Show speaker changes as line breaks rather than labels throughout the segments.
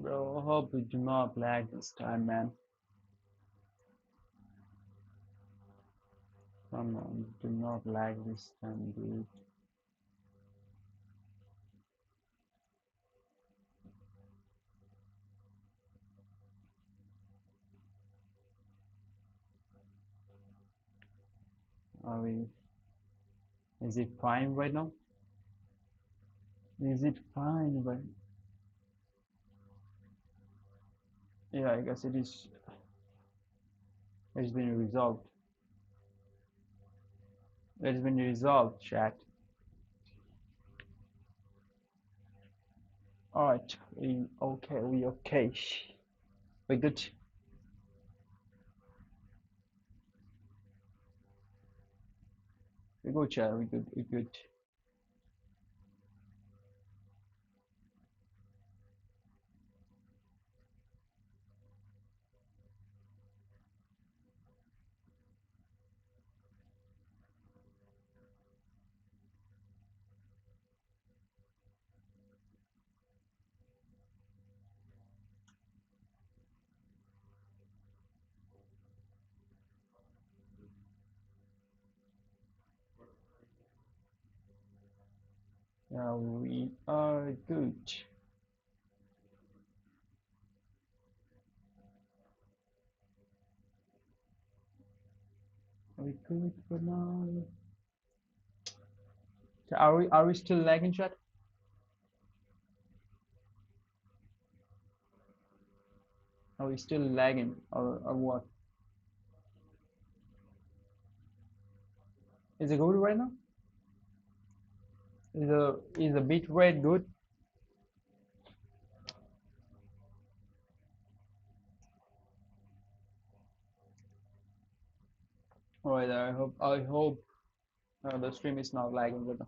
Bro, I hope we do not lag this time, man. Come on, do not lag this time, dude. Are we? Is it fine right now? Is it fine right? Yeah, I guess it is. It's been resolved. It's been resolved, chat. All right, we okay. We okay. We good. We good, chat. We good. We good. Yeah, we are good. Are we good for now? Are we still lagging, chat? Are we still lagging or what? Is it good right now? Is the bit rate good? All right, I hope the stream is not lagging, but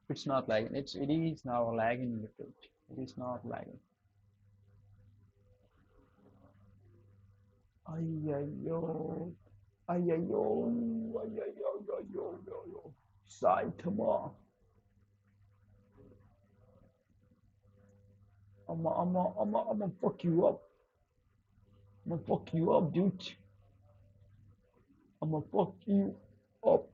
it's not lagging. It is now lagging a little. It is not lagging. Ay ay yo, ay ay yo, ay ay yo yo yo yo yo. Saitama. I'ma fuck you up. I'ma fuck you up, dude. I'ma fuck you up.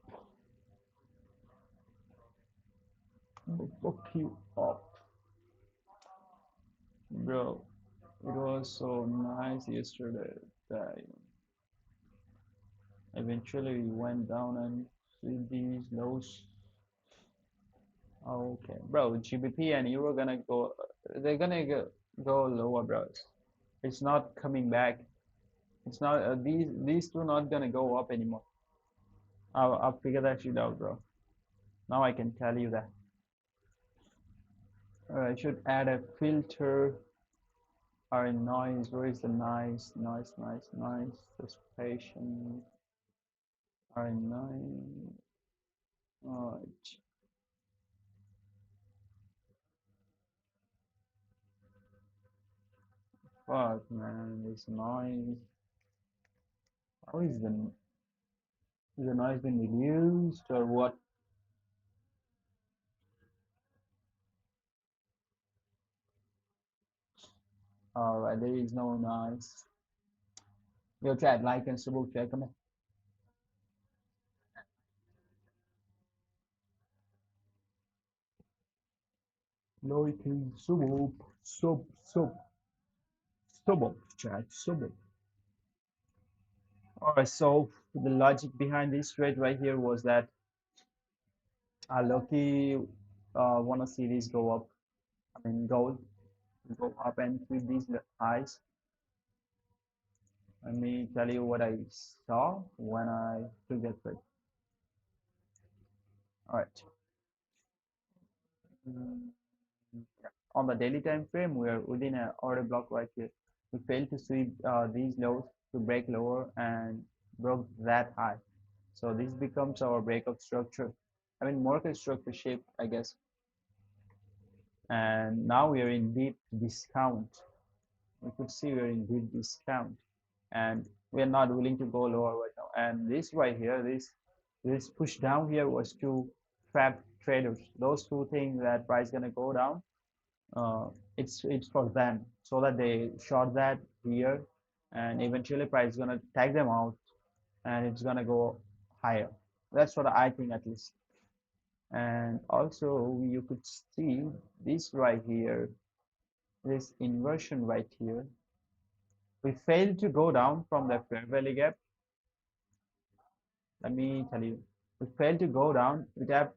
I'ma fuck you up, bro. It was so nice yesterday that eventually we went down and see these lows. Okay, bro. GBP and Euro gonna go. They're gonna go lower, bro. It's not coming back. It's not. These two not gonna go up anymore. I'll figure that shit out, bro. Now I can tell you that. I should add a filter or noise. Where is the noise? Noise. Participation. Or noise. Alright. Fuck, man. This noise. How is the noise been reduced or what? Alright, there is no noise. Yo, chat, like and subscribe. Come on. Like and sub, chat, sub. Alright, so the logic behind this trade right here was that Loki wanna see this go up. I mean, gold go up and with these highs. Let me tell you what I saw when I took that trade. All right. Yeah. On the daily time frame, we are within an order block right here. We failed to sweep these lows to break lower and broke that high. So this becomes our breakout structure. I mean, market structure shape, I guess. And now we are in deep discount. We could see we're in deep discount, and we're not willing to go lower right now. And this right here, this push down here was to trap traders. Those who think that price gonna go down uh, it's for them so that they short that here, and eventually price is gonna tag them out and it's gonna go higher. That's what I think at least. And also you could see this right here, this inversion right here. We failed to go down from the fair value gap. Let me tell you, we failed to go down. We tapped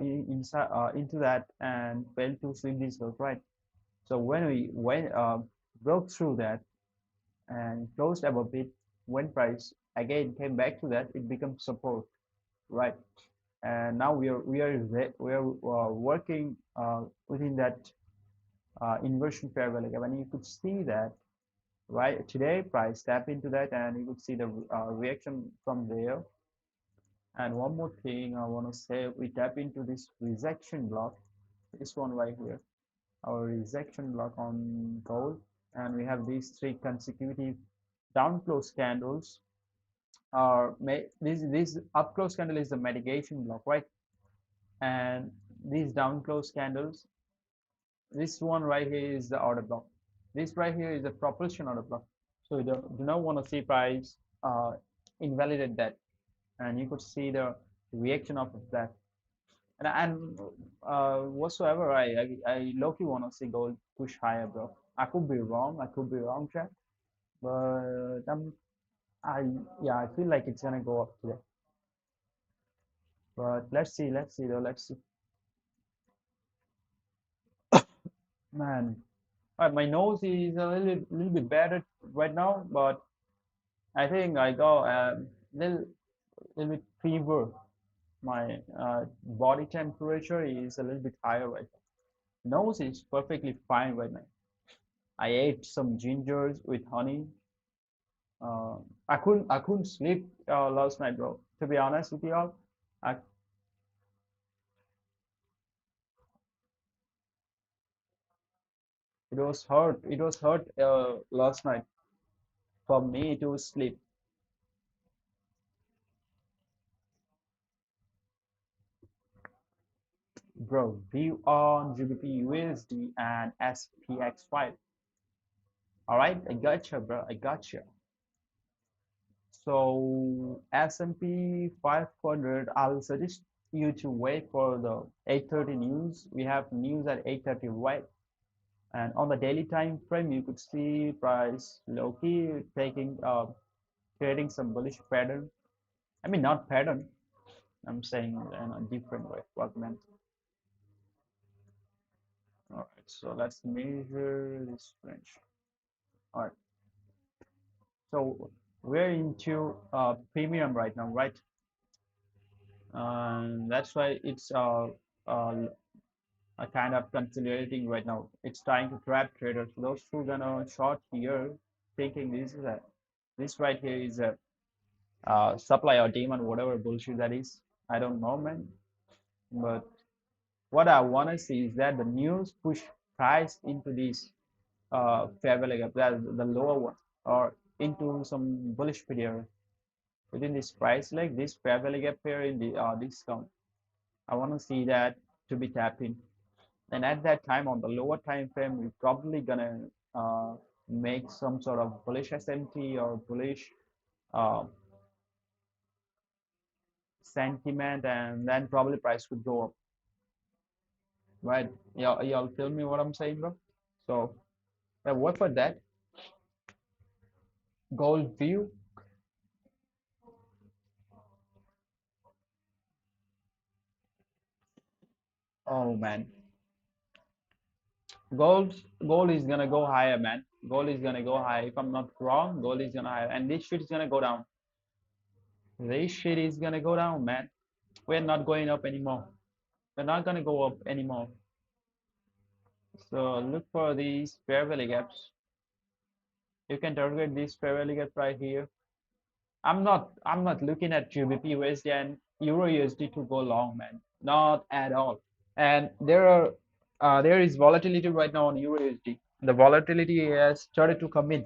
inside into that and failed to swing this low, right? So when we went broke through that and closed above it, when price again came back to that, it becomes support, right? And now we are working within that inversion fair value gap, and you could see that right today price tap into that, and you could see the reaction from there. And one more thing I want to say, we tap into this rejection block, this one right here, our rejection block on gold, and we have these three consecutive down close candles. This up close candle is the mitigation block, right? And these down close candles, this one right here is the order block. This right here is the propulsion order block. So you do not want to see price invalidate that, and you could see the reaction of that. And whatsoever, I low-key want to see gold push higher, bro. I could be wrong. I could be wrong, Jack. But I yeah, I feel like it's gonna go up today. But let's see, though. Let's see, man. My nose is a little bit better right now, but I think I got a little bit fever. My body temperature is a little bit higher right now. Nose is perfectly fine right now. I ate some gingers with honey. Uh, I couldn't sleep last night, bro. To be honest with y'all, I it was hurt last night for me to sleep, bro. View on GBP USD and SPX5. All right, I gotcha, bro. I gotcha. So S&P 500, I'll suggest you to wait for the 8:30 news. We have news at 8:30, right? And on the daily time frame, you could see price low-key taking creating some bullish pattern. I mean, not pattern. I'm saying in a different way. What meant? All right. So let's measure this range. All right. So we're into premium right now, right? That's why it's uh, a kind of consolidating right now. It's trying to trap traders. Those who gonna short here, thinking this right here is a supply or demand, whatever bullshit that is. I don't know, man. But what I want to see is that the news push price into this fair value gap, that the lower one, or into some bullish period within this price, like this fair value gap here in the discount. I want to see that to be tapped in. And at that time, on the lower time frame, we're probably gonna make some sort of bullish SMT or bullish uh, sentiment, and then probably price could go up, right? Y'all feel me what I'm saying, bro? So what for that gold view? Oh man, gold gold is gonna go higher, man. Gold is gonna go high. If I'm not wrong, gold is gonna higher, and this shit is gonna go down. This shit is gonna go down, man. We're not going up anymore. We're not gonna go up anymore. So look for these fair value gaps. You can target this fair value gap right here. I'm not looking at GBP USD and Euro USD to go long, man. Not at all. And there is volatility right now on Euro USD. The volatility has started to come in.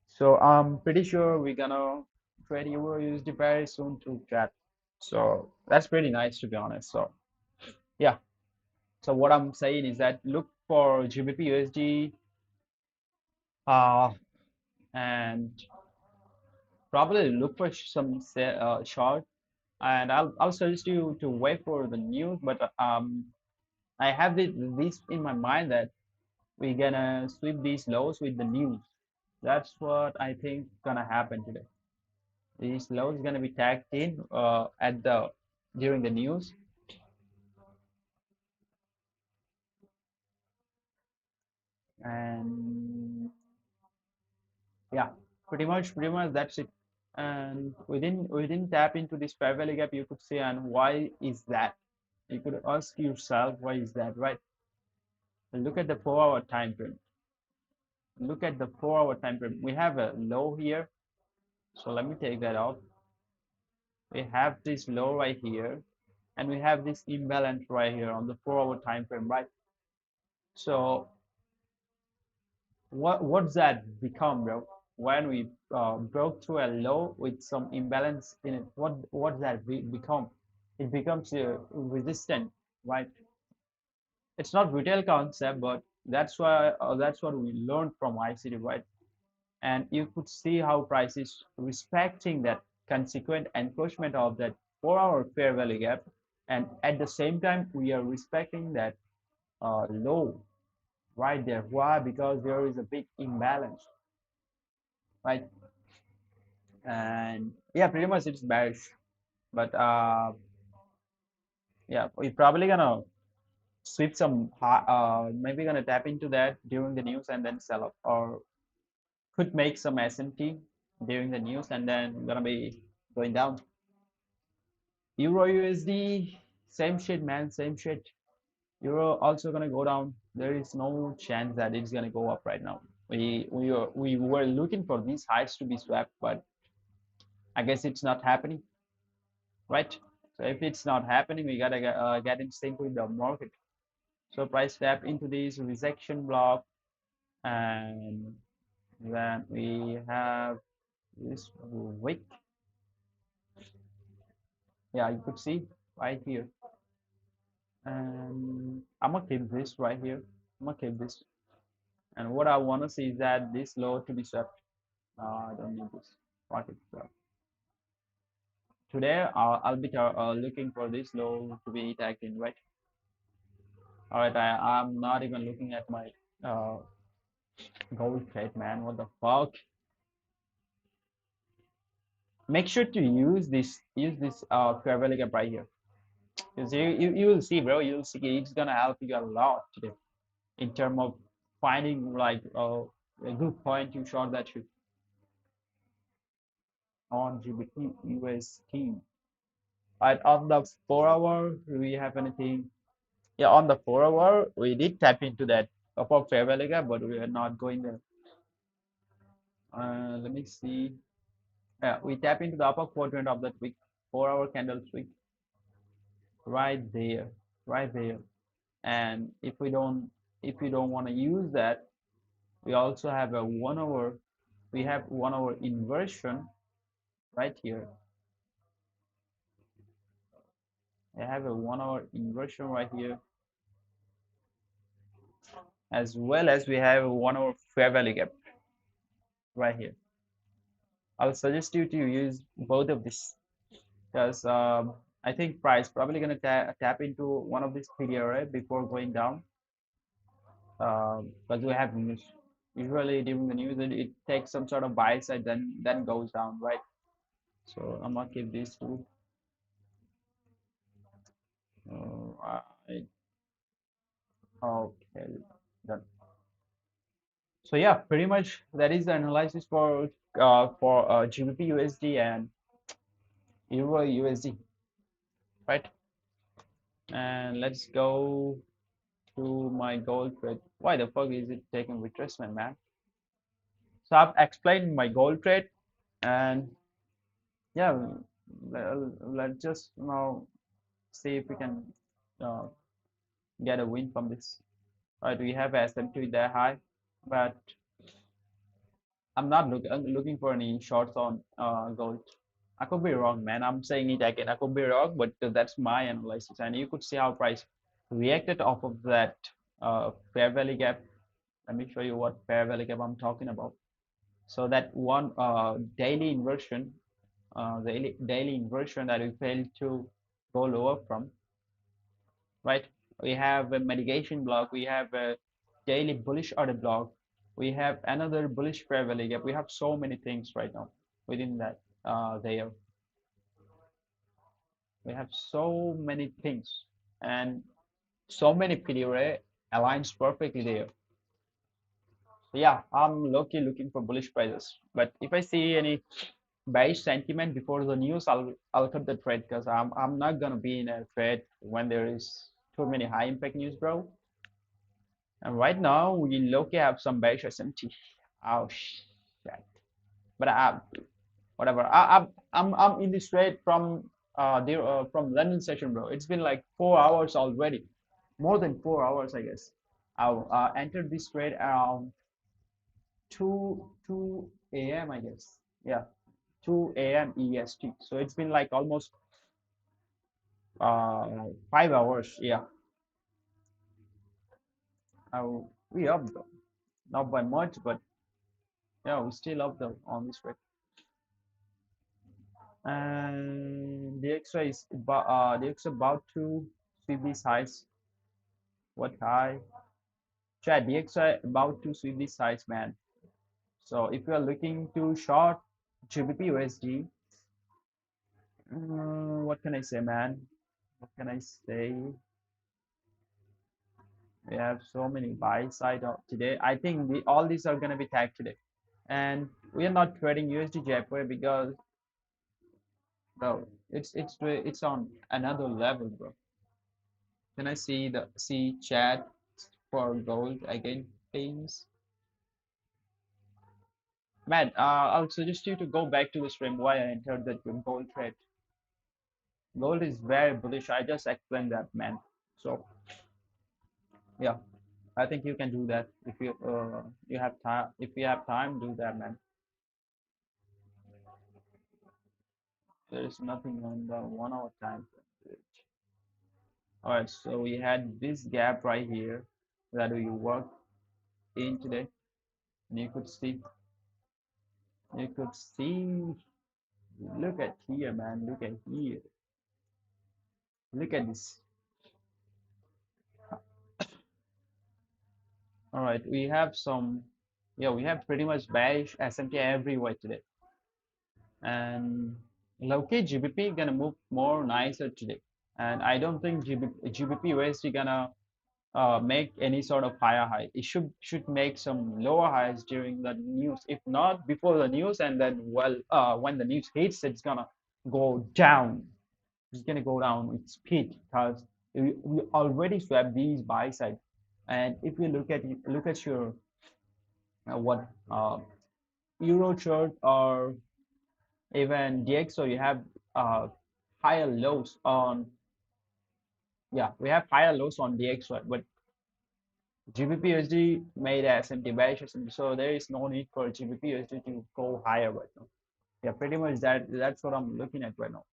So I'm pretty sure we're gonna trade Euro USD very soon to chat. So that's pretty nice to be honest. So yeah. So what I'm saying is that look for GBP USD, uh, and probably look for some short. And I'll suggest you to wait for the news. But I have this in my mind that we're gonna sweep these lows with the news. That's what I think gonna happen today. These lows gonna be tagged in at the during the news, and yeah, pretty much that's it. And we didn't tap into this fair value gap. You could say, and why is that? You could ask yourself, why is that, right? Look at the 4 hour time frame. Look at the 4 hour time frame. We have a low here, so let me take that out. We have this low right here, and we have this imbalance right here on the 4 hour time frame, right? So what's that become, bro? When we broke through a low with some imbalance in it, what's that become? It becomes resistant, right? It's not retail concept, but that's what we learned from ICT, right? And you could see how price is respecting that consequent encroachment of that 4 hour fair value gap, and at the same time we are respecting that low right there. Why? Because there is a big imbalance, right? And yeah, pretty much it's bearish, but yeah, we're probably gonna sweep some maybe gonna tap into that during the news and then sell up, or could make some SMT during the news and then gonna be going down. Euro USD, same shit, man, same shit. Euro also gonna go down. There is no chance that it's gonna go up right now. We were looking for these highs to be swept, but I guess it's not happening, right? So if it's not happening, we gotta get in sync with the market. So price tap into this rejection block, and then we have this wick. Yeah, you could see right here. And I'm gonna keep this right here. I'm gonna keep this. And what I wanna see is that this low to be swept. I don't need this market. So today I'll be looking for this low to be tagged in, right? All right, I'm not even looking at my uh, gold trade, man. What the fuck? Make sure to use this fair value gap right here. Because you will see, bro. You'll see it's gonna help you a lot today in terms of finding like a good point to short that should on GBP USD. Right, on the 4 hour, do we have anything? Yeah, on the 4 hour, we did tap into that upper fair value gap, but we are not going there. Let me see. Yeah, we tap into the upper quadrant of that week, 4 hour candle wick, right there, right there. And if we don't want to use that, we also have a 1 hour. We have 1 hour inversion right here. I have a 1 hour inversion right here, as well as we have a 1 hour fair value gap right here. I'll suggest you to use both of these because I think price probably gonna tap into one of these PDRA before going down. Because we have news. Usually during the news, it takes some sort of buy side, then goes down, right? So I'm gonna keep these two. Right. Okay. Done. So yeah, pretty much that is the analysis for GBP USD and Euro USD, right? And let's go to my gold trade. Why the fuck is it taking retracement, man? So I've explained my gold trade, and yeah, let's just now see if we can uh, get a win from this. Right, we have SM2 there high, but I'm looking for any shorts on gold. I could be wrong, man. I'm saying it again. I could be wrong, but that's my analysis, and you could see how price reacted off of that fair value gap. Let me show you what fair value gap I'm talking about. So that one daily inversion, daily inversion that we failed to go lower from, right? We have a mitigation block, we have a daily bullish order block, we have another bullish fair value gap. We have so many things right now within that there. We have so many things and so many PDRA aligns perfectly there. So yeah, I'm low-key looking for bullish prices. But if I see any bearish sentiment before the news, I'll cut the trade because I'm not gonna be in a trade when there is too many high impact news, bro. And right now we low-key have some bearish SMT. Oh shit. But whatever. I'm in this trade from London session, bro. It's been like 4 hours already, more than 4 hours, I guess. I entered this trade around 2 a.m. I guess. Yeah, 2 a.m. EST. So it's been like almost 5 hours. Yeah, we up though, not by much, but yeah, we still up though on this trade. And the extra about to sweep these highs. What high? Chat, the extra about to sweep these highs, man. So if you are looking to short GBP USD, what can I say, man? What can I say? We have so many buy side today. I think all these are gonna be tagged today, and we are not trading USD Jaipur because bro, it's on another level, bro. Can I see chat for gold again, please? Man, I'll suggest you to go back to the stream why I entered the gold trade. Gold is very bullish. I just explained that, man. So yeah, I think you can do that if you have time. If you have time, do that, man. There is nothing on the 1 hour time frame. All right, so we had this gap right here that we worked in today. And you could see, look at here, man. Look at here. Look at this. All right, we have some, yeah, we have pretty much bearish S&P everywhere today. And low-key GBP gonna move more nicer today. And I don't think GBP USD gonna make any sort of higher high. It should make some lower highs during the news. If not before the news, and then when the news hits, it's gonna go down. It's gonna go down with speed because we already swapped these buy side. And if you look at your what Euro chart or even DXO, you have uh, higher lows on, yeah, we have higher lows on DXO, but GBP USD made as empty bearish SMT, so there is no need for GBP USD to go higher right now. Yeah, pretty much that's what I'm looking at right now.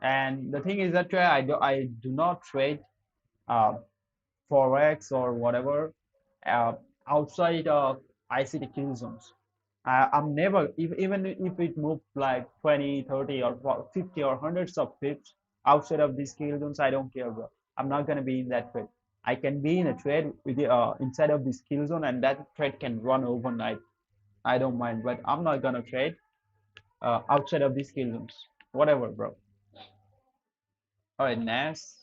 And the thing is that I do not trade uh, Forex or whatever uh, outside of ICT kill zones. I'm never, even if it moved like 20, 30, or 50 or hundreds of pips outside of these kill zones, I don't care, bro. I'm not gonna be in that trade. I can be in a trade with inside of this kill zone, and that trade can run overnight. I don't mind, but I'm not gonna trade outside of these kill zones. Whatever, bro. All right, Nas.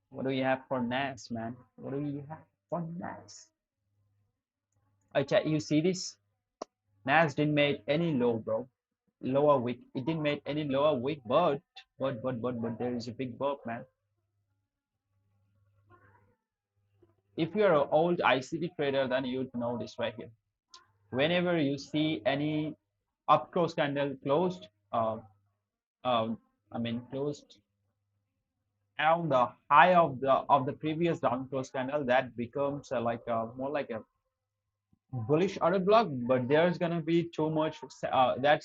What do you have for Nas, man? What do you have for Nas? Okay, you see this? Nas didn't make any low, bro. Lower wick. It didn't make any lower wick, but there is a big but, man. If you're an old ICT trader, then you'd know this right here. Whenever you see any up close candle closed, uh, closed around the high of the previous down close candle, that becomes like more like a bullish order block. But there's gonna be too much. That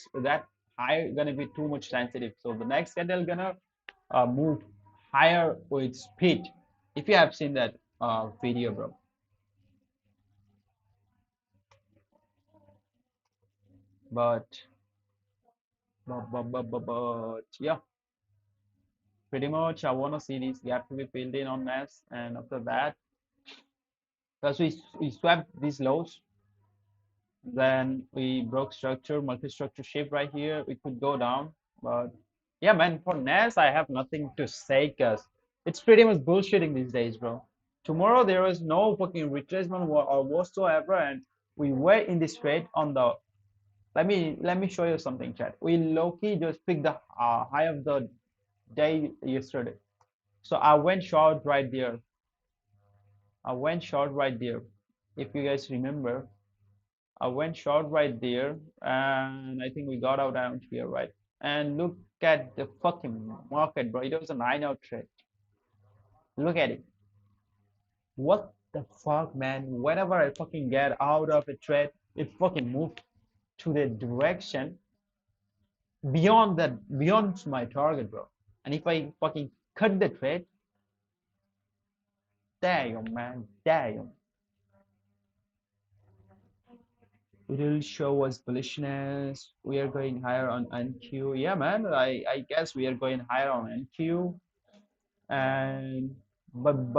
high gonna be too much sensitive. So the next candle gonna move higher with speed. If you have seen that video, bro. But but yeah, pretty much I want to see this gap to be filled in on mass, and after that, because we swapped these lows, then we broke structure, multi-structure shape right here. We could go down, but yeah, man, for NAS, I have nothing to say because it's pretty much bullshitting these days, bro. Tomorrow there is no fucking retracement or whatsoever, and we were in this trade on the. Let me show you something, chat. We low-key just picked the high of the day yesterday. So I went short right there. I went short right there. If you guys remember, I went short right there, and I think we got out down here, right? And look at the fucking market, bro. It was a 9 hour trade. Look at it. What the fuck, man? Whenever I fucking get out of a trade, it fucking moved to the direction beyond my target, bro. And if I fucking cut the trade, damn, man, damn. It will show us bullishness. We are going higher on NQ. Yeah, man. I guess we are going higher on NQ. And but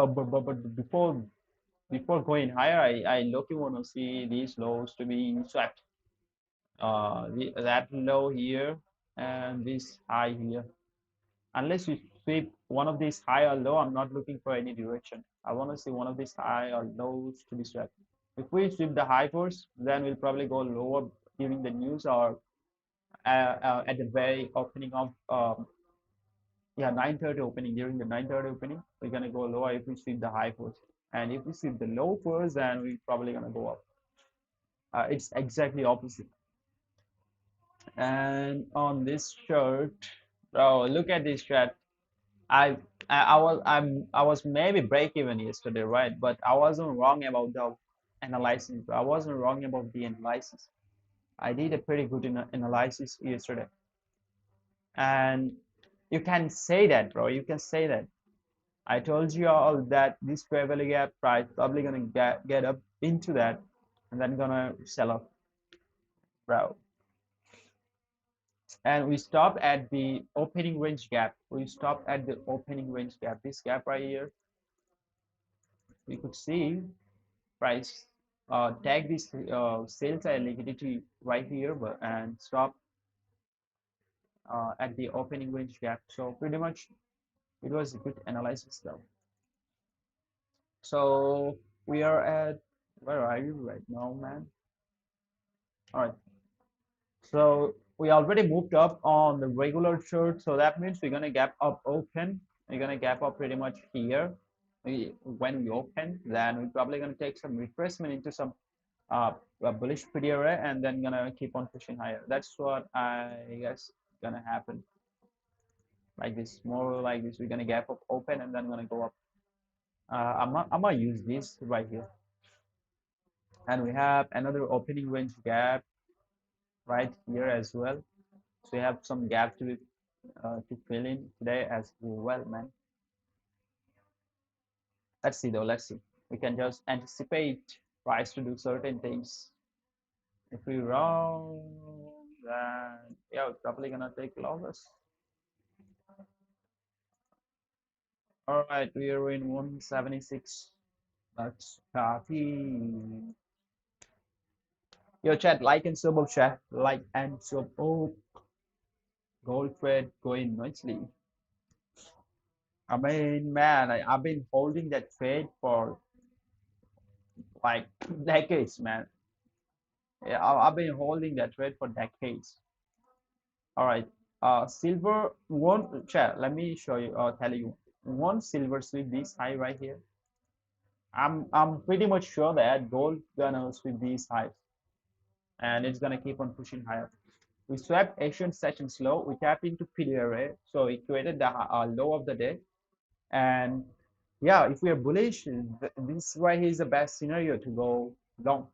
before going higher, I look want to see these lows to be swept. That low here and this high here. Unless we sweep one of these high or low, I'm not looking for any direction. I want to see one of these high or lows to be swept. If we sweep the high first, then we'll probably go lower during the news or at the very opening of yeah 9:30 opening. During the 9:30 opening, we're gonna go lower if we sweep the high first, and if we sweep the low first, then we're probably gonna go up. It's exactly opposite. And on this chart, oh, look at this chart. I I was maybe break even yesterday, right? But I wasn't wrong about the analysis. I wasn't wrong about the analysis. I did a pretty good analysis yesterday, and you can say that, bro. You can say that. I told you all that this fair value gap price probably gonna get up into that, and then gonna sell off, bro. And we stopped at the opening range gap. We stopped at the opening range gap. This gap right here, you could see price tag this sales and liquidity right here, but and stop at the opening range gap. So pretty much it was a good analysis though. So we are at, where are you right now, man? All right. So we already moved up on the regular chart, so that means we're gonna gap up open. We're gonna gap up pretty much here. When we open, then we're probably gonna take some retracement into some a bullish pretty area, and then gonna keep on pushing higher. That's what I guess gonna happen. Like this, more like this. We're gonna gap up open and then gonna go up. I'm gonna use this right here, and we have another opening range gap right here as well. So we have some gap to fill in today as well, man. Let's see though. Let's see. We can just anticipate price to do certain things. If we wrong, then yeah, we're probably gonna take losses. All right, we are in 176. Let's copy. Yo, chat, like and sub, chat, like and sub. Oh, gold trade going nicely. I mean, man, I've been holding that trade for like decades, man. Yeah, I've been holding that trade for decades. All right, silver one chat. Let me show you. Tell you one silver sweep this high right here. I'm pretty much sure that gold gonna sweep these highs, and it's gonna keep on pushing higher. We swapped Asian sessions low. We tapped into PDRA, so it created the low of the day. And yeah, if we are bullish, this right here is the best scenario to go long.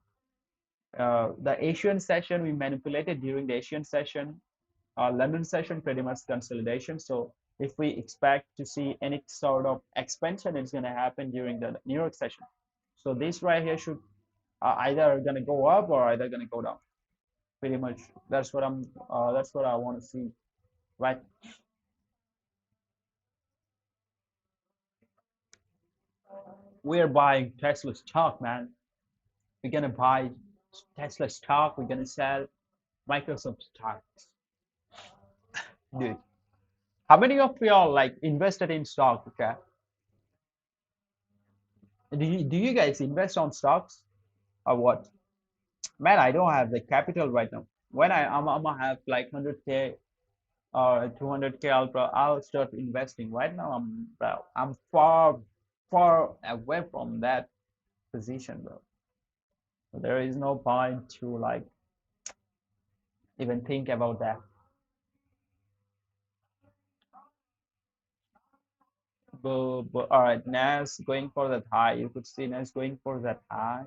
The Asian session we manipulated during the Asian session, London session pretty much consolidation. So if we expect to see any sort of expansion, it's going to happen during the New York session. So this right here should either going to go up or either going to go down. Pretty much, that's what that's what I want to see, right? We're buying Tesla stock, man. We're gonna buy Tesla stock. We're gonna sell Microsoft stocks, dude. How many of y'all like invested in stock? Okay, do you guys invest on stocks or what? Man, I don't have the capital right now. When I'm gonna have like 100K or 200K, I'll start investing. Right now, I'm far away from that position, bro. So there is no point to like even think about that. But all right, Nas going for that high. You could see Nas going for that high.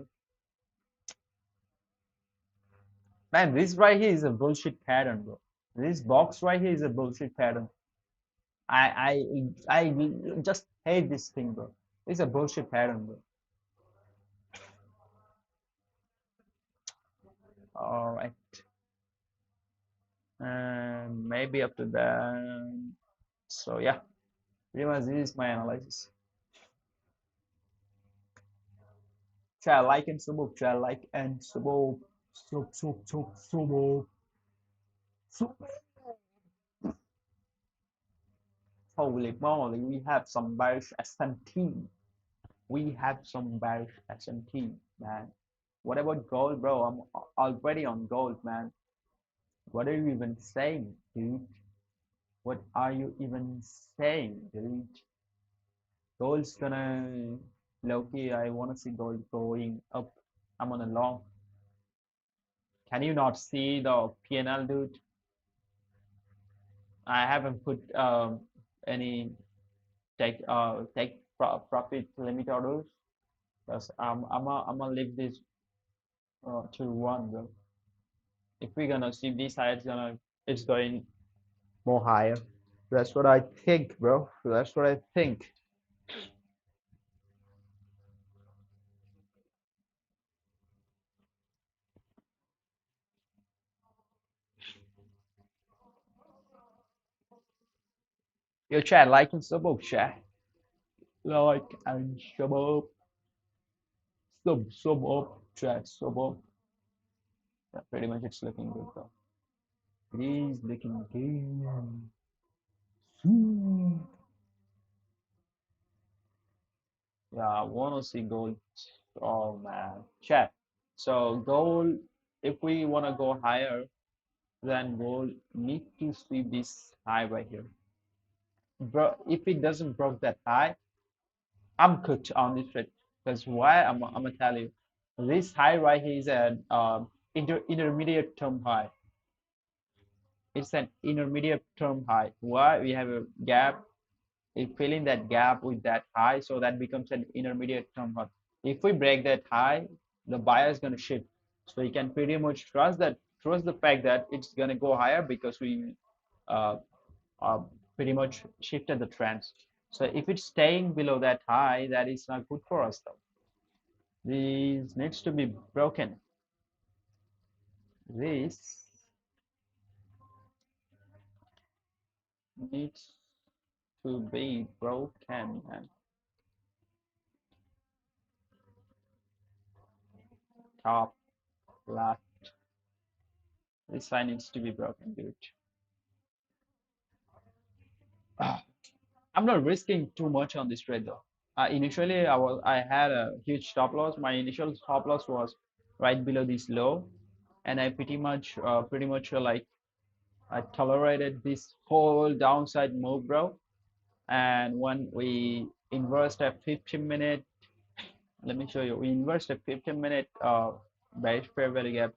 Man, this right here is a bullshit pattern, bro. This box right here is a bullshit pattern. I just hate this thing, bro. It's a bullshit pattern, bro. All right, and maybe up to that. So yeah, pretty much this is my analysis. Try like and sub, try like and sub. Holy moly, we have some bearish S&T. We have some bearish S&T, man. What about gold, bro? I'm already on gold, man. What are you even saying, dude? What are you even saying, dude? Gold's gonna Loki. I wanna see gold going up. I'm on a long. Can you not see the PNL, dude? I haven't put any profit limit orders. Because I'm gonna leave this to one, bro. If we're gonna see this high, it's going more higher. That's what I think, bro. That's what I think. Yo, chat, like and sub up, chat. Like and sub up. Sub up, chat, sub up. Yeah, pretty much it's looking good, bro. It is looking good. Yeah, I wanna see gold. Oh man. Chat. So gold, if we wanna go higher, then gold need to sweep this high right here. Bro, if it doesn't broke that high, I'm cooked on this trade. Because why? I'm gonna tell you. This high right here is an intermediate term high. It's an intermediate term high. Why? We have a gap. If filling that gap with that high, so that becomes an intermediate term high. If we break that high, the buyer is gonna shift. So you can pretty much trust the fact that it's gonna go higher because we uh, pretty much shifted the trends. So if it's staying below that high, that is not good for us though. This needs to be broken. This needs to be broken and top left. This line needs to be broken, dude. I'm not risking too much on this trade though. Initially, I had a huge stop loss. My initial stop loss was right below this low, and I pretty much like I tolerated this whole downside move, bro. And when we inversed a 15-minute, let me show you. We inversed a 15-minute bearish fair value gap.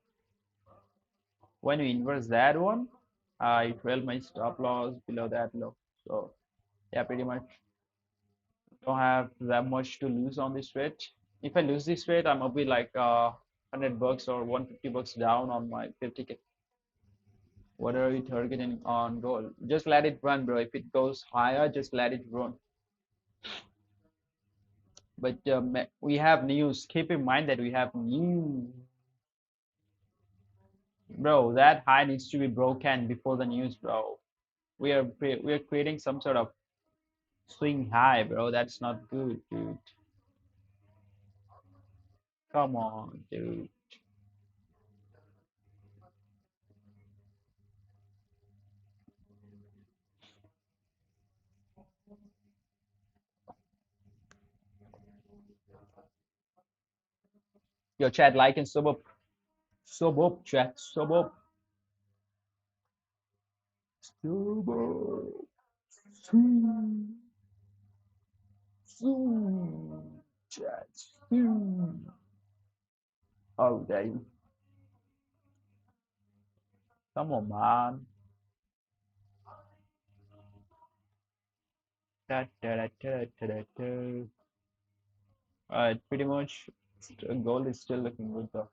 When we inverse that one, I trailed my stop loss below that low. So yeah, pretty much don't have that much to lose on this trade. If I lose this trade, I'm gonna be like $100 or $150 down on my 50K. What are you targeting on gold? Just let it run, bro. If it goes higher, just let it run. But we have news. Keep in mind that we have news, bro. That high needs to be broken before the news, bro. We are creating some sort of swing high, bro. That's not good, dude. Come on, dude. Your chat like and sub up, chat, sub up, sub up, soon, soon, chat, soon. Oh, damn. Come on, man. Da, da, da, da, da, da, da. Pretty much, gold is still looking good though.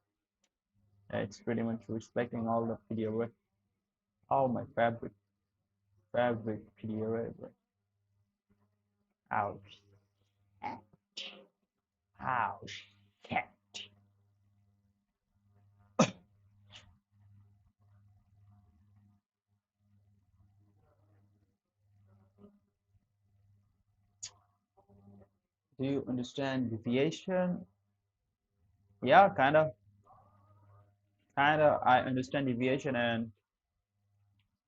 It's pretty much respecting all the video rate. Oh, my fabric video rate, bro. Ouch, ouch, cat. Do you understand deviation? Yeah, kind of. I understand deviation, and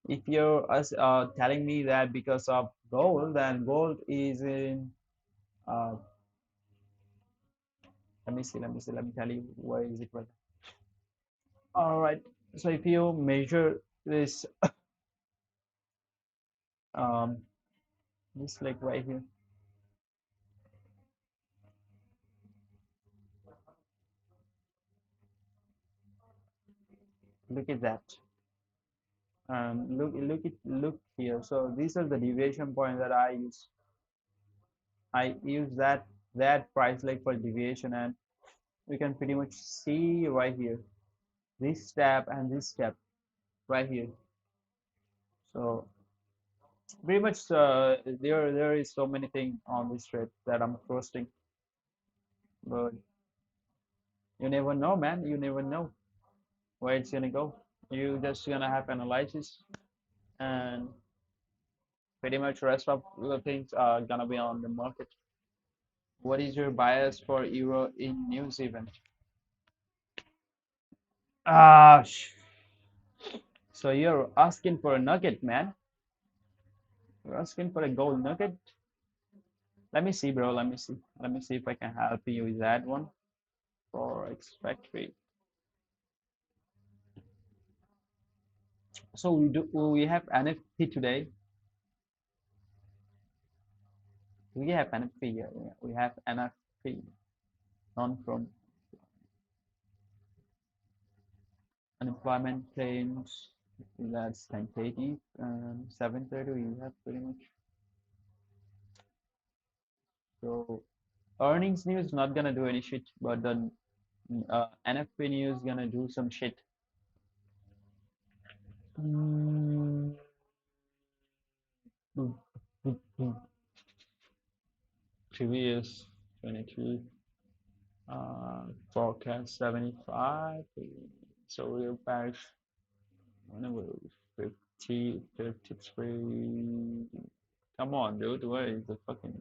if you're telling me that because of gold, then gold is in. Uh, let me tell you where is it right. All right. So if you measure this, um, this like right here, look at that. Look here. So these are the deviation point that I use. I use that price leg for deviation, and we can pretty much see right here this step and this step right here. So pretty much there is so many things on this trade that I'm trusting, but you never know, man. You never know where it's gonna go. You just gonna have analysis, and pretty much rest of the things are gonna be on the market. What is your bias for euro in news event? Ah, so you're asking for a nugget, man. You're asking for a gold nugget. Let me see, bro. Let me see. Let me see if I can help you with that one. Forex factory. So we have NFP today. We have NFP here. Yeah, we have NFP non from unemployment claims. That's tentative. 7:30 we have pretty much. So earnings news not gonna do any shit, but the NFP news gonna do some shit. Mm, previous 22 forecast 75, so real back whenever 50 53. Come on, dude, where is the fucking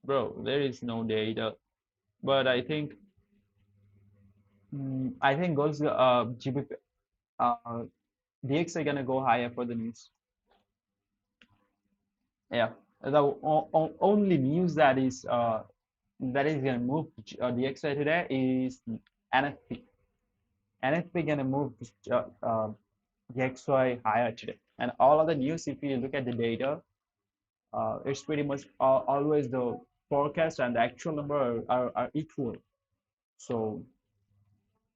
bro? There is no data, but I think goes GBP DX are gonna go higher for the news. Yeah, the only news that is gonna move DXY today is NFP. NFP gonna move DXY higher today, and all of the news, if you look at the data, it's pretty much always the forecast and the actual number are equal. So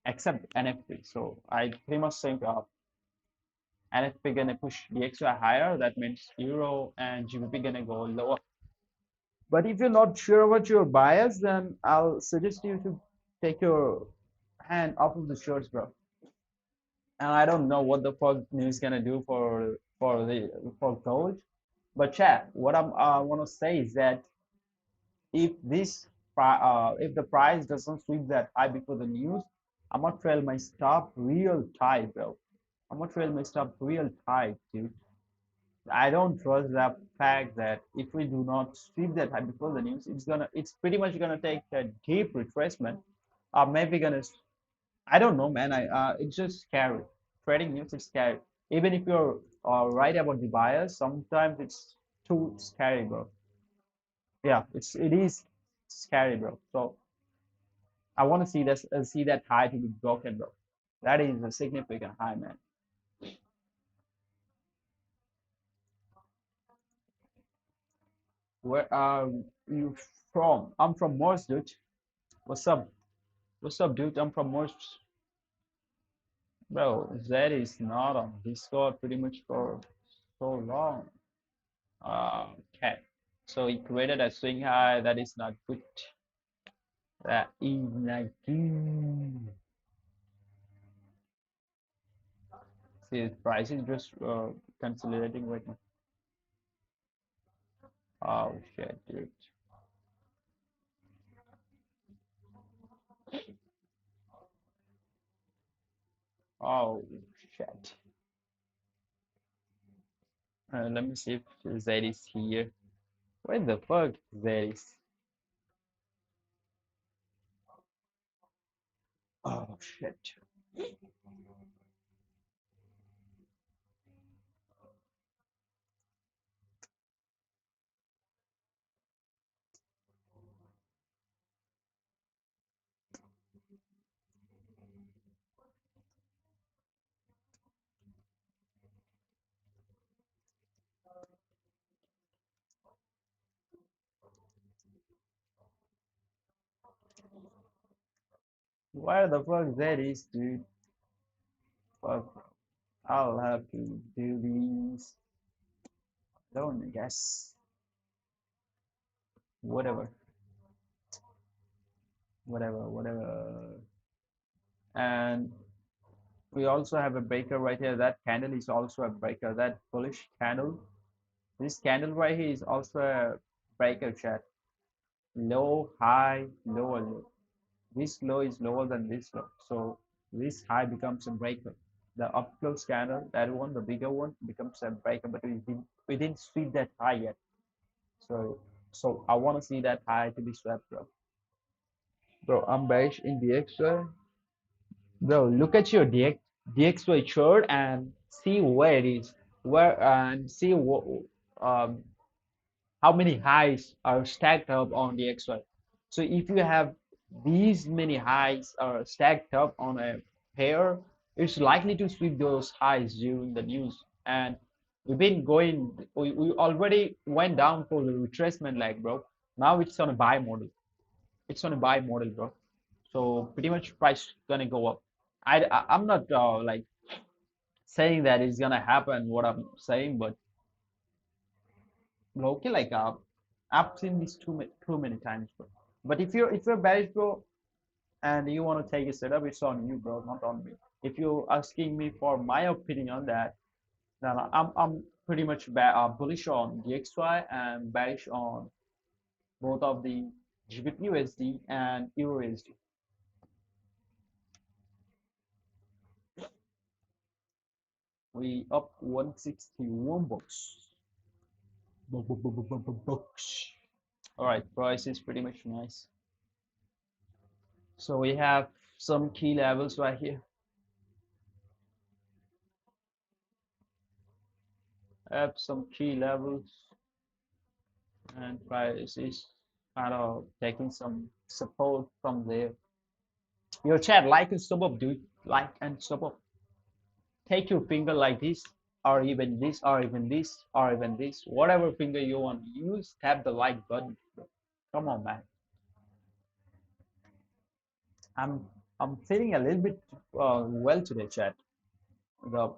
except NFP. So I pretty much think NFP gonna push DXY higher. That means Euro and GBP gonna go lower. But if you're not sure about your bias, then I'll suggest you to take your hand off of the shorts, bro. and I don't know what the fuck news gonna do for gold. But chat, what I want to say is that if if the price doesn't sweep that high before the news, I'm gonna trail my stop real tight, bro. I'm gonna trail my stop real tight, dude. I don't trust the fact that if we do not sweep that high before the news, it's pretty much gonna take a deep retracement. Maybe gonna, I don't know, man. It's just scary. Trading news is scary. Even if you're right about the buyers, sometimes it's too scary, bro. Yeah, it is scary, bro. So I want to see that high to be broken, bro. That is a significant high, man. Where are you from? I'm from Mars, dude. What's up? What's up, dude? I'm from Mars, bro. That is not on Discord pretty much for so long. Okay. So he created a swing high. That is not good. That is not good. See, the price is just consolidating right now. Oh shit, dude. Oh shit. Let me see if Zed is here. Where the fuck Zed is? Oh shit. Where the fuck Zed is, dude? Fuck. I'll have to do these. Don't guess. Whatever. Whatever. Whatever. And we also have a breaker right here. That candle is also a breaker. That bullish candle. This candle right here is also a breaker chat. Low, high, lower, low. This low is lower than this low. So this high becomes a breaker. The up close candle, that one, the bigger one, becomes a breaker, but we didn't sweep that high yet. So I want to see that high to be swept, bro. Bro, I'm bearish in DXY. Bro, look at your DXY chart and see where it is. Where and see what um how many highs are stacked up on the XY. So if you have these many highs are stacked up on a pair, it's likely to sweep those highs during the news. And we already went down for the retracement leg, bro. Now it's on a buy model. It's on a buy model, bro. So pretty much price gonna go up. I'm not like saying that it's gonna happen what I'm saying, but okay, like I've seen this too many times, bro. But if you're bearish, bro, and you want to take a setup, it's on you, bro, not on me. If you're asking me for my opinion on that, then I'm pretty much bullish on DXY and bearish on both of the GBP USD and Euro USD. We up 161 bucks. Bucks. All right, price is pretty much nice. So we have some key levels right here. Have some key levels, and price is kind of taking some support from there. Your chat, like and sub up, dude. Like and sub up. Take your finger like this, or even this, or even this, or even this. Whatever finger you want to use, tap the like button. Come on, man. I'm I'm feeling a little bit well today, chat. The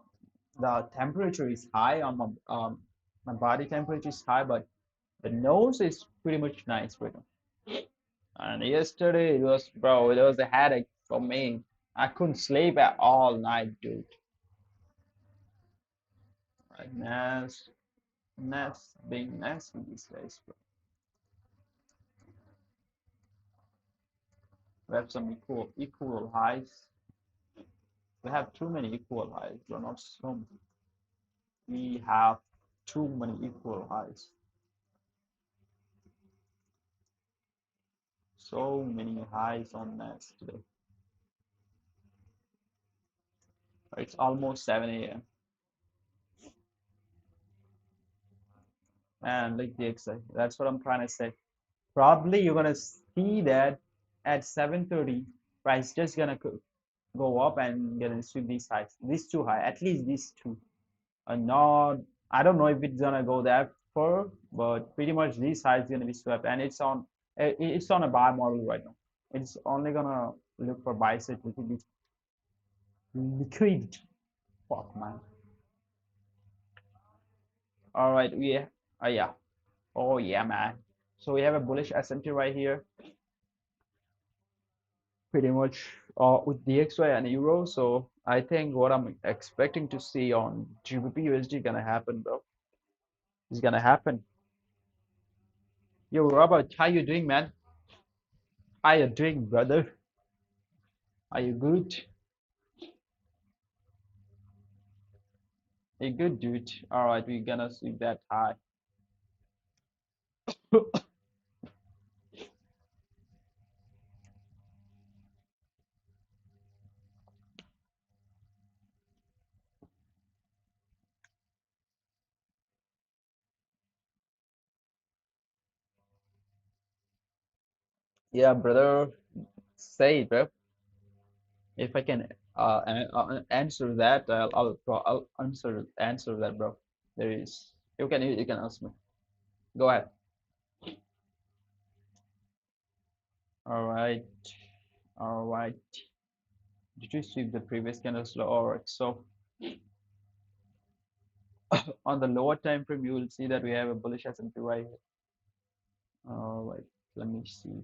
the temperature is high on my body temperature is high, but the nose is pretty much nice right now. And yesterday it was, bro, it was a headache for me. I couldn't sleep at all night, dude. Nas, Nas being nasty these days, bro. We have some equal highs. We have too many equal highs, bro. Not some. We have too many equal highs. So many highs on Nas today. It's almost 7 a.m. And like the exit. That's what I'm trying to say. Probably you're gonna see that at 7:30, price just gonna go up and gonna sweep these highs. These two high, at least these two. Not, I don't know if it's gonna go that far, but pretty much these highs gonna be swept, and it's on a buy model right now. It's only gonna look for buy side liquidity. Fuck man. All right, yeah. Oh yeah, man. So we have a bullish S&P right here, pretty much with DXY and Euro. So I think what I'm expecting to see on GBP USD gonna happen, bro. It's gonna happen. Yo, Robert, how you doing, man? How you doing, brother? Are you good? You good, dude? All right, we're gonna see that high. Yeah, brother. Say it, bro. If I can answer that, I'll answer that, bro. There is. You can ask me. Go ahead. All right. All right. Did you sweep the previous candles low? All right. So on the lower time frame, you will see that we have a bullish S&P right here. All right. Let me see.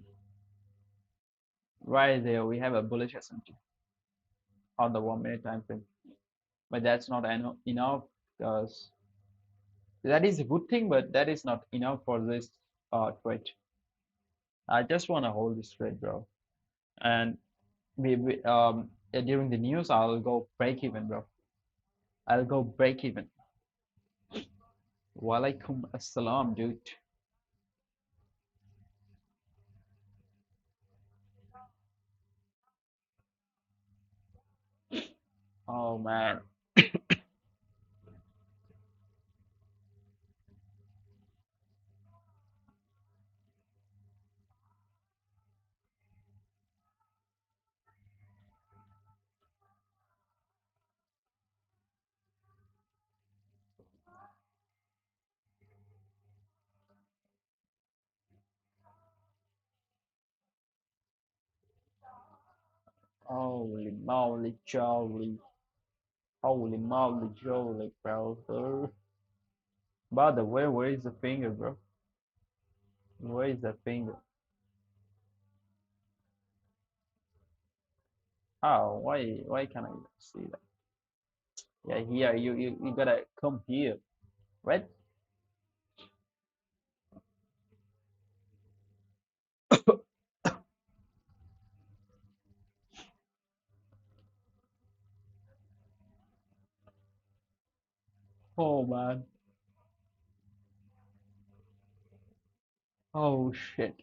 Right there, we have a bullish S&P on the 1 minute time frame. But that's not enough because that is a good thing, but that is not enough for this trade. I just want to hold this trade, bro. And during the news, I'll go break even, bro. I'll go break even. Walaikum assalam, dude. Oh man. Holy moly, jolly. Holy moly, jolly, brother. By the way, where is the finger, bro? Where is the finger? Oh, why can't I see that? Yeah, here you gotta come here, right? Oh man. Oh shit.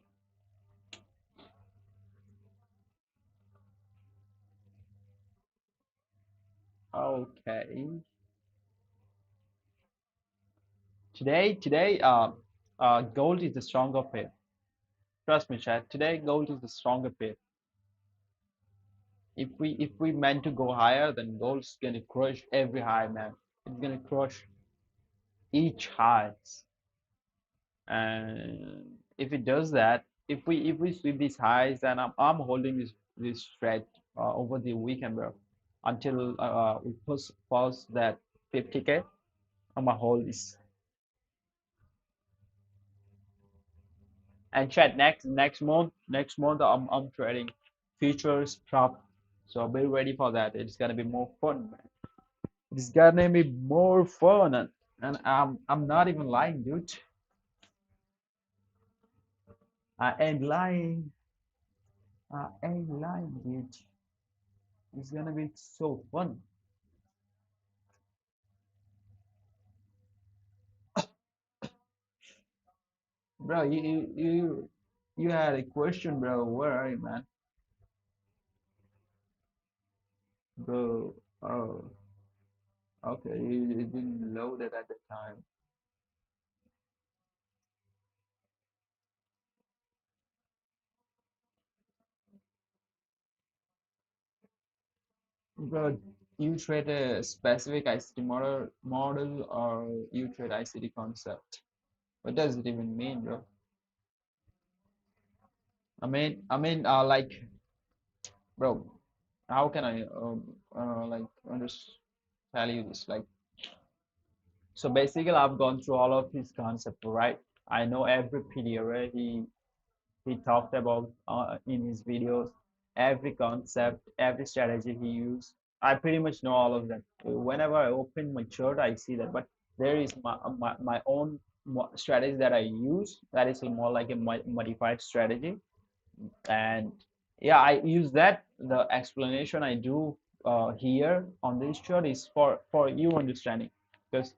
Okay. Today, gold is the stronger pair. Trust me, chat. Today, gold is the stronger pair. If we meant to go higher, then gold's gonna crush every high, man. It's gonna crush each highs. And if it does that, if we sweep these highs, then I'm holding this thread over the weekend, bro, until we pause that 50K. I'm gonna hold this. And chat, next month I'm trading futures prop, so be ready for that. It's gonna be more fun, man. It's gonna be more fun. And I'm not even lying, dude. I ain't lying. I ain't lying, dude. It's gonna be so fun. Bro, you had a question, bro. Where are you, man? Bro, oh, okay. You didn't load it at the time. Bro, you trade a specific ICT model or you trade ICT concept? What does it even mean, bro? Like, bro, how can I like tell you this? Like, so basically, I've gone through all of his concept, right? I know every PDRA he talked about in his videos, every concept, every strategy he used. I pretty much know all of them. Whenever I open my chart, I see that. But there is my own strategy that I use. That is more like a modified strategy. And yeah, I use that. The explanation I do here on this chart is for you understanding, because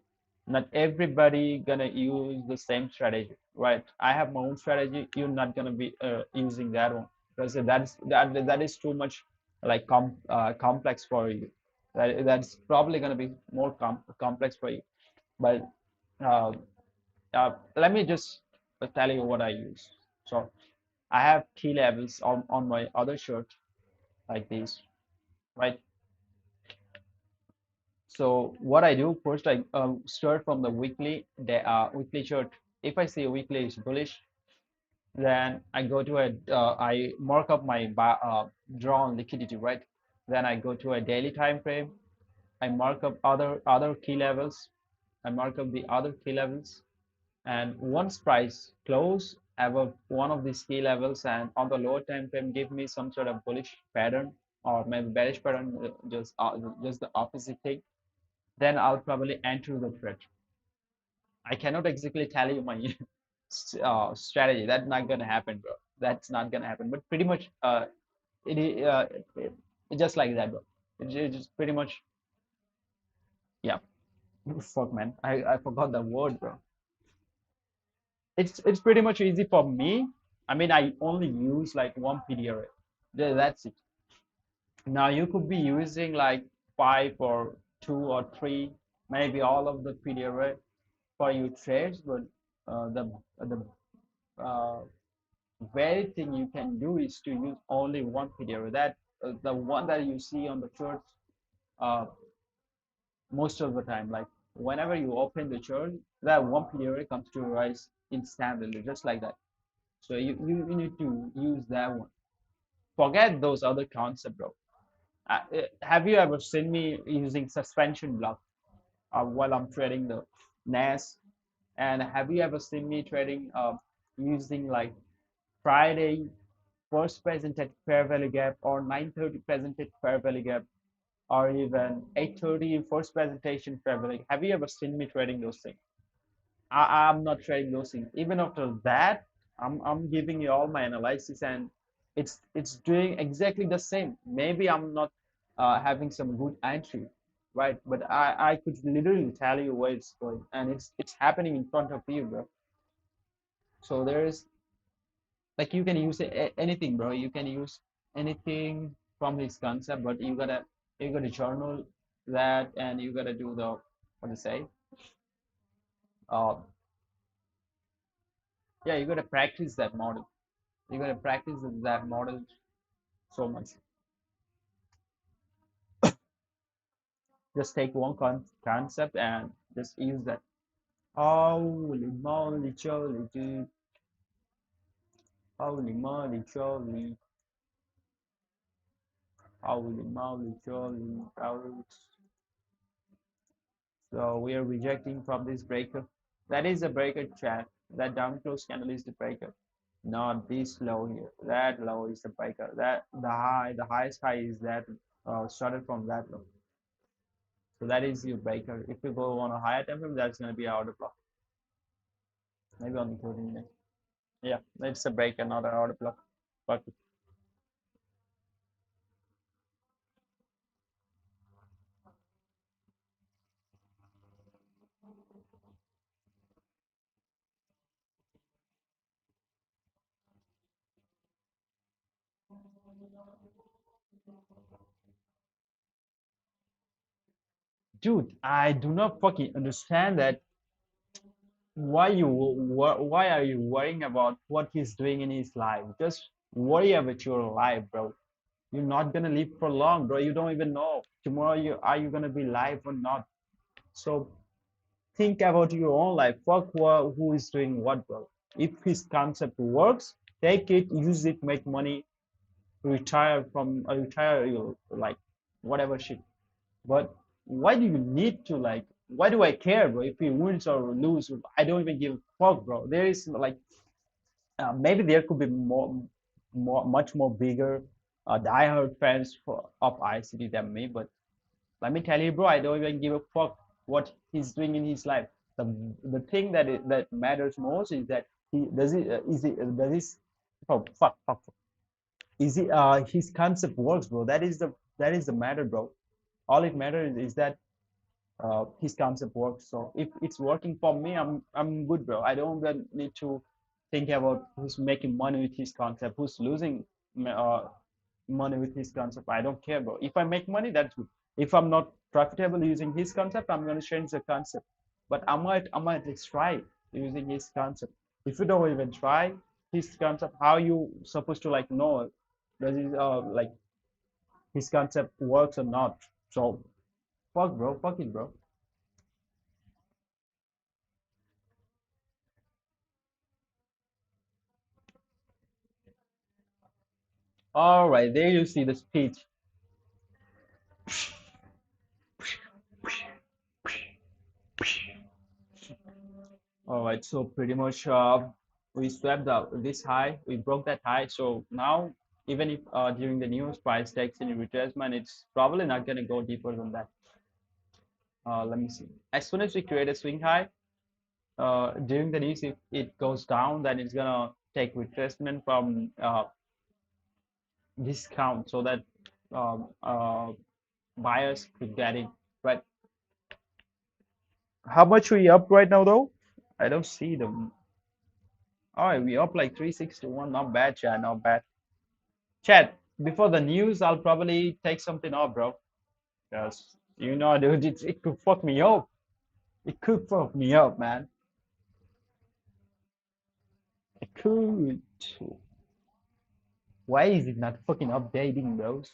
not everybody gonna use the same strategy, right? I have my own strategy. You're not gonna be using that one, because that is too much like complex for you. That's probably gonna be more complex for you. But uh, let me just tell you what I use. So I have key levels on my other shirt like this, right? So what I do first, I start from the weekly chart. If I see a weekly is bullish, then I go to I mark up my drawn liquidity, right? Then I go to a daily time frame. I mark up other key levels. I mark up the other key levels. And once price close above one of these key levels and on the lower time frame give me some sort of bullish pattern or maybe bearish pattern, just the opposite thing, then I'll probably enter the trade. I cannot exactly tell you my strategy. That's not gonna happen, bro. That's not gonna happen. But pretty much, it's just like that, bro. It's just pretty much, yeah. Fuck, man. I forgot the word, bro. It's pretty much easy for me. I mean, I only use like one PDRA. That's it. Now you could be using like five or two or three, maybe all of the PDRA for your trades, but the uh, very thing you can do is to use only one PDRA. That the one that you see on the charts uh, most of the time. Like whenever you open the chart, that one PDRA comes to rise instantly, just like that. So you need to use that one. Forget those other concepts, bro. Have you ever seen me using suspension block while I'm trading the NAS? And have you ever seen me trading using like Friday first presented fair value gap or 9:30 presented fair value gap or even 8:30 first presentation fair value? Have you ever seen me trading those things? I'm not trading those things. Even after that, I'm giving you all my analysis and it's doing exactly the same. Maybe I'm not having some good entry, right? But I could literally tell you where it's going, and it's happening in front of you, bro. So there's like you can use anything, bro. You can use anything from this concept, but you gotta journal that, and you gotta do the what to say. Uh, yeah, you gotta practice that model. You gotta practice that model so much. Just take one concept and just use that. Holy moly, jolly, dude. Holy moly, jolly. Holy moly, jolly. So we are rejecting from this breaker. That is a breaker, chat. That down close candle is the breaker. Not this low here. That low is the breaker. That the highest high is that started from that low. So that is your breaker. If you go on a higher time frame, that's going to be an order block. Maybe on the 30 minutes. Yeah, it's a breaker, not an order block. But dude, I do not fucking understand that. Why are you worrying about what he's doing in his life? Just worry about your life, bro. You're not gonna live for long, bro. You don't even know tomorrow you are you gonna be live or not. So think about your own life. Fuck who is doing what, bro. If his concept works, take it, use it, make money, retire your like whatever shit. But why do you need to like? Why do I care, bro? If he wins or lose, I don't even give a fuck, bro. There is like maybe there could be much more bigger diehard fans of ICT than me. But let me tell you, bro, I don't even give a fuck what he's doing in his life. The the thing that matters most is that he does it is it does his oh fuck. Is it his concept works, bro? That is the matter, bro. All it matters is that his concept works. So if it's working for me, I'm good, bro. I don't even need to think about who's making money with his concept, who's losing uh, money with his concept. I don't care, bro. If I make money, that's good. If I'm not profitable using his concept, I'm gonna change the concept. But I might just try using his concept. If you don't even try his concept, how you supposed to like know does it like his concept works or not? So fuck, bro. Fuck it, bro. All right, there you see the speech. All right, so pretty much we swept out this high, we broke that high. So now, even if during the news price takes any retracement, it's probably not going to go deeper than that. Let me see. As soon as we create a swing high, during the news, if it goes down, then it's going to take retracement from discount so that um, uh, buyers could get in. But how much we up right now, though? I don't see them. All right, we up like 361. Not bad, Chad. Not bad. Chad, before the news, I'll probably take something off, bro. Because, dude, it could fuck me up. It could fuck me up, man. It could. Why is it not fucking updating, bros?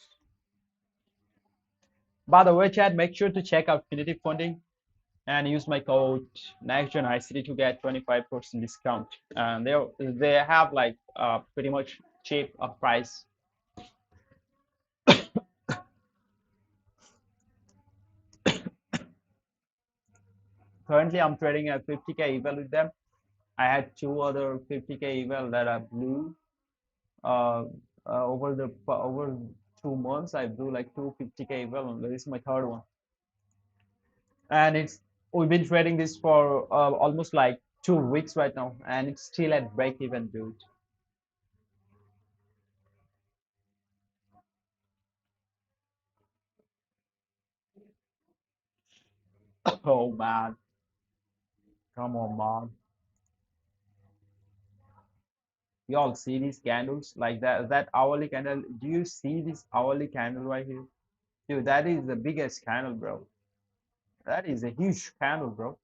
By the way, Chad, make sure to check out Finity Funding and use my code NextGenICT to get 25% discount. And they have like pretty much cheap price. Currently, I'm trading at 50k eval with them. I had two other 50k eval that I blew uh, over 2 months. I blew like two 50k eval, and this is my third one. And it's we've been trading this for almost like 2 weeks right now, and it's still at break even, dude. Oh man, come on, man. Y'all see these candles like that hourly candle? Do you see this hourly candle right here? Dude, that is the biggest candle, bro. That is a huge candle, bro.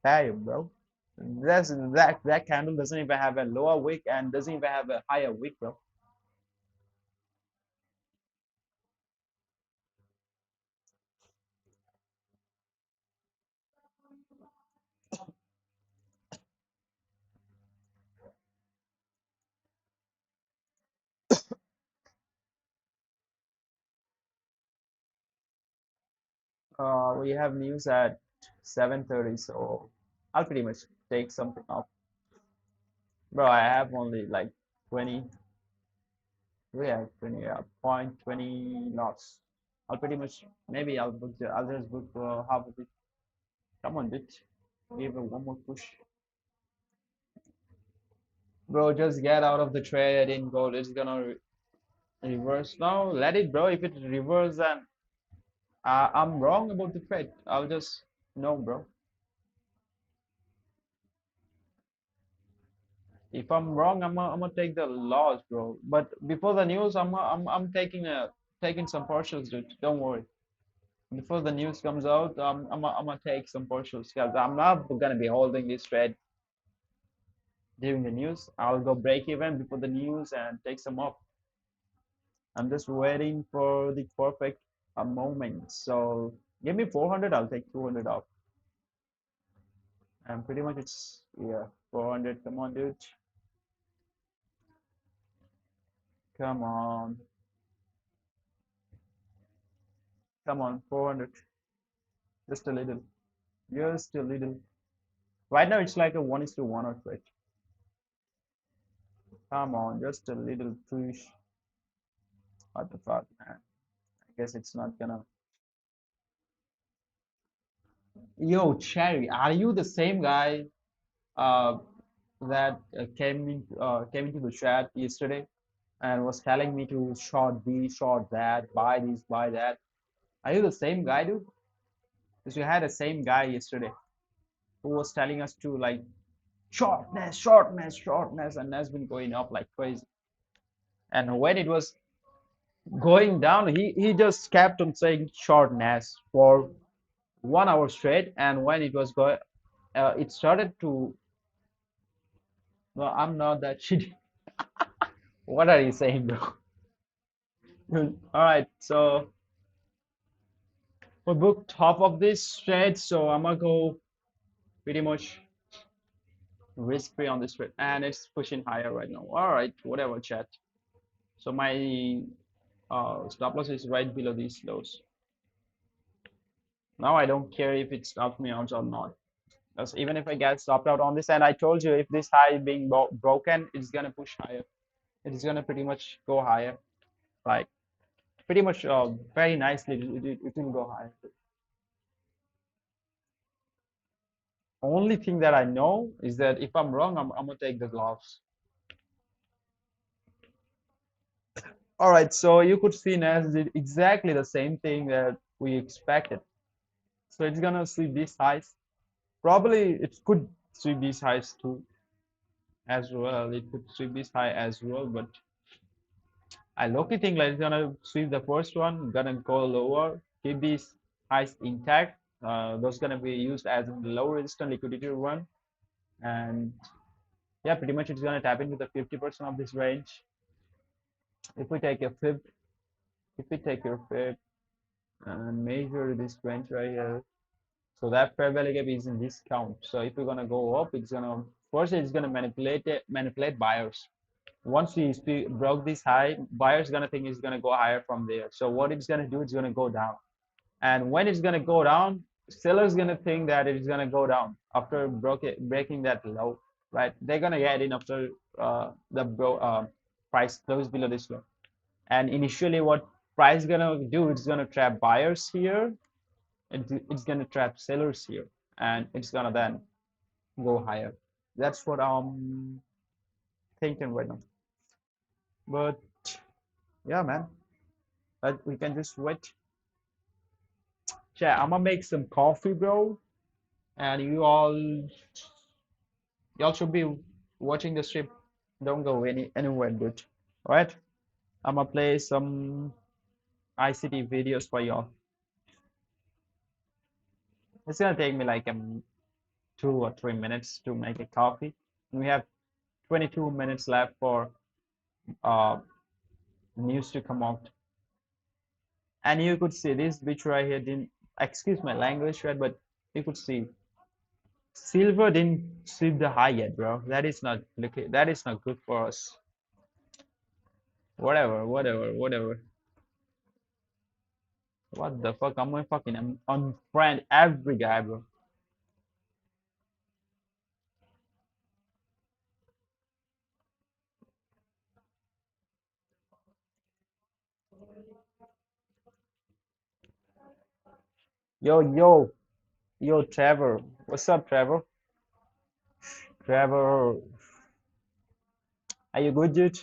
Damn, bro. That candle doesn't even have a lower wick and doesn't even have a higher wick, bro. We have news at 7:30, so I'll pretty much take something off. Bro, I have only like 20. We have 20 point 20 loss. I'll pretty much maybe I'll just book half of it. Come on, bitch. Give it one more push. Bro, just get out of the trade. I didn't go. It's gonna reverse now. Let it, bro. If it reverse and I'm wrong about the trade, I'll just no, bro. If I'm wrong, I'm gonna take the loss, bro. But before the news, I'm taking some partials, dude. Don't worry. Before the news comes out, I'm gonna take some partials because I'm not gonna be holding this trade during the news. I'll go break even before the news and take some up. I'm just waiting for the perfect moment. So give me 400, I'll take 200 off. And pretty much it's, yeah, 400. Come on, dude. Come on. Come on, 400. Just a little. Just a little. Right now it's like a 1:1 or trade. Come on, just a little push. What the fuck, man? I guess it's not gonna. Yo, Cherry, are you the same guy uh, that came into the chat yesterday and was telling me to short this, short that, buy this, buy that? Are you the same guy, dude? Because we had the same guy yesterday who was telling us to like shortness, shortness, shortness, and that's been going up like crazy. And when it was going down, he just kept on saying shortness for 1 hour straight. And when it was going, it started to. Well, I'm not that shitty. What are you saying, bro? All right, so we booked half of this trade, so I'm gonna go pretty much risk free on this trade, and it's pushing higher right now. All right, whatever, chat. So my stop loss is right below these lows. Now I don't care if it stops me out or not. Because even if I get stopped out on this, and I told you if this high being broken, it's gonna push higher. It's gonna pretty much go higher, like pretty much very nicely. It will go higher. Only thing that I know is that if I'm wrong, I'm gonna take the loss. All right, so you could see Nas did exactly the same thing that we expected. So it's gonna sweep these highs. Probably it could sweep these highs too as well. It could sweep this high as well, but I low-key think like it's gonna sweep the first one, gonna go lower, keep these highs intact. Those gonna be used as a low resistance liquidity run, and yeah, pretty much it's gonna tap into the 50% of this range. If we take a fifth, if we take your fifth and measure this range right here, so that fair value gap is in discount. So if we're gonna go up, it's gonna first it's gonna manipulate buyers. Once we broke this high, buyers gonna think it's gonna go higher from there. So what it's gonna do, it's gonna go down. And when it's gonna go down, sellers gonna think that it's gonna go down after breaking that low, right? They're gonna get in after price close below this low. And initially, what price gonna do? It's gonna trap buyers here. It's gonna trap sellers here, and it's gonna then go higher. That's what I'm thinking right now. But yeah, man, we can just wait. Yeah, I'm gonna make some coffee, bro, and y'all should be watching the stream. Don't go anywhere, dude. All right, I'm gonna play some ICT videos for y'all. It's gonna take me like 2 or 3 minutes to make a coffee. We have 22 minutes left for uh, news to come out. And you could see this bitch right here didn't, excuse my language, right? But you could see silver didn't sweep the high yet, bro. That is not good for us. Whatever, whatever, whatever. What the fuck? I'm gonna fucking unfriend every guy, bro. Yo, Trevor. What's up, Trevor? Trevor, are you good, dude?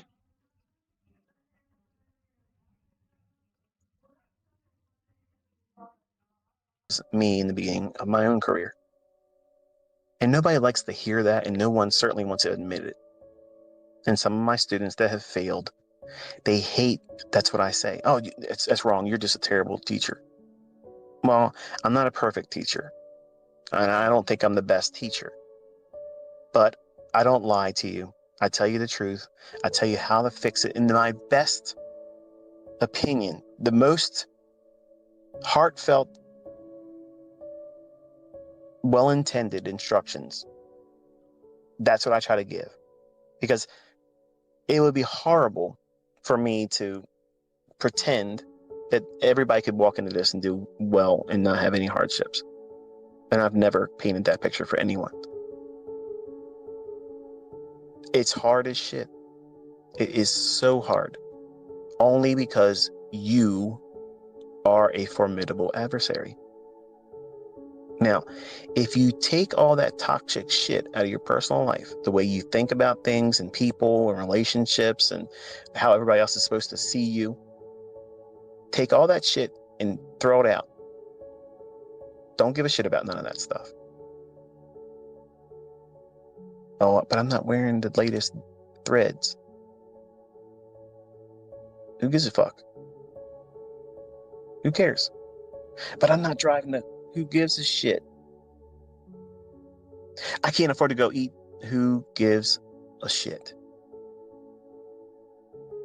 Me in the beginning of my own career. And nobody likes to hear that, and no one certainly wants to admit it. And some of my students that have failed, they hate, that's what I say. Oh, that's wrong. You're just a terrible teacher. Well, I'm not a perfect teacher, and I don't think I'm the best teacher. But I don't lie to you. I tell you the truth. I tell you how to fix it in my best opinion, the most heartfelt, well-intended instructions. That's what I try to give. Because it would be horrible for me to pretend that everybody could walk into this and do well and not have any hardships. And I've never painted that picture for anyone. It's hard as shit. It is so hard. Only because you are a formidable adversary. Now, if you take all that toxic shit out of your personal life, the way you think about things and people and relationships and how everybody else is supposed to see you, take all that shit and throw it out. Don't give a shit about none of that stuff. Oh, but I'm not wearing the latest threads. Who gives a fuck? Who cares? But I'm not driving the... Who gives a shit? I can't afford to go eat. Who gives a shit?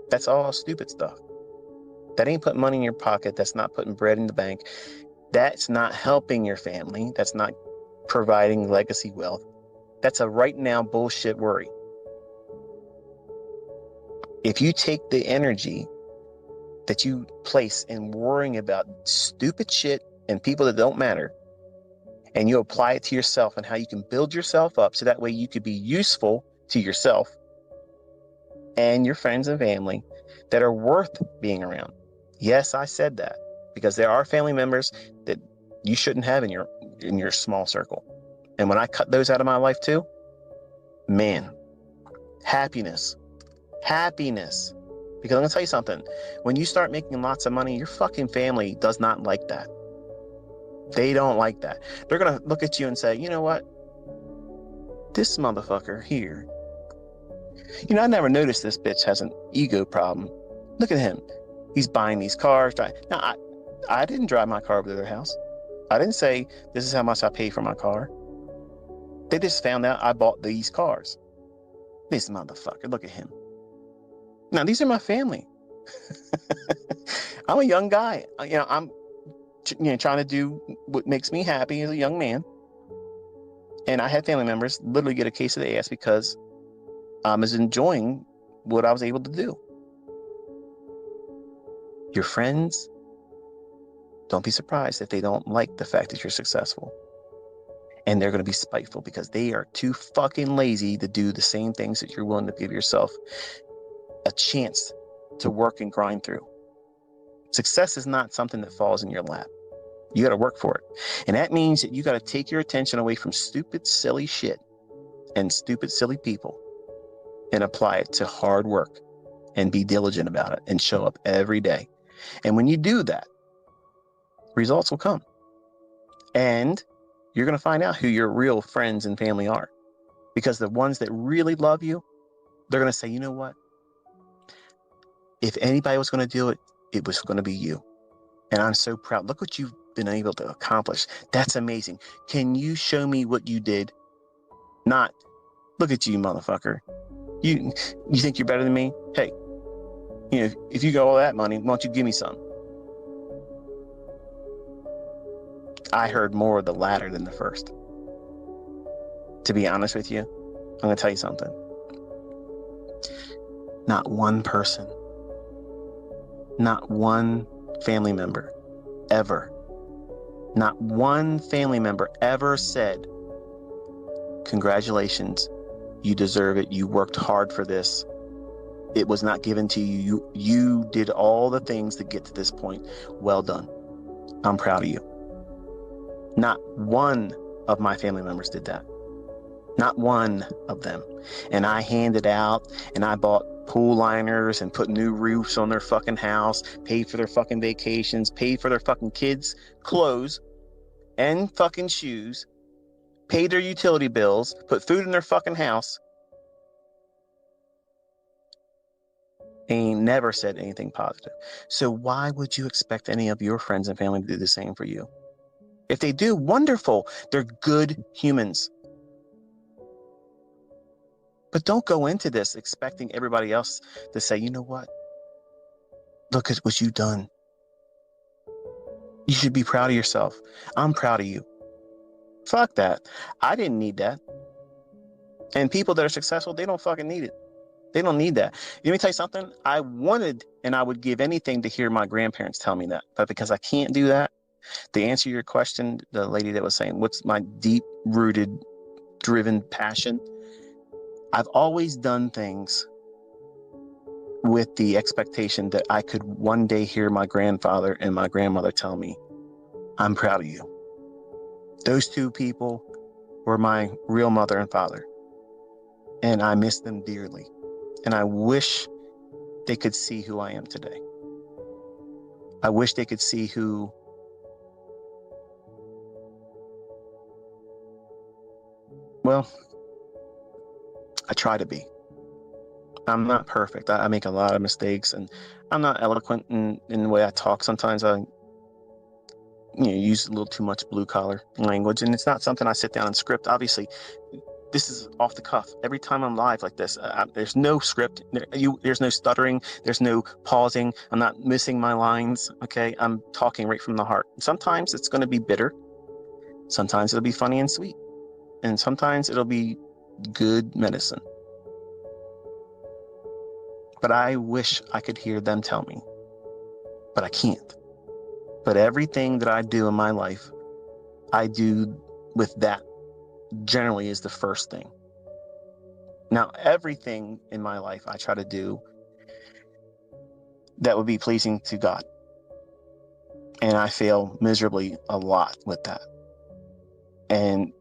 That's all stupid stuff. That ain't putting money in your pocket. That's not putting bread in the bank. That's not helping your family. That's not providing legacy wealth. That's a right now bullshit worry. If you take the energy that you place in worrying about stupid shit and people that don't matter, and you apply it to yourself and how you can build yourself up so that way you could be useful to yourself and your friends and family that are worth being around. Yes, I said that because there are family members that you shouldn't have in your small circle. And when I cut those out of my life too, man, happiness. Because I'm gonna tell you something, when you start making lots of money, your fucking family does not like that. They don't like that. They're gonna look at you and say, you know what? This motherfucker here, I never noticed this bitch has an ego problem. Look at him. He's buying these cars. Now, I didn't drive my car over to their house. I didn't say, this is how much I pay for my car. They just found out I bought these cars. This motherfucker, look at him. Now, these are my family. I'm a young guy. I'm trying to do what makes me happy as a young man. And I had family members literally get a case of the ass because I was enjoying what I was able to do. Your friends, don't be surprised if they don't like the fact that you're successful. And they're going to be spiteful because they are too fucking lazy to do the same things that you're willing to give yourself a chance to work and grind through. Success is not something that falls in your lap. You got to work for it. And that means that you got to take your attention away from stupid, silly shit and stupid, silly people and apply it to hard work and be diligent about it and show up every day. And when you do that, results will come. And you're going to find out who your real friends and family are. Because the ones that really love you, they're going to say, you know what? If anybody was going to do it, it was going to be you. And I'm so proud. Look what you've been able to accomplish. That's amazing. Can you show me what you did? Not, look at you, motherfucker. You think you're better than me? Hey, if you got all that money, why don't you give me some? I heard more of the latter than the first. To be honest with you, I'm going to tell you something. Not one person, not one family member ever, not one family member ever said, congratulations, you deserve it, you worked hard for this. It was not given to you. You did all the things to get to this point. Well done. I'm proud of you. Not one of my family members did that. Not one of them. And I handed out and I bought pool liners and put new roofs on their fucking house, paid for their fucking vacations, paid for their fucking kids' clothes and fucking shoes, paid their utility bills, put food in their fucking house. And never said anything positive. So why would you expect any of your friends and family to do the same for you? If they do, wonderful. They're good humans. But don't go into this expecting everybody else to say, you know what? Look at what you've done. You should be proud of yourself. I'm proud of you. Fuck that. I didn't need that. And people that are successful, they don't fucking need it. They don't need that. Let me tell you something. I wanted and I would give anything to hear my grandparents tell me that. But because I can't do that, to answer your question, the lady that was saying, what's my deep-rooted, driven passion? I've always done things with the expectation that I could one day hear my grandfather and my grandmother tell me, I'm proud of you. Those two people were my real mother and father. And I miss them dearly. And I wish they could see who I am today. I wish they could see who I try to be. I'm not perfect. I make a lot of mistakes, and I'm not eloquent in the way I talk. Sometimes I use a little too much blue-collar language, and it's not something I sit down and script. Obviously, this is off the cuff. Every time I'm live like this, there's no script. There's no stuttering. There's no pausing. I'm not missing my lines, okay? I'm talking right from the heart. Sometimes it's going to be bitter. Sometimes it'll be funny and sweet. And sometimes it'll be good medicine. But I wish I could hear them tell me. But I can't. But everything that I do in my life, I do with that generally is the first thing. Now, everything in my life I try to do that would be pleasing to God. And I fail miserably a lot with that. And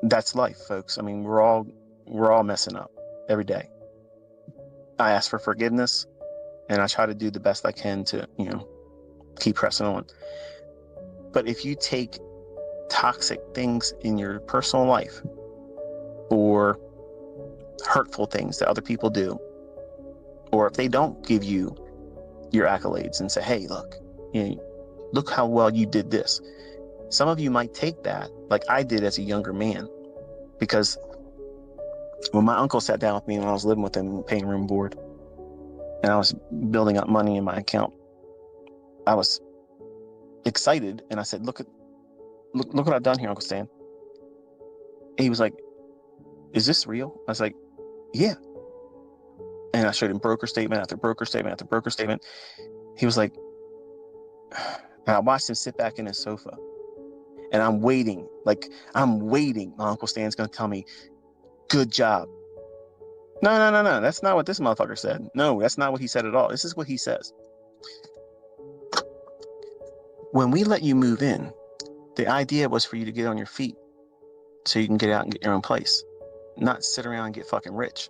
that's life, folks. I mean, we're all messing up every day. I ask for forgiveness and I try to do the best I can to, keep pressing on. But if you take toxic things in your personal life or hurtful things that other people do, or if they don't give you your accolades and say, hey, look how well you did this. Some of you might take that like I did as a younger man, because when my uncle sat down with me when I was living with him paying room board and I was building up money in my account, I was excited and I said, look what I've done here, Uncle Stan. And he was like, is this real? I was like, yeah. And I showed him broker statement after broker statement after broker statement. He was like, and I watched him sit back in his sofa and I'm waiting. My Uncle Stan's going to tell me, good job. No. That's not what this motherfucker said. No, that's not what he said at all. This is what he says. When we let you move in, the idea was for you to get on your feet so you can get out and get your own place, not sit around and get fucking rich.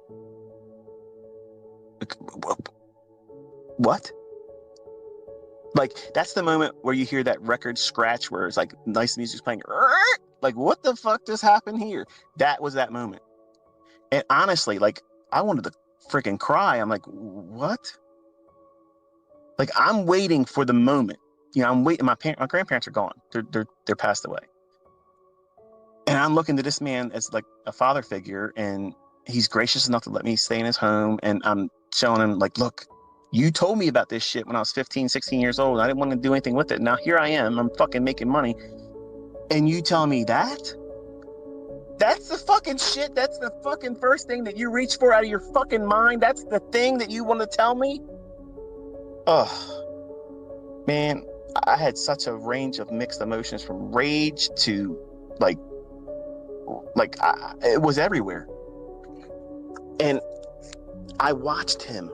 What? Like, that's the moment where you hear that record scratch where it's like nice music's playing. Like, what the fuck just happened here? That was that moment. And honestly, like, I wanted to freaking cry. I'm like, what? Like, I'm waiting for the moment. I'm waiting. My grandparents are gone. They're passed away. And I'm looking to this man as like a father figure, and he's gracious enough to let me stay in his home. And I'm showing him, like, look, you told me about this shit when I was 15, 16 years old. I didn't want to do anything with it. Now here I am. I'm fucking making money. And you tell me that? That's the fucking shit. That's the fucking first thing that you reach for out of your fucking mind. That's the thing that you want to tell me? Oh, man, I had such a range of mixed emotions from rage to it was everywhere. And I watched him.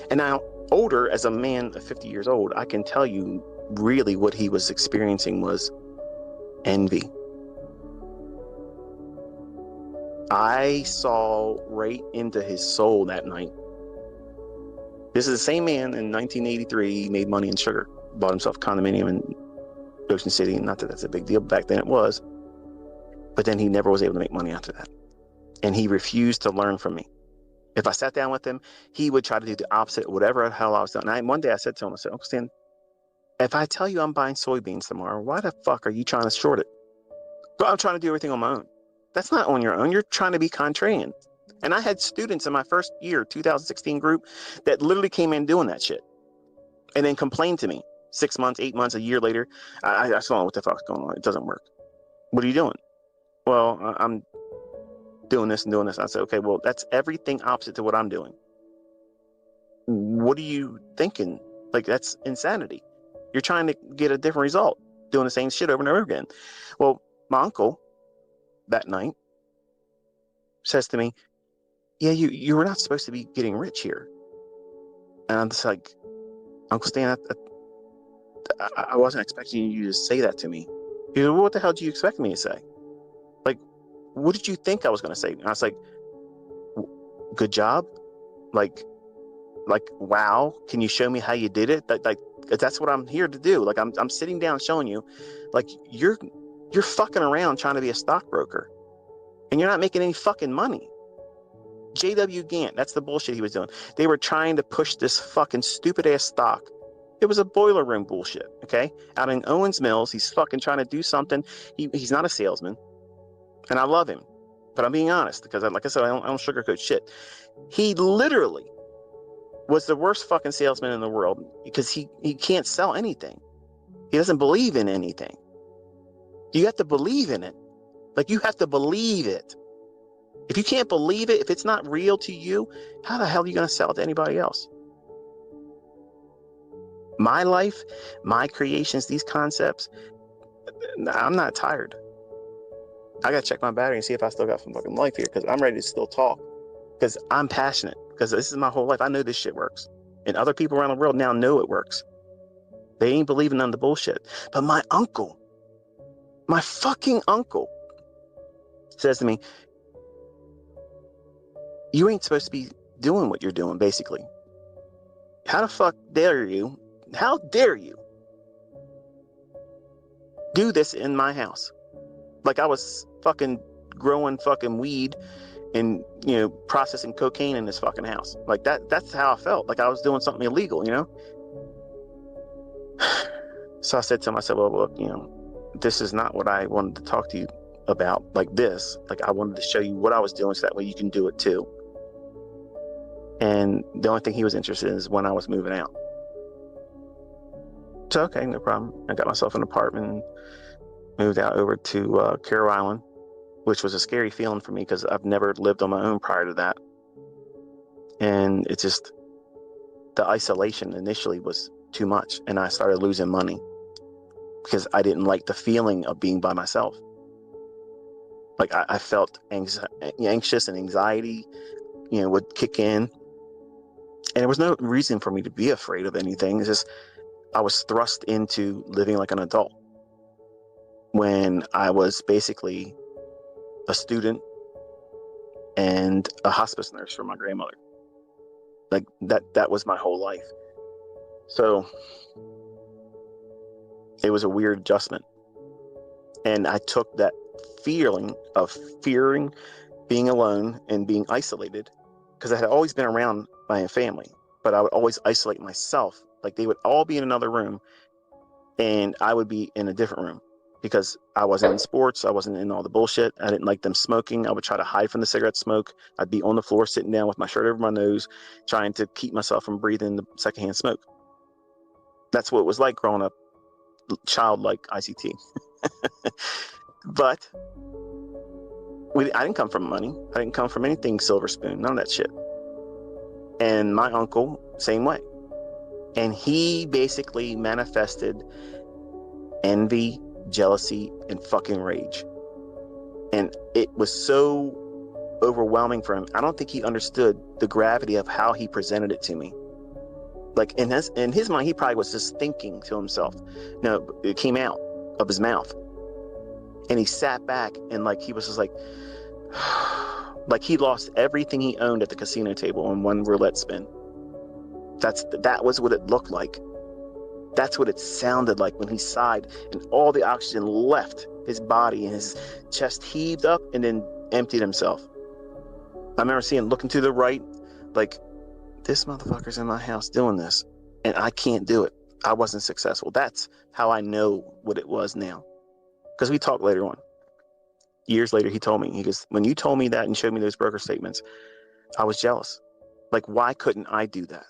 And now, older, as a man of 50 years old, I can tell you really what he was experiencing was envy. I saw right into his soul that night. This is the same man in 1983 made money in sugar, bought himself a condominium in Ocean City. Not that that's a big deal, but back then it was. But then he never was able to make money after that. And he refused to learn from me. If I sat down with him, he would try to do the opposite, whatever the hell I was doing. And one day I said to him, I said, Uncle Stan, if I tell you I'm buying soybeans tomorrow, why the fuck are you trying to short it? But I'm trying to do everything on my own. That's not on your own. You're trying to be contrarian. And I had students in my first year, 2016 group, that literally came in doing that shit and then complained to me 6 months, 8 months, a year later. I don't know what the fuck's going on. It doesn't work. What are you doing? Well, I'm doing this and doing this. I said, okay, well, that's everything opposite to what I'm doing. What are you thinking? Like, that's insanity. You're trying to get a different result, doing the same shit over and over again. Well, my uncle that night says to me, yeah, you were not supposed to be getting rich here. And I'm just like, Uncle Stan, I wasn't expecting you to say that to me. He said, well, what the hell do you expect me to say? Like, what did you think I was going to say? And I was like, good job. Like, wow, can you show me how you did it? Like, that's what I'm here to do. Like, I'm sitting down showing you, like, you're fucking around trying to be a stockbroker and you're not making any fucking money. J.W. Gant, that's the bullshit he was doing. They were trying to push this fucking stupid ass stock. It was a boiler room bullshit, okay? Out in Owens Mills, he's fucking trying to do something. He's not a salesman, and I love him, but I'm being honest because, like I said, I don't sugarcoat shit. He literally was the worst fucking salesman in the world because he can't sell anything. He doesn't believe in anything. You have to believe in it. Like, you have to believe it. If you can't believe it, if it's not real to you, how the hell are you going to sell it to anybody else? My life, my creations, these concepts, I'm not tired. I got to check my battery and see if I still got some fucking life here because I'm ready to still talk because I'm passionate because this is my whole life. I know this shit works. And other people around the world now know it works. They ain't believing none of the bullshit. But my uncle, my fucking uncle says to me, you ain't supposed to be doing what you're doing, basically. How the fuck dare you? How dare you do this in my house? Like I was fucking growing fucking weed and, you know, processing cocaine in this fucking house. Like that's how I felt. Like I was doing something illegal, you know? So I said to myself, well, look, you know, this is not what I wanted to talk to you about like this. Like I wanted to show you what I was doing so that way you can do it too. And the only thing he was interested in is when I was moving out. So, okay, no problem. I got myself an apartment and moved out over to Carroll Island, which was a scary feeling for me because I've never lived on my own prior to that. And it's just, the isolation initially was too much. And I started losing money because I didn't like the feeling of being by myself. Like I felt anxious and anxiety, you know, would kick in. And there was no reason for me to be afraid of anything. It's just I was thrust into living like an adult when I was basically a student and a hospice nurse for my grandmother. Like that was my whole life. So it was a weird adjustment. And I took that feeling of fearing being alone and being isolated because I had always been around my family, but I would always isolate myself. Like they would all be in another room and I would be in a different room because I wasn't in sports. I wasn't in all the bullshit. I didn't like them smoking. I would try to hide from the cigarette smoke. I'd be on the floor sitting down with my shirt over my nose, trying to keep myself from breathing the secondhand smoke. That's what it was like growing up, childlike ICT. But I didn't come from money. I didn't come from anything silver spoon, none of that shit. And my uncle, same way. And he basically manifested envy, jealousy, and fucking rage. And it was so overwhelming for him. I don't think he understood the gravity of how he presented it to me. Like in his mind, he probably was just thinking to himself. No, it came out of his mouth. And he sat back and like he was just like he lost everything he owned at the casino table on one roulette spin. That was what it looked like. That's what it sounded like when he sighed and all the oxygen left his body and his chest heaved up and then emptied himself. I remember seeing looking to the right, like, this motherfucker's in my house doing this, and I can't do it. I wasn't successful. That's how I know what it was now. Because we talked later on. Years later, he told me, he goes, when you told me that and showed me those broker statements, I was jealous. Like, why couldn't I do that?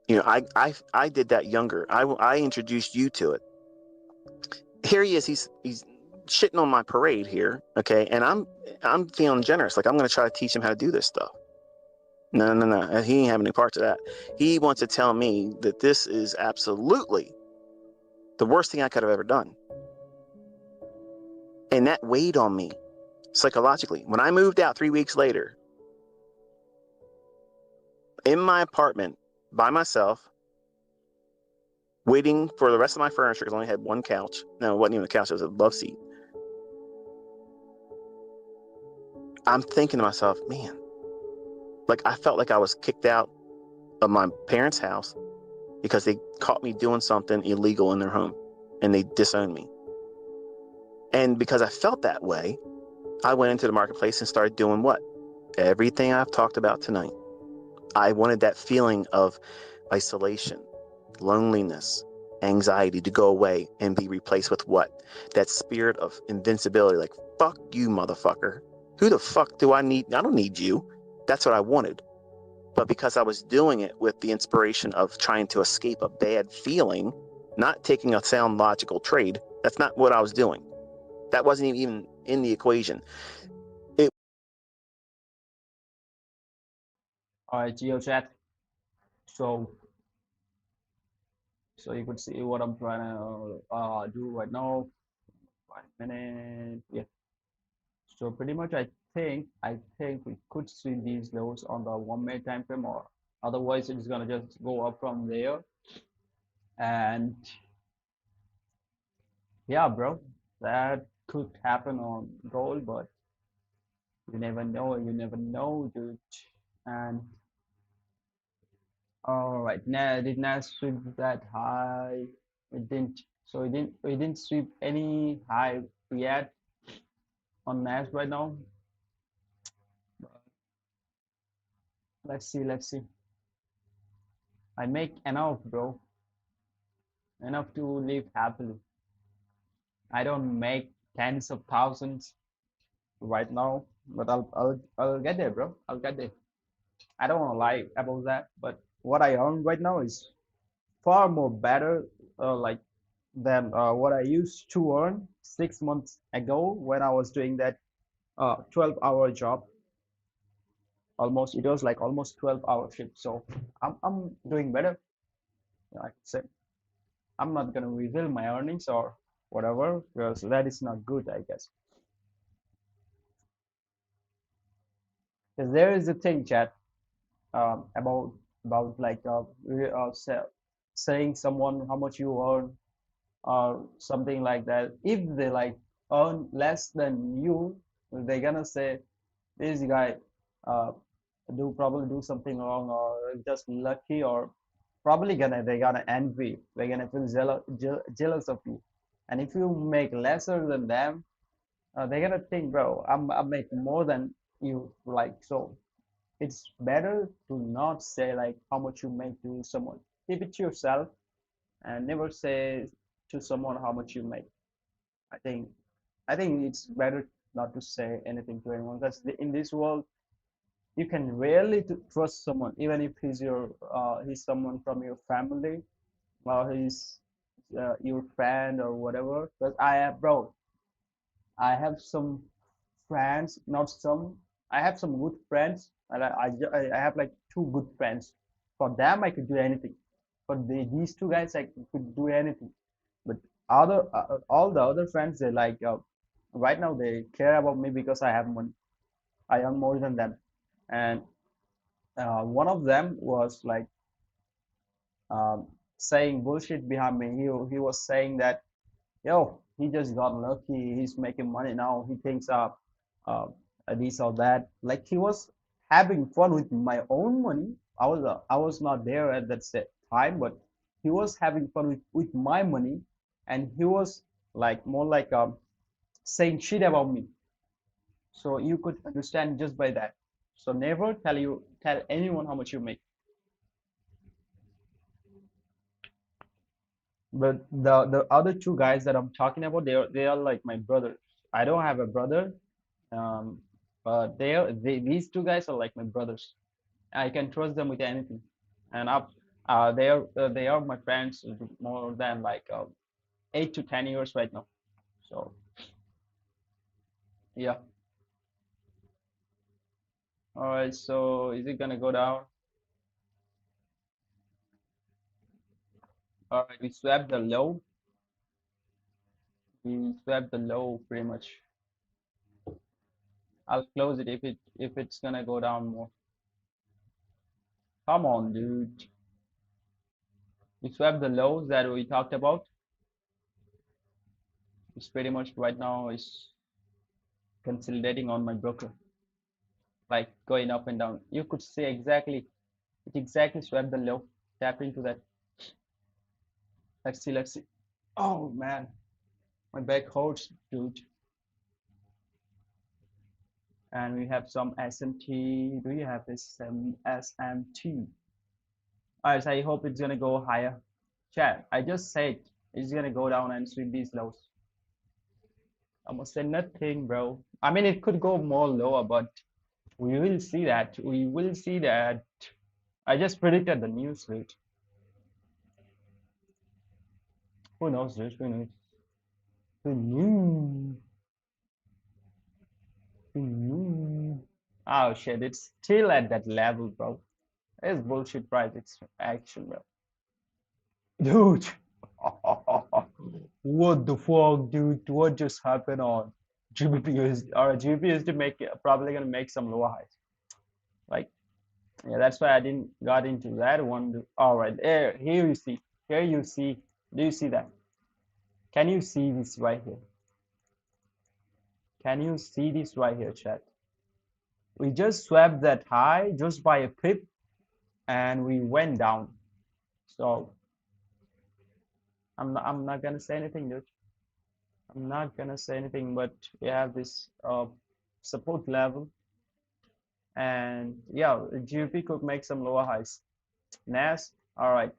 You know, I did that younger. I introduced you to it. Here he is. He's shitting on my parade here. Okay. And I'm feeling generous. Like, I'm going to try to teach him how to do this stuff. No. He ain't having any parts of that. He wants to tell me that this is absolutely the worst thing I could have ever done. And that weighed on me psychologically. When I moved out 3 weeks later, in my apartment by myself, waiting for the rest of my furniture, because I only had one couch. No, it wasn't even a couch, it was a love seat. I'm thinking to myself, man, like I felt like I was kicked out of my parents' house because they caught me doing something illegal in their home and they disowned me. And because I felt that way, I went into the marketplace and started doing what? Everything I've talked about tonight. I wanted that feeling of isolation, loneliness, anxiety to go away and be replaced with what? That spirit of invincibility, like, fuck you, motherfucker. Who the fuck do I need? I don't need you. That's what I wanted. But because I was doing it with the inspiration of trying to escape a bad feeling, not taking a sound logical trade, that's not what I was doing. That wasn't even in the equation.
All right, GeoChat. So, so you could see what I'm trying to do right now. 5 minutes. Yeah. So pretty much, I think we could see these lows on the 1 minute time frame, or otherwise it's gonna just go up from there. And yeah, bro, that could happen on gold, but you never know. You never know, dude. And all right, now it did not sweep that high. It didn't. So it didn't sweep any high yet on Nas right now. But let's see. Let's see. I make enough, bro. Enough to live happily. I don't make tens of thousands right now, but I'll get there, bro. I'll get there. I don't want to lie about that, but what I earn right now is far more better, like than what I used to earn 6 months ago when I was doing that 12-hour job. Almost, it was like almost 12-hour shift. So I'm doing better. I could say I'm not gonna reveal my earnings or whatever because that is not good, I guess. Because there is a thing, chat, about like saying someone how much you earn or something like that. If they like earn less than you, they're gonna say this guy uh, do probably do something wrong or just lucky or probably they're gonna envy. They're gonna feel jealous of you. And if you make lesser than them, they're gonna think, bro, I make more than you. Like so, it's better to not say like how much you make to someone. Keep it to yourself and never say to someone how much you make. I think I think it's better not to say anything to anyone because in this world you can rarely trust someone, even if he's someone from your family or he's your friend or whatever. Because I have some friends, not some. I have some good friends, and I have like two good friends. For them, I could do anything. But these two guys, I could do anything. But all the other friends, they like right now they care about me because I have money. I earn more than them, and one of them was like saying bullshit behind me. He was saying that, yo, he just got lucky. He's making money now. He thinks uh this or that. Like he was having fun with my own money. I was not there at that time, but he was having fun with my money, and he was like more like saying shit about me. So you could understand just by that. So never tell anyone how much you make. But the other two guys that I'm talking about, they are like my brothers. I don't have a brother, um, but these two guys are like my brothers. I can trust them with anything, and they are my friends more than like 8 to 10 years right now. So yeah. All right. So is it gonna go down? All right. We swept the low. We swept the low pretty much. I'll close it if it's gonna go down more. Come on, dude. We swept the lows that we talked about. It's pretty much right now is consolidating on my broker, like going up and down. You could see exactly it exactly swept the low. Tap into that. Let's see, let's see. Oh man, my back hurts, dude. And we have some SMT. Do you have this SMT? Alright, so I hope it's gonna go higher. Chat, I just said it's gonna go down and sweep these lows. I must say nothing, bro. I mean, it could go more lower, but we will see that. We will see that. I just predicted the news rate. Who knows, dude? Who knows? Who knew? Who knew? Oh shit, it's still at that level, bro. It's bullshit price action, bro. Dude. What the fuck, dude? What just happened on GBP? Or GBP is to make probably gonna make some lower highs. Like, yeah, that's why I didn't got into that one. All right, there, here you see. Here you see. Do you see that? Can you see this right here? Can you see this right here, chat? We just swapped that high just by a pip and we went down. So I'm not gonna say anything, dude. I'm not gonna say anything, but we have this support level, and yeah, the GBP could make some lower highs. NAS, all right.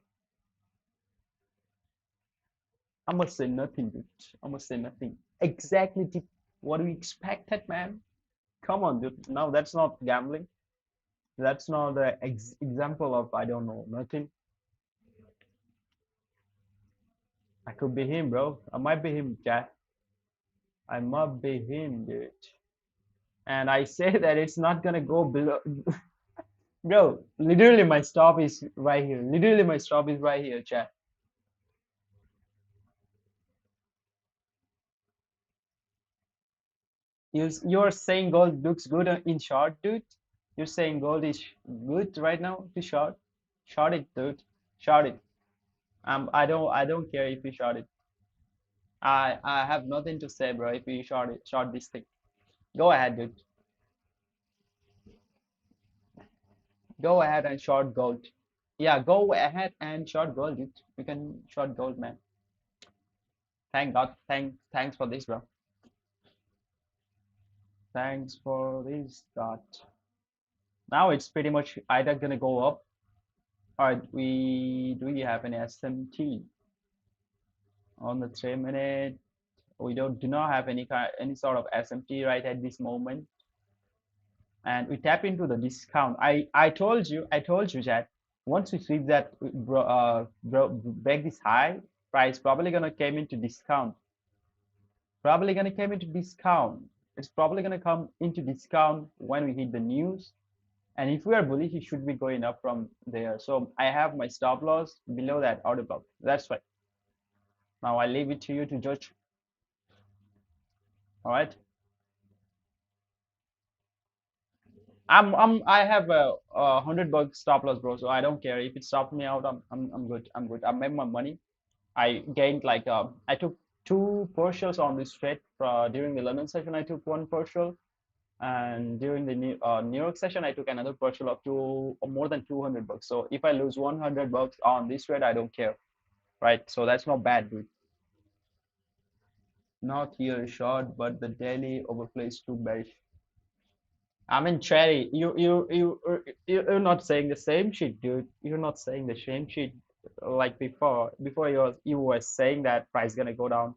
I must say nothing, dude. I must say nothing. Exactly what we expected, man. Come on, dude. No, that's not gambling. That's not the example of I don't know nothing. I could be him, bro. I might be him, Jack. I might be him, dude. And I say that it's not gonna go below. Bro, literally my stop is right here. Literally my stop is right here, chat. You're saying gold looks good in short, dude? You're saying gold is good right now to short? Short it, dude. Short it. I don't care if you short it. I have nothing to say, bro, if you short this thing. Go ahead, dude. Go ahead and short gold. Yeah, go ahead and short gold, dude. You can short gold, man. Thank God. Thanks for this, bro. Thanks for this, God. Now it's pretty much either gonna go up. All right, we have an SMT on the 3 minute. We do not have any sort of SMT right at this moment, and we tap into the discount. I told you that once we sweep that break this high price, probably gonna came into discount. Probably gonna came into discount. It's probably gonna come into discount when we hit the news. And if we are bullish, it should be going up from there. So I have my stop loss below that order block. That's right. Now I leave it to you to judge. All right. I have a $100 stop loss, bro. So I don't care if it stopped me out. I'm good. I'm good. I made my money. I gained like I took two partials on this trade. During the London session, I took one partial, and during the New York session, I took another partial of more than $200. So if I lose $100 on this trade, I don't care, right? So that's not bad, dude. Not here short, but the daily overplay is too bearish. I mean, Cherry, you're not saying the same shit, dude. You're not saying the same shit like before. Before you were saying that price gonna go down.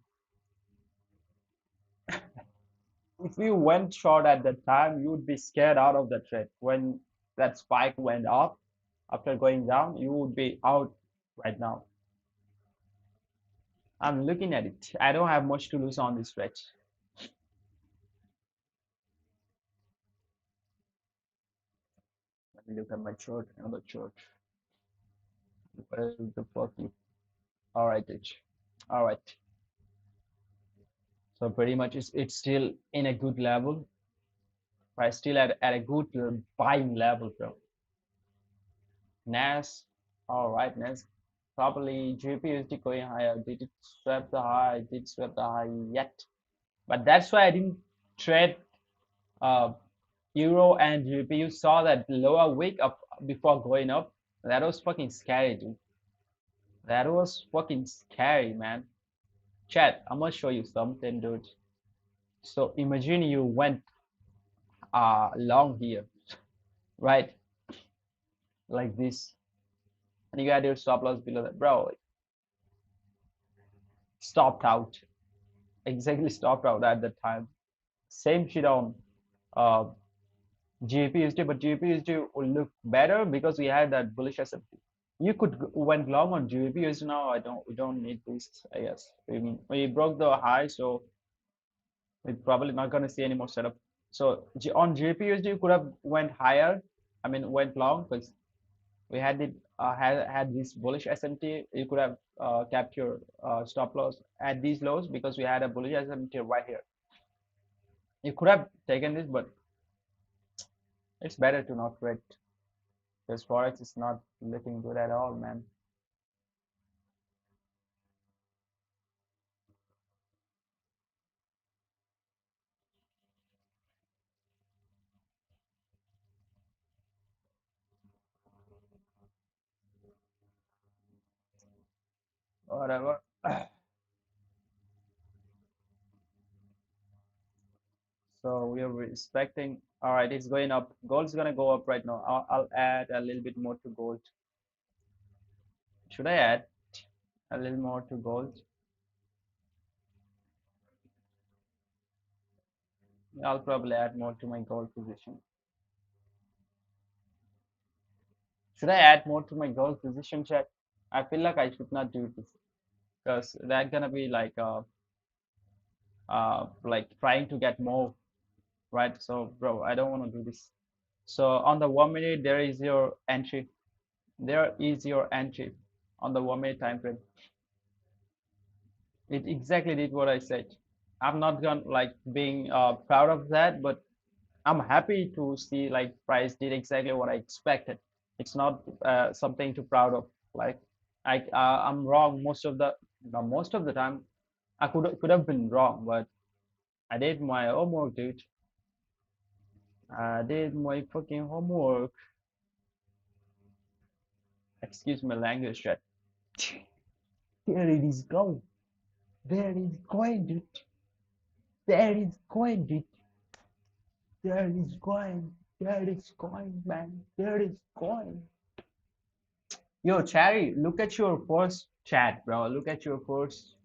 If you went short at that time, you would be scared out of the trade. When that spike went up after going down, you would be out right now. I'm looking at it. I don't have much to lose on this stretch. Let me look at my chart, another chart. Where the fuck you? All right, H. All right. So pretty much it's still in a good level. Right, still at a good buying level, bro. NAS, all right, NAS. Probably GPUSD going higher. Did it swap the high? Did swap the high yet? But that's why I didn't trade uh, Euro and GBP. You saw that lower wick up before going up. That was fucking scary, dude. That was fucking scary, man. Chat, I'm gonna show you something, dude. So imagine you went long here, right? Like this, and you got your stop loss below that, bro. Stopped out, exactly stopped out at that time. Same shit on uh, GPUSD, but GPUSD will look better because we had that bullish S&P. You could went long on GPUSD now. We don't need this. I guess. I mean, we broke the high, so we're probably not gonna see any more setup. So on GPUSD, you could have went higher. I mean, went long because we had it had this bullish S&P. You could have kept your stop loss at these lows because we had a bullish S&P right here. You could have taken this, but it's better to not trade because Forex is not looking good at all, man. Whatever. So we are expecting. All right, it's going up. Gold's gonna go up right now. I'll add a little bit more to gold. Should I add a little more to gold? I'll probably add more to my gold position. Should I add more to my gold position, chat? I feel like I should not do this because that's gonna be like trying to get more, right? So, bro, I don't want to do this. So on the 1 minute, there is your entry. There is your entry on the 1 minute time frame. It exactly did what I said. I'm not gonna like being proud of that, but I'm happy to see like price did exactly what I expected. It's not something to proud of. Like I'm wrong most of the time. I could have been wrong, but I did my homework, dude. I did my fucking homework. Excuse my language, chat. There it is going. There it is going, dude. There it is going, dude. There it is going. There it is going, man. There it is going. Yo, Cherry, look at your first chat, bro. Look at your first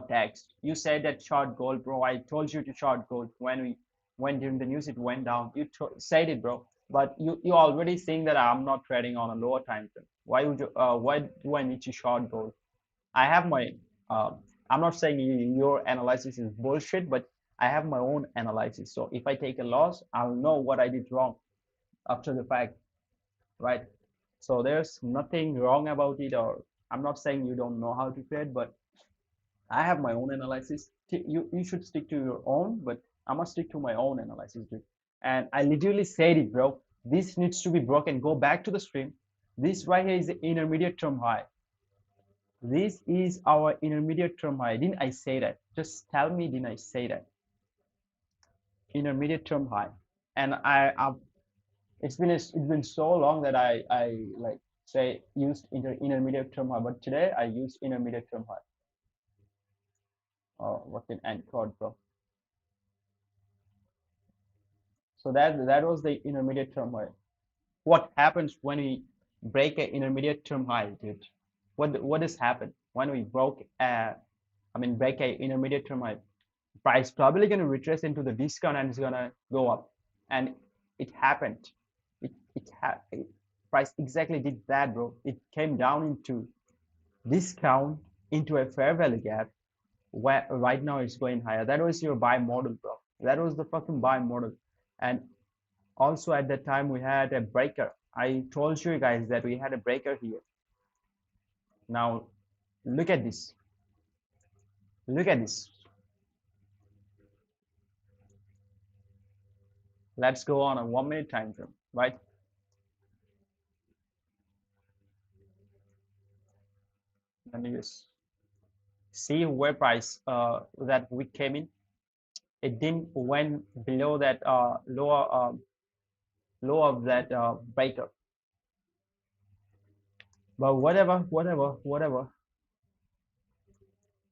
text. You said that short gold, bro. I told you to short gold when during the news it went down. You said it, bro. But you already saying that I'm not trading on a lower time frame. Why do I need to short gold? I have my uh, I'm not saying your analysis is bullshit, but I have my own analysis. So if I take a loss, I'll know what I did wrong after the fact, right? So there's nothing wrong about it, or I'm not saying you don't know how to trade, but I have my own analysis. You should stick to your own, but I'm gonna stick to my own analysis, dude. And I literally said it, bro. This needs to be broken. Go back to the stream. This right here is the intermediate term high. This is our intermediate term high. Didn't I say that? Just tell me, didn't I say that? Intermediate term high. And it's been so long that I like say used intermediate term high, but today I used intermediate term high. Oh, what an end code, bro. So that was the intermediate term high. What happens when we break an intermediate term high, dude? What has happened when we break a intermediate term high? Price probably going to retrace into the discount and it's going to go up. And it happened. It price exactly did that, bro. It came down into discount into a fair value gap where right now it's going higher. That was your buy model, bro. That was the fucking buy model. And also at that time we had a breaker. I told you guys that we had a breaker here. Now look at this. Look at this. Let's go on a 1 minute time frame, right? Let me just see where price that we came in. It didn't went below that low of that breaker. But whatever.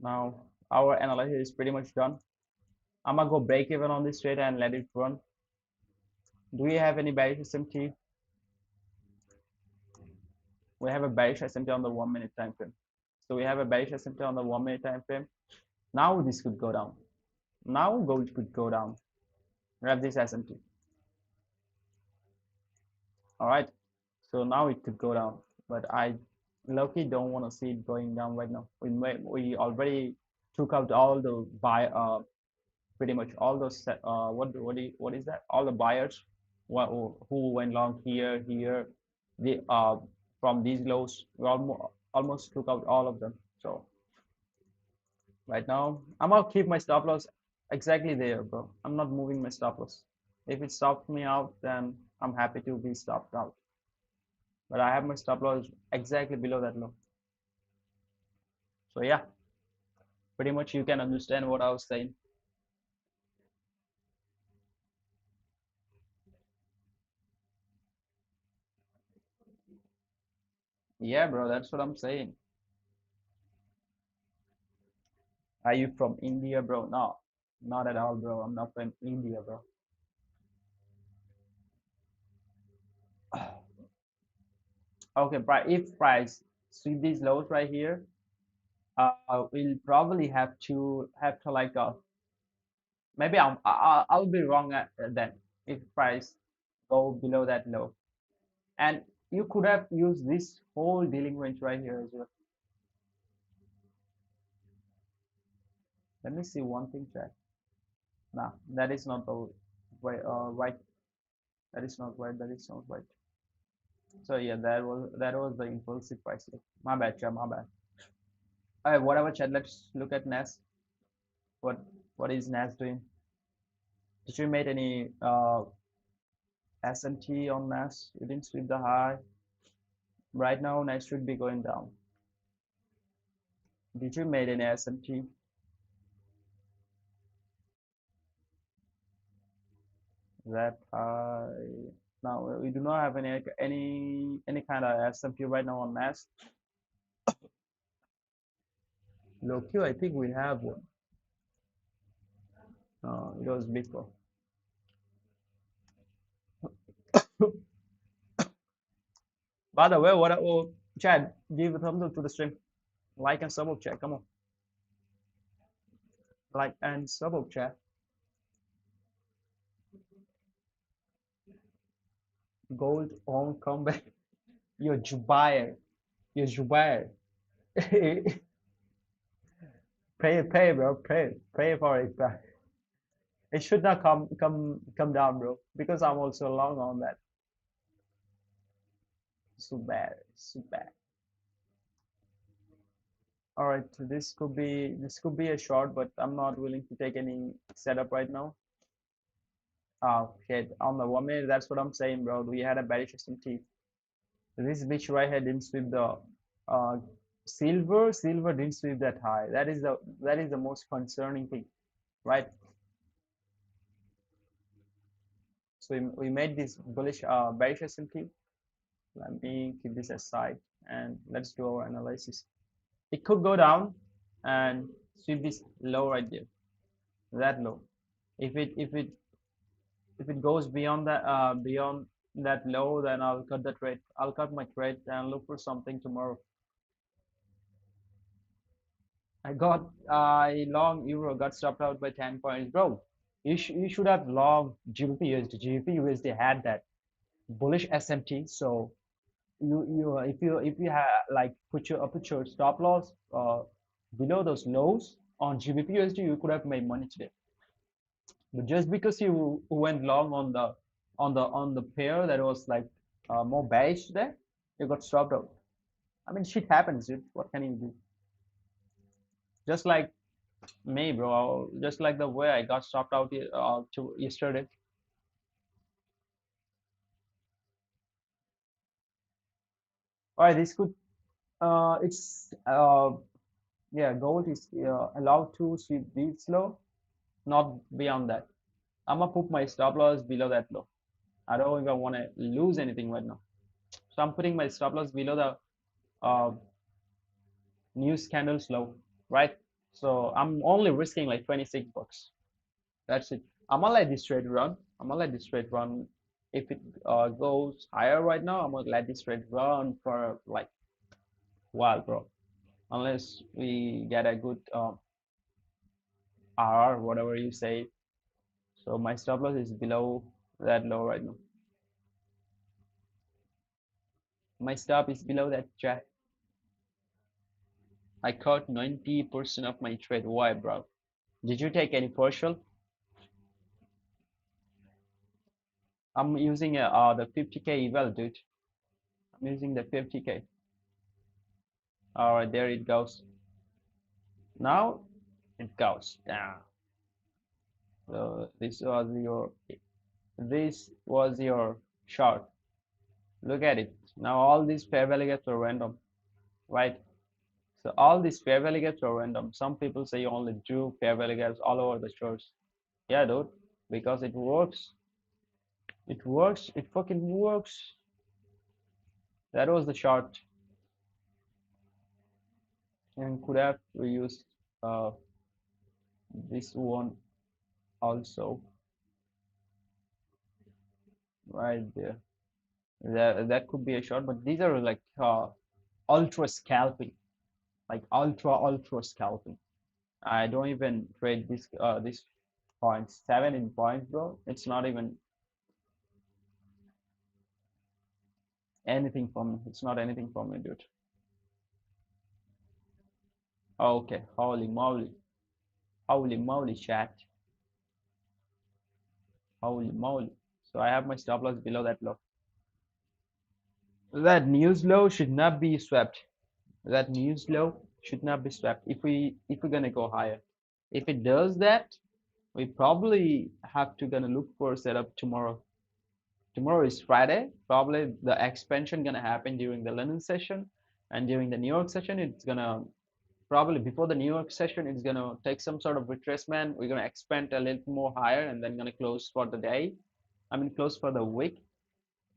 Now our analysis is pretty much done. I'm gonna go break even on this trade and let it run. Do we have any bearish SMT? We have a bearish SMT on the 1 minute time frame. So we have a bearish SMT on the 1 minute time frame. Now this could go down. Now gold could go down. We have this SMT. All right. So now it could go down, but I lucky don't want to see it going down right now. We already took out all the buy pretty much all those what is that? All the buyers who went long here the from these lows. We almost took out all of them. So right now I'm gonna keep my stop loss exactly there, bro. I'm not moving my stop loss. If it stops me out, then I'm happy to be stopped out. But I have my stop loss exactly below that low. So yeah, pretty much you can understand what I was saying. Yeah, bro, that's what I'm saying. Are you from India, bro? No, not at all, bro. I'm not from India, bro. Okay, if price see these lows right here, we'll probably have to like maybe I'll be wrong at then if price go below that low. And you could have used this whole dealing range right here as well. Let me see one thing, chat. Nah, that is not the right. That is not right. That is not right. So yeah, that was the impulsive pricing. My bad, chat. My bad. Alright, whatever, chat. Let's look at Nas. What what is Nas doing? Did you make any SMT on Nas? You didn't sweep the high. Right now, Nas should be going down. Did you make any SMT? That high. Now we do not have any kind of SMT right now on Nas. Low Q, I think we have one. It was before. By the way, Chad, give a thumbs up to the stream. Like and sub up, chat. Come on. Like and sub up, chat. Gold on comeback. You're Jubair. You're Jubair. Pray, bro. Pray for it, bro. It should not come down, bro. Because I'm also long on that. So bad. So bad. All right, so this could be a short, but I'm not willing to take any setup right now. Oh shit, on the 1 minute, that's what I'm saying, bro. We had a bearish SMT. This bitch right here didn't sweep the uh Silver didn't sweep that high. That is the most concerning thing, right? So we made this bullish bearish S&P. Let me keep this aside and let's do our analysis. It could go down and sweep this low right there, that low. If it goes beyond that low, then I'll cut the trade. I'll cut my trade and look for something tomorrow. I got long euro got stopped out by 10 points, bro. You should have long GBP USD. GBP USD had that bullish SMT. So if you have like put your stop loss below those lows on GBP USD, you could have made money today. But just because you went long on the pair that was like more bearish today, you got stopped out. I mean, shit happens, dude. What can you do? Just like me, bro. Just like the way I got stopped out yesterday. All right, this could. It's yeah, gold is allowed to sweep this low, not beyond that. I'm gonna put my stop loss below that low. I don't even want to lose anything right now. So I'm putting my stop loss below the news candles low, right? So I'm only risking like 26 bucks. That's it. I'm gonna let this trade run. I'm gonna let this trade run. If it goes higher right now, I'm gonna let this trade run for like a while, bro. Unless we get a good RR, whatever you say. So my stop loss is below that low right now. My stop is below that jack. I caught 90% of my trade. Why, bro? Did you take any partial? I'm using the 50k eval, dude. I'm using the 50k. All right, there it goes. Now it goes down. So this was your chart. Look at it. Now all these fair value gaps are random, right? So all these fair value gaps are random. Some people say you only drew fair value gaps all over the charts. Yeah, dude, because it works. It works. It fucking works. That was the chart, and could have reused uh, this one also right there. That could be a short, but these are like ultra scalping, like ultra scalping. I don't even trade this points 7 in points, bro. It's not even anything for me. It's not anything for me, dude. Okay, holy moly, chat, holy moly. So I have my stop loss below that low. That news low should not be swept. That news low should not be swept if we're gonna go higher. If it does that, we probably have to gonna look for a setup tomorrow. Tomorrow is Friday. Probably the expansion gonna happen during the London session, and during the New York session, it's gonna probably before the New York session, it's gonna take some sort of retracement. We're gonna expand a little more higher, and then gonna close for the day. I mean, close for the week.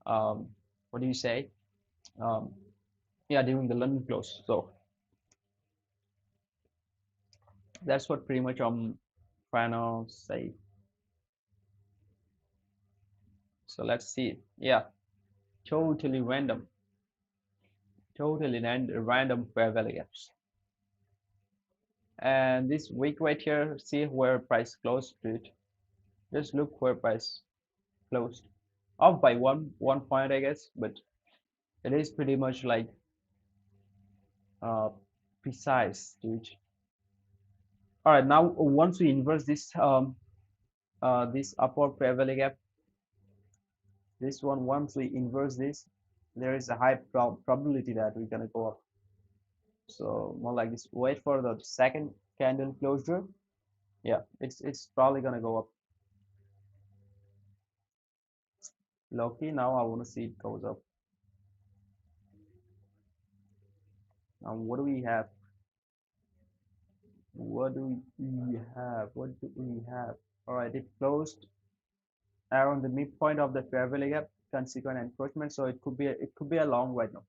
What do you say? Um, yeah, during the London close. So that's what pretty much I'm trying to say. So let's see. Yeah, totally random, totally random fair value gaps. And this week right here, see where price closed, dude. Just look where price closed. Off by one point, I guess, but it is pretty much like uh precise, dude. All right, now once we inverse this upward fair value gap, this one once we inverse this, there is a high probability that we're gonna go up. So more like this. Wait for the second candle closure. Yeah, it's probably gonna go up. Low key, now I want to see it goes up. What do we have? What do we have? What do we have? All right, it closed around the midpoint of the fair value gap, consequent encroachment. So it could be a long right now.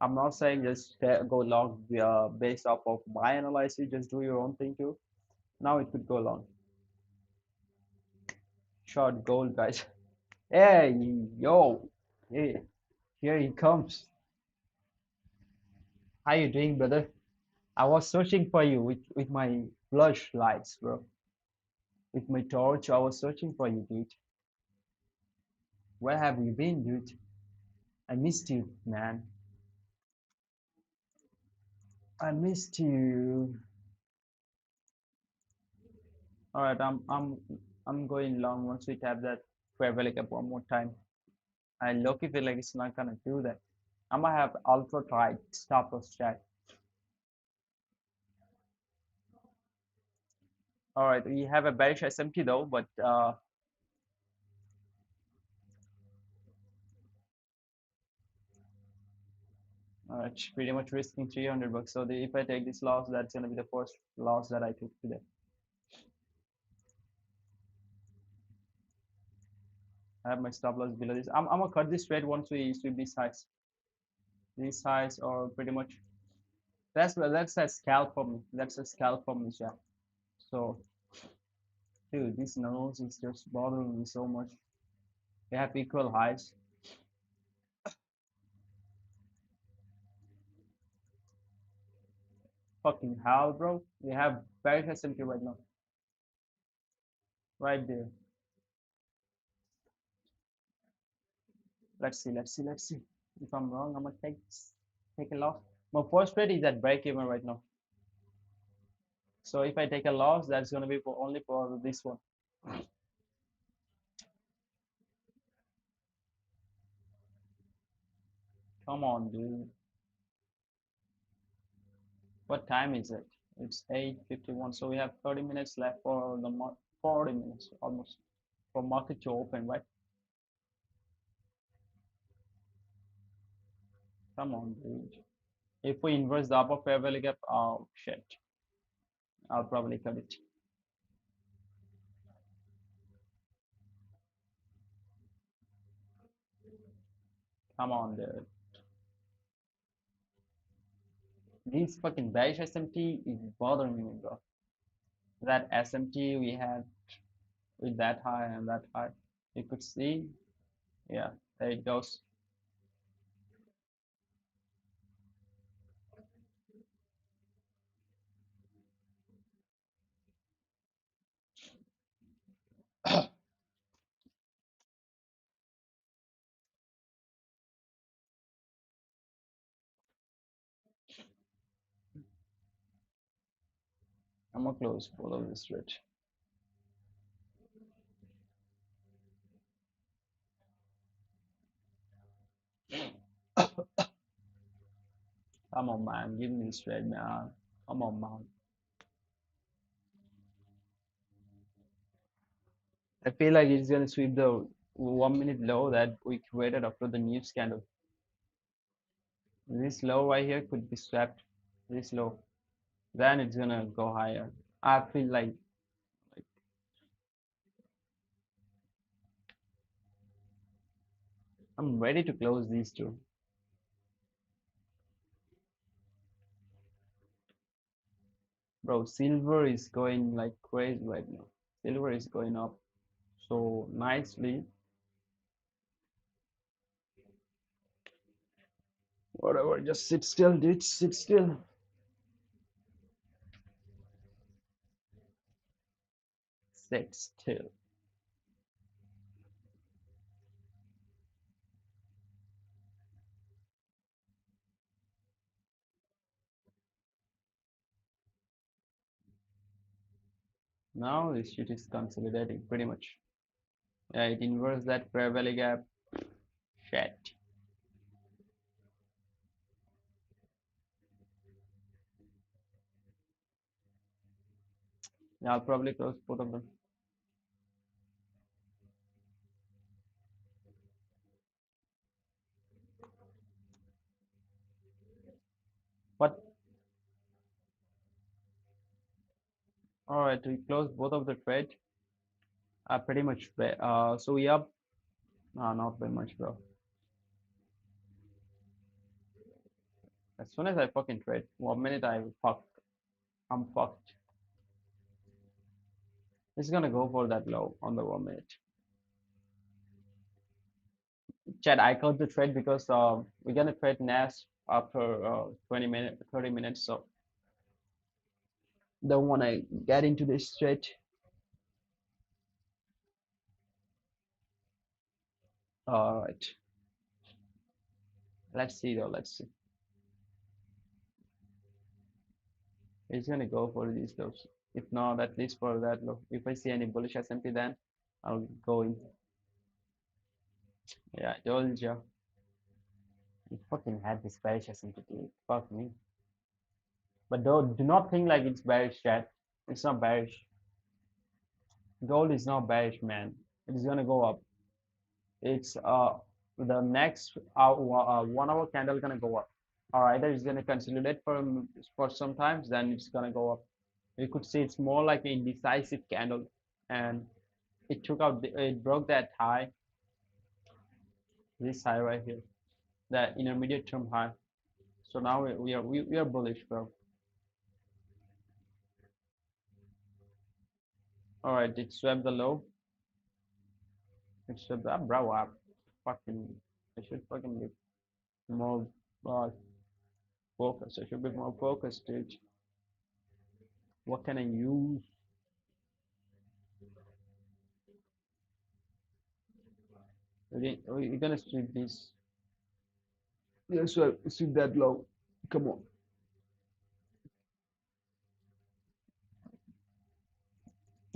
I'm not saying just go long based off of my analysis. Just do your own thing too. Now it could go long. Short gold, guys. Hey, yo, hey, here he comes. How you doing, brother? I was searching for you with my flashlights, bro. With my torch, I was searching for you, dude. Where have you been, dude? I missed you, man. I missed you. All right, I'm going long once we tap that fair value gap one more time. I lucky feel like it's not gonna do that. I'm gonna have ultra tight stop loss chat. All right, we have a bearish SMT though, but it's pretty much risking 300 bucks. So if I take this loss, that's gonna be the first loss that I took today. I have my stop loss below this. I'm gonna cut this trade once we sweep these highs. These highs are pretty much that's a scalp for me. That's a scalp for me, yeah. So, dude, this nose is just bothering me so much. They have equal highs. Fucking hell, bro. We have bearish S&P right now, right there. Let's see. If I'm wrong, I'm gonna take a loss. My first trade is at break even right now. So if I take a loss, that's gonna be for only for this one. Come on, dude. What time is it? It's 8:51. So we have 30 minutes left for the 40 minutes almost for market to open, right? Come on, dude. If we inverse the upper fair value gap, oh shit, I'll probably cut it. Come on, dude. This fucking bearish SMT is bothering me, bro. That SMT we had with that high and that high, you could see, yeah, there it goes. I'm gonna close follow this stretch. Come on, man, give me this trade, man. Come on, man. I feel like it's gonna sweep the 1 minute low that we created after the news scandal. This low right here could be swept. This low, then it's gonna go higher. I feel like I'm ready to close these two. Bro, silver is going like crazy right now. Silver is going up so nicely. Whatever, just sit still, dude. Sit still. Sit still. Now this shit is consolidating pretty much. Yeah, it inverts that fair value gap. Shit. Yeah, I'll probably close both of them. But all right, we closed both of the trade. Pretty much. So we up. Not very much, bro. As soon as I fucking trade, 1 minute I fuck. I'm fucked. It's gonna go for that low on the 1 minute. Chad, I caught the trade because we're gonna trade NAS after 20 minutes, 30 minutes. So don't wanna get into this trade. All right. Let's see though. Let's see. It's gonna go for these lows. If not, at least for that low. If I see any bullish S&P, then I'll go in. Yeah, I told you. You fucking had this bearish S&P. Fuck me. But do not think like it's bearish, Chad. It's not bearish. Gold is not bearish, man. It's gonna go up. It's the next 1 hour candle gonna go up. Or either it's gonna consolidate for some times, then it's gonna go up. You could see it's more like an indecisive candle, and it took out it broke that high, this high right here, that intermediate term high. So now we are bullish, bro. All right, it swept the low. It swept that, bro. Fucking, I should fucking be more uh, focused. I should be more focused, dude. What can I use? We're gonna sweep this. Yeah, sweep that low. Come on.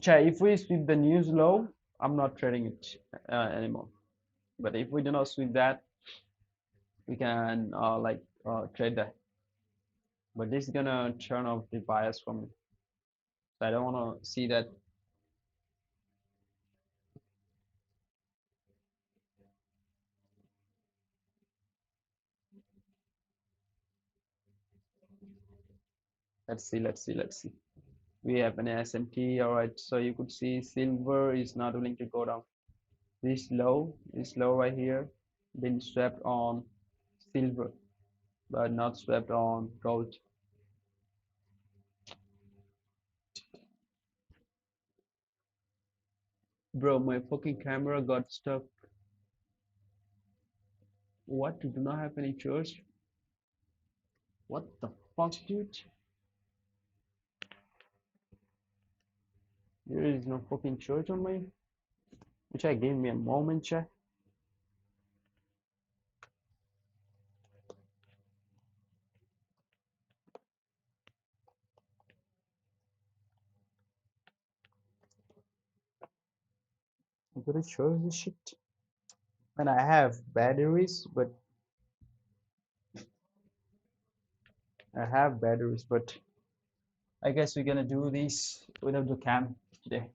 Chai, if we sweep the news low, I'm not trading it anymore. But if we do not sweep that, we can trade that. But this is gonna turn off the bias for me. So I don't wanna see that. Let's see. We have an S&T, all right. So you could see silver is not willing to go down. This low right here, been swept on silver, but not swept on gold. Bro, my fucking camera got stuck. What? You do not have any church? What the fuck, dude? There is no fucking church on my. Which I gave me a moment, chat. I gotta charge this shit. And I have batteries, but I have batteries, but I guess we're gonna do this without the cam today.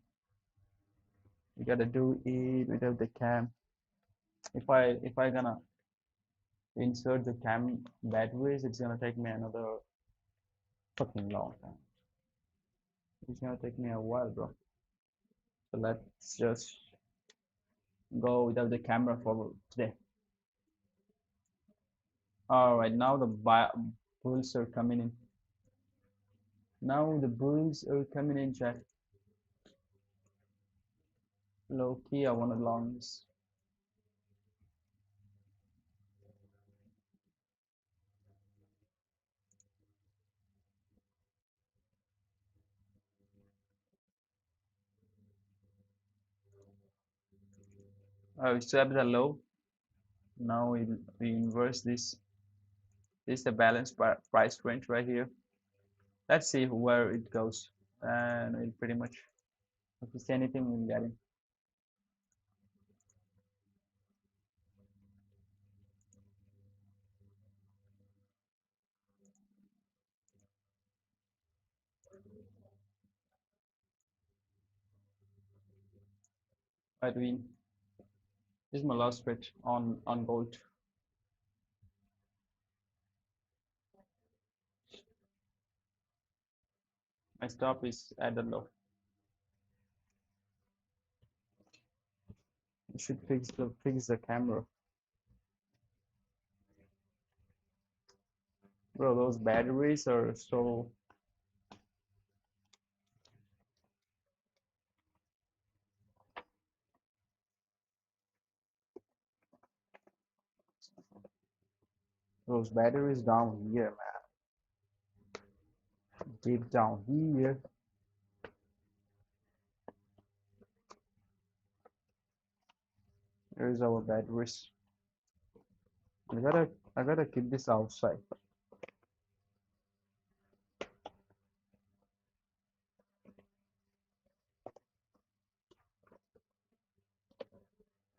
We gotta do it without the cam. If I gonna insert the cam batteries, it's gonna take me another fucking long time. It's gonna take me a while, bro. So let's just go without the camera for today. All right, now the bulls are coming in. Now the bulls are coming in, chat. Low key, I want to long this. We swept the low. Now we inverse this. This is the balanced price range right here. Let's see where it goes, and we'll pretty much, if we see anything, we'll get in. Right, win. This is my last trade on gold. My stop is at the low. You should fix the camera. Bro, those batteries are so. Those batteries down here, man. Deep down here. There's our batteries. I gotta keep this outside.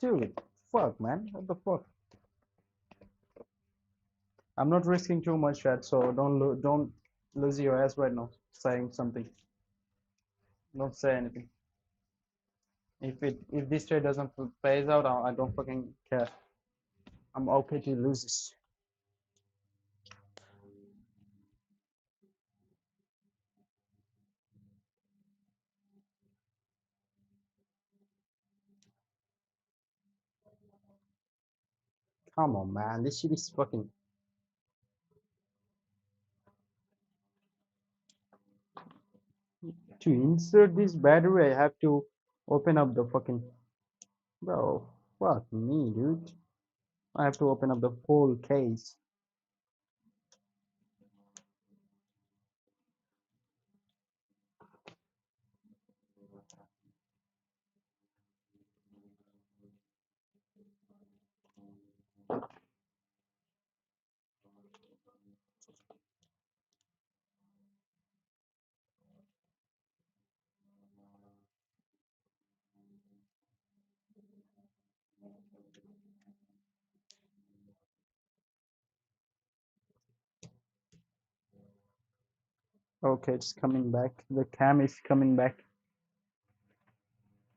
Dude, fuck, man. What the fuck? I'm not risking too much, chat, so don't lose your ass right now saying something. Don't say anything. If this trade doesn't phase out, I don't fucking care. I'm okay to lose this. Come on, man. This shit is fucking. To insert this battery, I have to open up the fucking. Bro, fuck me, dude. I have to open up the whole case. Okay, it's coming back. The cam is coming back.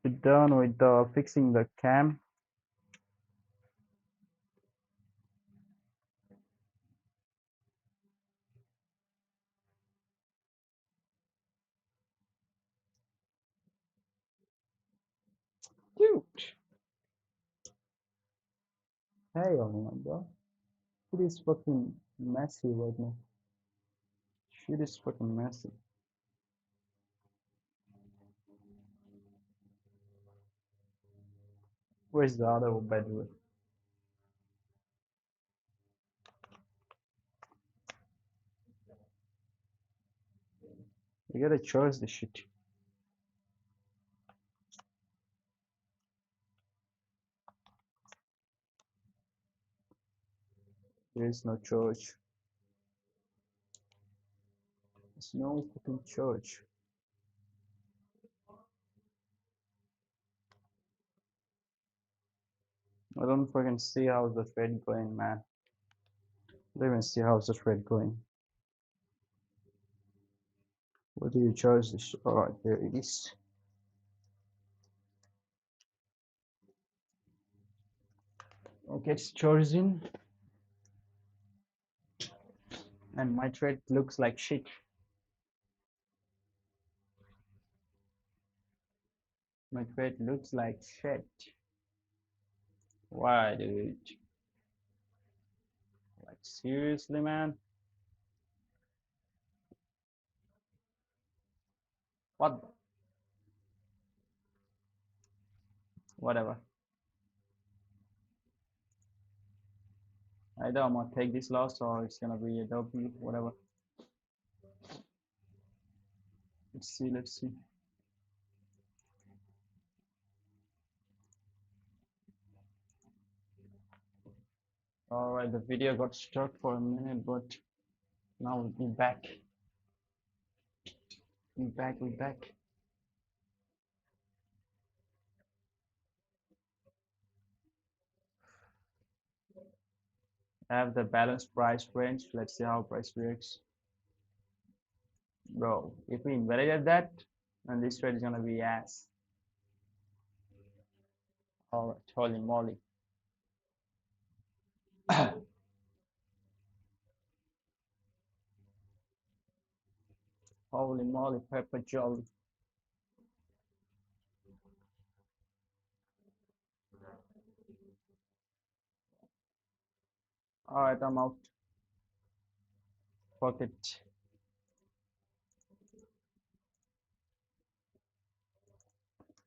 We're done with fixing the cam. Dude, hell no, bro. It is fucking messy right now. Shit is fucking messy. Where's the other battery? You gotta charge the shit. There is no charge. There's no fucking charge. I don't fucking see how's the trade going, man. I don't even see how's the trade going. Where do you charge this? Alright, there it is. Okay, it's charging. And my trade looks like shit. My trade looks like shit. Why, dude? Like, seriously, man? What? Whatever. Either I'm gonna take this loss or it's gonna be a W, whatever. Let's see, let's see. Alright, the video got stuck for a minute, but now we're back. We're back, we're back. I have the balanced price range. Let's see how price reacts. Bro, if we invalidate that, then this trade is gonna be ass. Alright, holy moly. I, Holy moly, pepper jelly. All right, I'm out. Fuck it.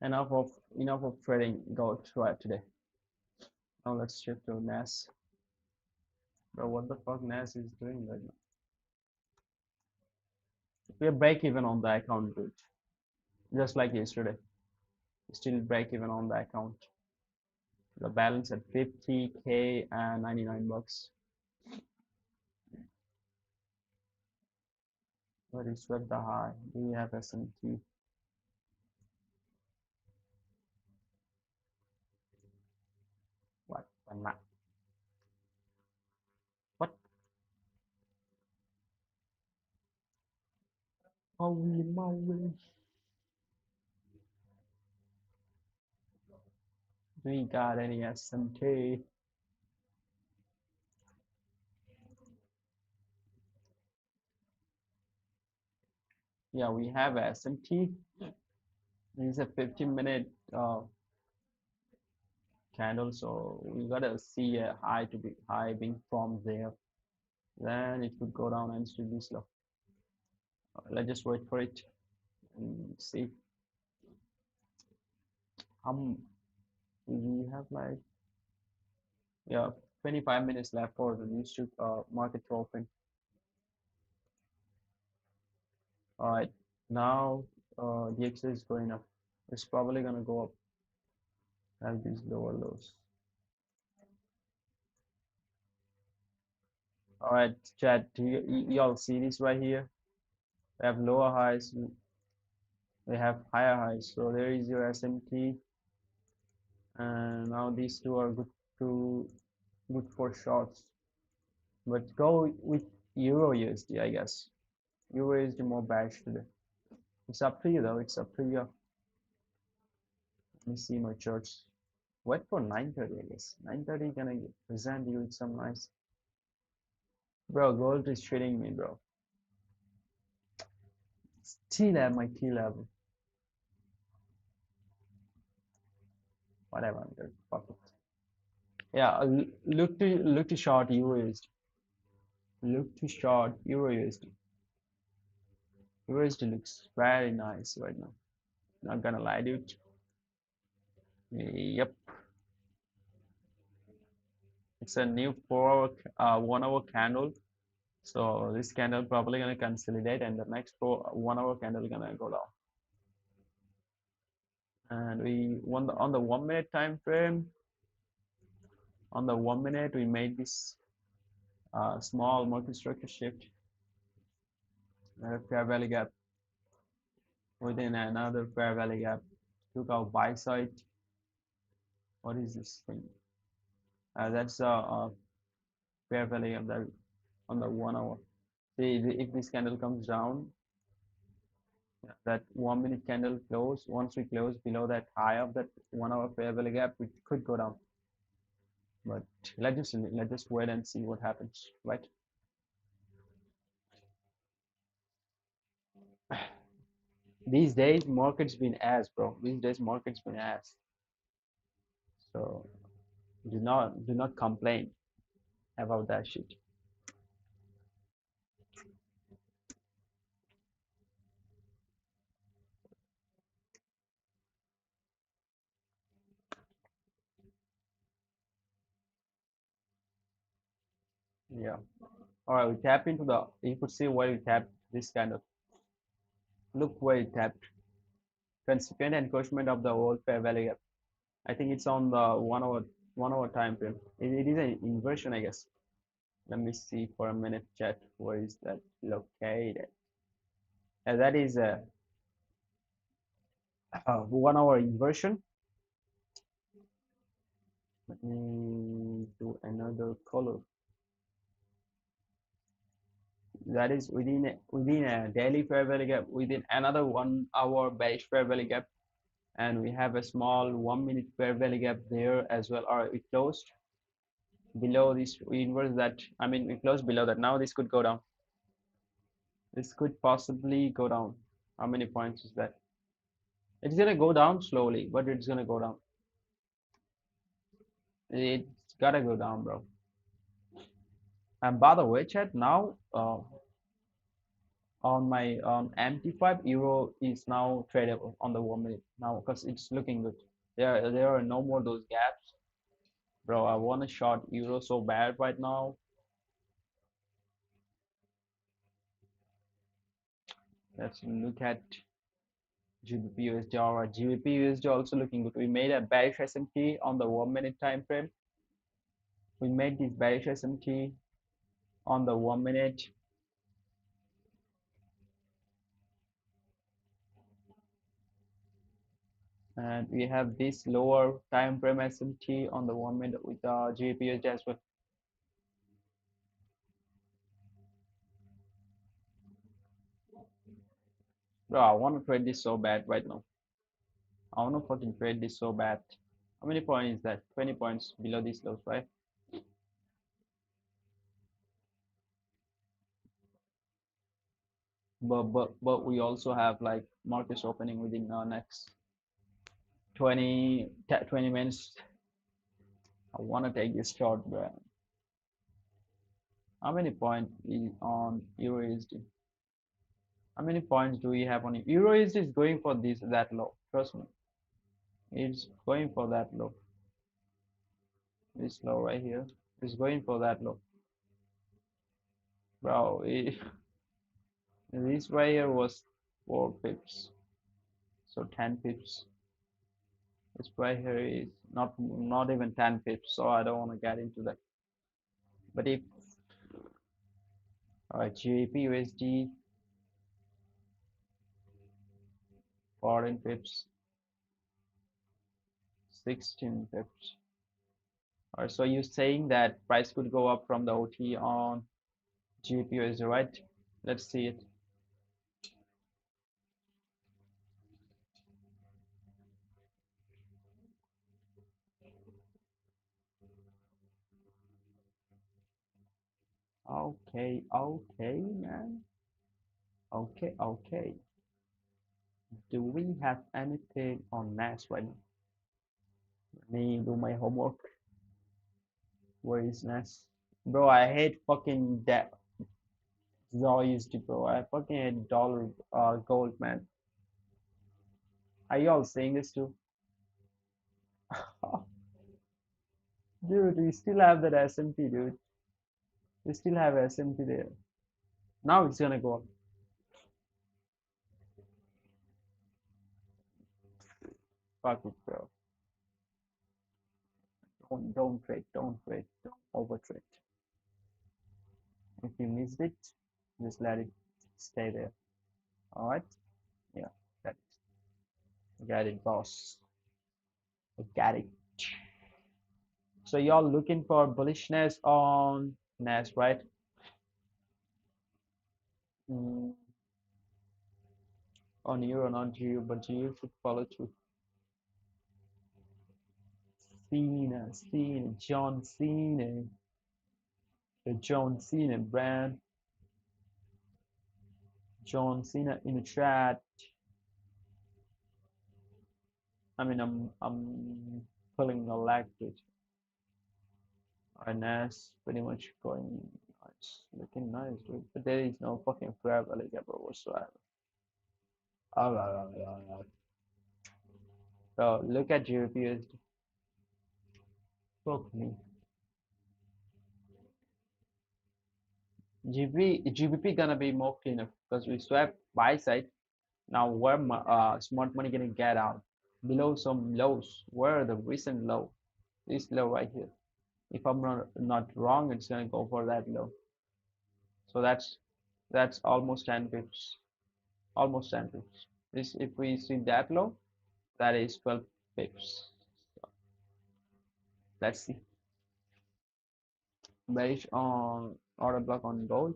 Enough of trading gold right today. Now let's shift to NAS. Bro, what the fuck NAS is doing right now? We are break even on the account, dude. Just like yesterday. Still break even on the account. The balance at 50k and 99 bucks. But it swept the high. We have SMT. What? What? Holy moly. We got any SMT? Yeah, we have SMT. It's a 15-minute candle, so we gotta see a high to be high being formed there. Then it could go down and still be slow. Let's just wait for it and see. Um, we have like, yeah, 25 minutes left for the news to market to open. All right, now the DXY is going up. It's probably gonna go up at these lower lows. All right, chat. Do y'all see this right here? We have lower highs. We have higher highs. So there is your SMT, and now these two are to good for shorts. But go with Euro USD, I guess. Euro USD more bearish today. It's up to you though. It's up to you. Let me see my charts. Wait for 9:30, I guess. 9:30 gonna present you with some nice. Bro, gold is trading me, bro. Still at my T level. Whatever, dude. Fuck it. Yeah, look to short Euro USD. Look to short Euro USD. Euro USD looks very nice right now. Not gonna lie, dude. Yep. It's a new 4 hour, 1 hour candle. So this candle probably gonna consolidate, and the next 1 hour candle gonna go down. And we on the 1 minute time frame. On the 1 minute, we made this small market structure shift. Fair value gap within another fair value gap. Took out buy side. What is this thing? That's a fair value of that on the 1 hour. See if this candle comes down, that 1 minute candle close. Once we close below that high of that 1 hour fair value gap, it could go down. But let's just wait and see what happens, right? These days market's been ass, bro. These days market's been ass. So do not complain about that shit. Yeah. All right, we tap into the. You could see where we tapped this kind of. Look where it tapped. Consequent encroachment of the old fair value gap. I think it's on the 1 hour time frame. It is an inversion, I guess. Let me see for a minute, chat. Where is that located? That is a 1 hour inversion. Let me do another color. That is within a daily fair value gap, within another 1 hour bearish fair value gap, and we have a small 1 minute fair value gap there as well. All right, we closed below this. We inverse that. I mean, we closed below that. Now this could go down. This could possibly go down. How many points is that? It's gonna go down slowly, but it's gonna go down. It's gotta go down, bro. And by the way, chat, now on my MT5, euro is now tradable on the 1 minute now because it's looking good. There are no more those gaps, bro. I want to short euro so bad right now. Let's look at GBP USD. Alright, GBP USD also looking good. We made a bearish SMT on the 1 minute time frame. We made this bearish SMT on the 1 minute. And we have this lower time frame SMT on the 1 minute with GBP USD as well. Bro, I want to trade this so bad right now. I want to fucking trade this so bad. How many points is that? 20 points below these lows, right? But we also have like markets opening within next 20 minutes. I want to take this short, bro. How many points is on Euro USD? How many points do we have on Euro USD? Is going for this that low. Trust me, it's going for that low. This low right here is going for that low, bro. This right here was 4 pips, so 10 pips. This right here is not even 10 pips, so I don't want to get into that. But if GAP USD 14 pips, 16 pips. Alright, so you're saying that price could go up from the OT on GAP USD, right? Let's see it. Okay, okay, man. Okay, okay. Do we have anything on NAS right now? Let me do my homework. Where is NAS? Bro, I hate fucking that USD, bro. I fucking hate dollar gold, man. Are you all saying this too? Dude, we still have that SMT, dude. We still have SMT there. Now it's gonna go up. Fuck it, bro. Don't trade, don't trade, don't overtrade. If you missed it, just let it stay there. Alright? Yeah, got it. Got it, boss. I got it. So y'all looking for bullishness on NAS, right? Mm, on Euro, not GU, but GU should follow too. John Cena, the John Cena brand. John Cena in the chat. I mean, I'm pulling a lag bit. NAS pretty much going nice, looking nice, dude. But there is no fucking fair value gap whatsoever. Oh, so look at GBP. Fuck me. GBP gonna be more cleaner because we swap buy side. Now where smart money gonna get out? Below some lows. Where are the recent low? This low right here. If I'm not wrong, it's gonna go for that low. So that's almost 10 pips. Almost 10 pips. This if we see that low, that is 12 pips. So let's see. Bearish on order block on gold.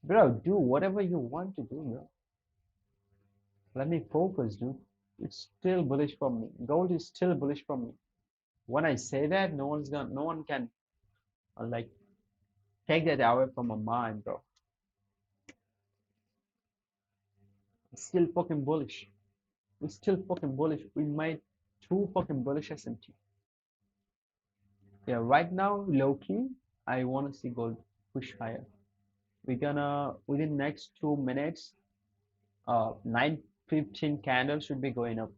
Bro, do whatever you want to do, bro. Let me focus, dude. It's still bullish for me. Gold is still bullish for me. When I say that, no one can like take that away from my mind, bro. It's still fucking bullish. It's still fucking bullish. We made two fucking bullish S&T. Yeah, right now, low key, I want to see gold push higher. We're gonna within next 2 minutes, 9:15 candle should be going up.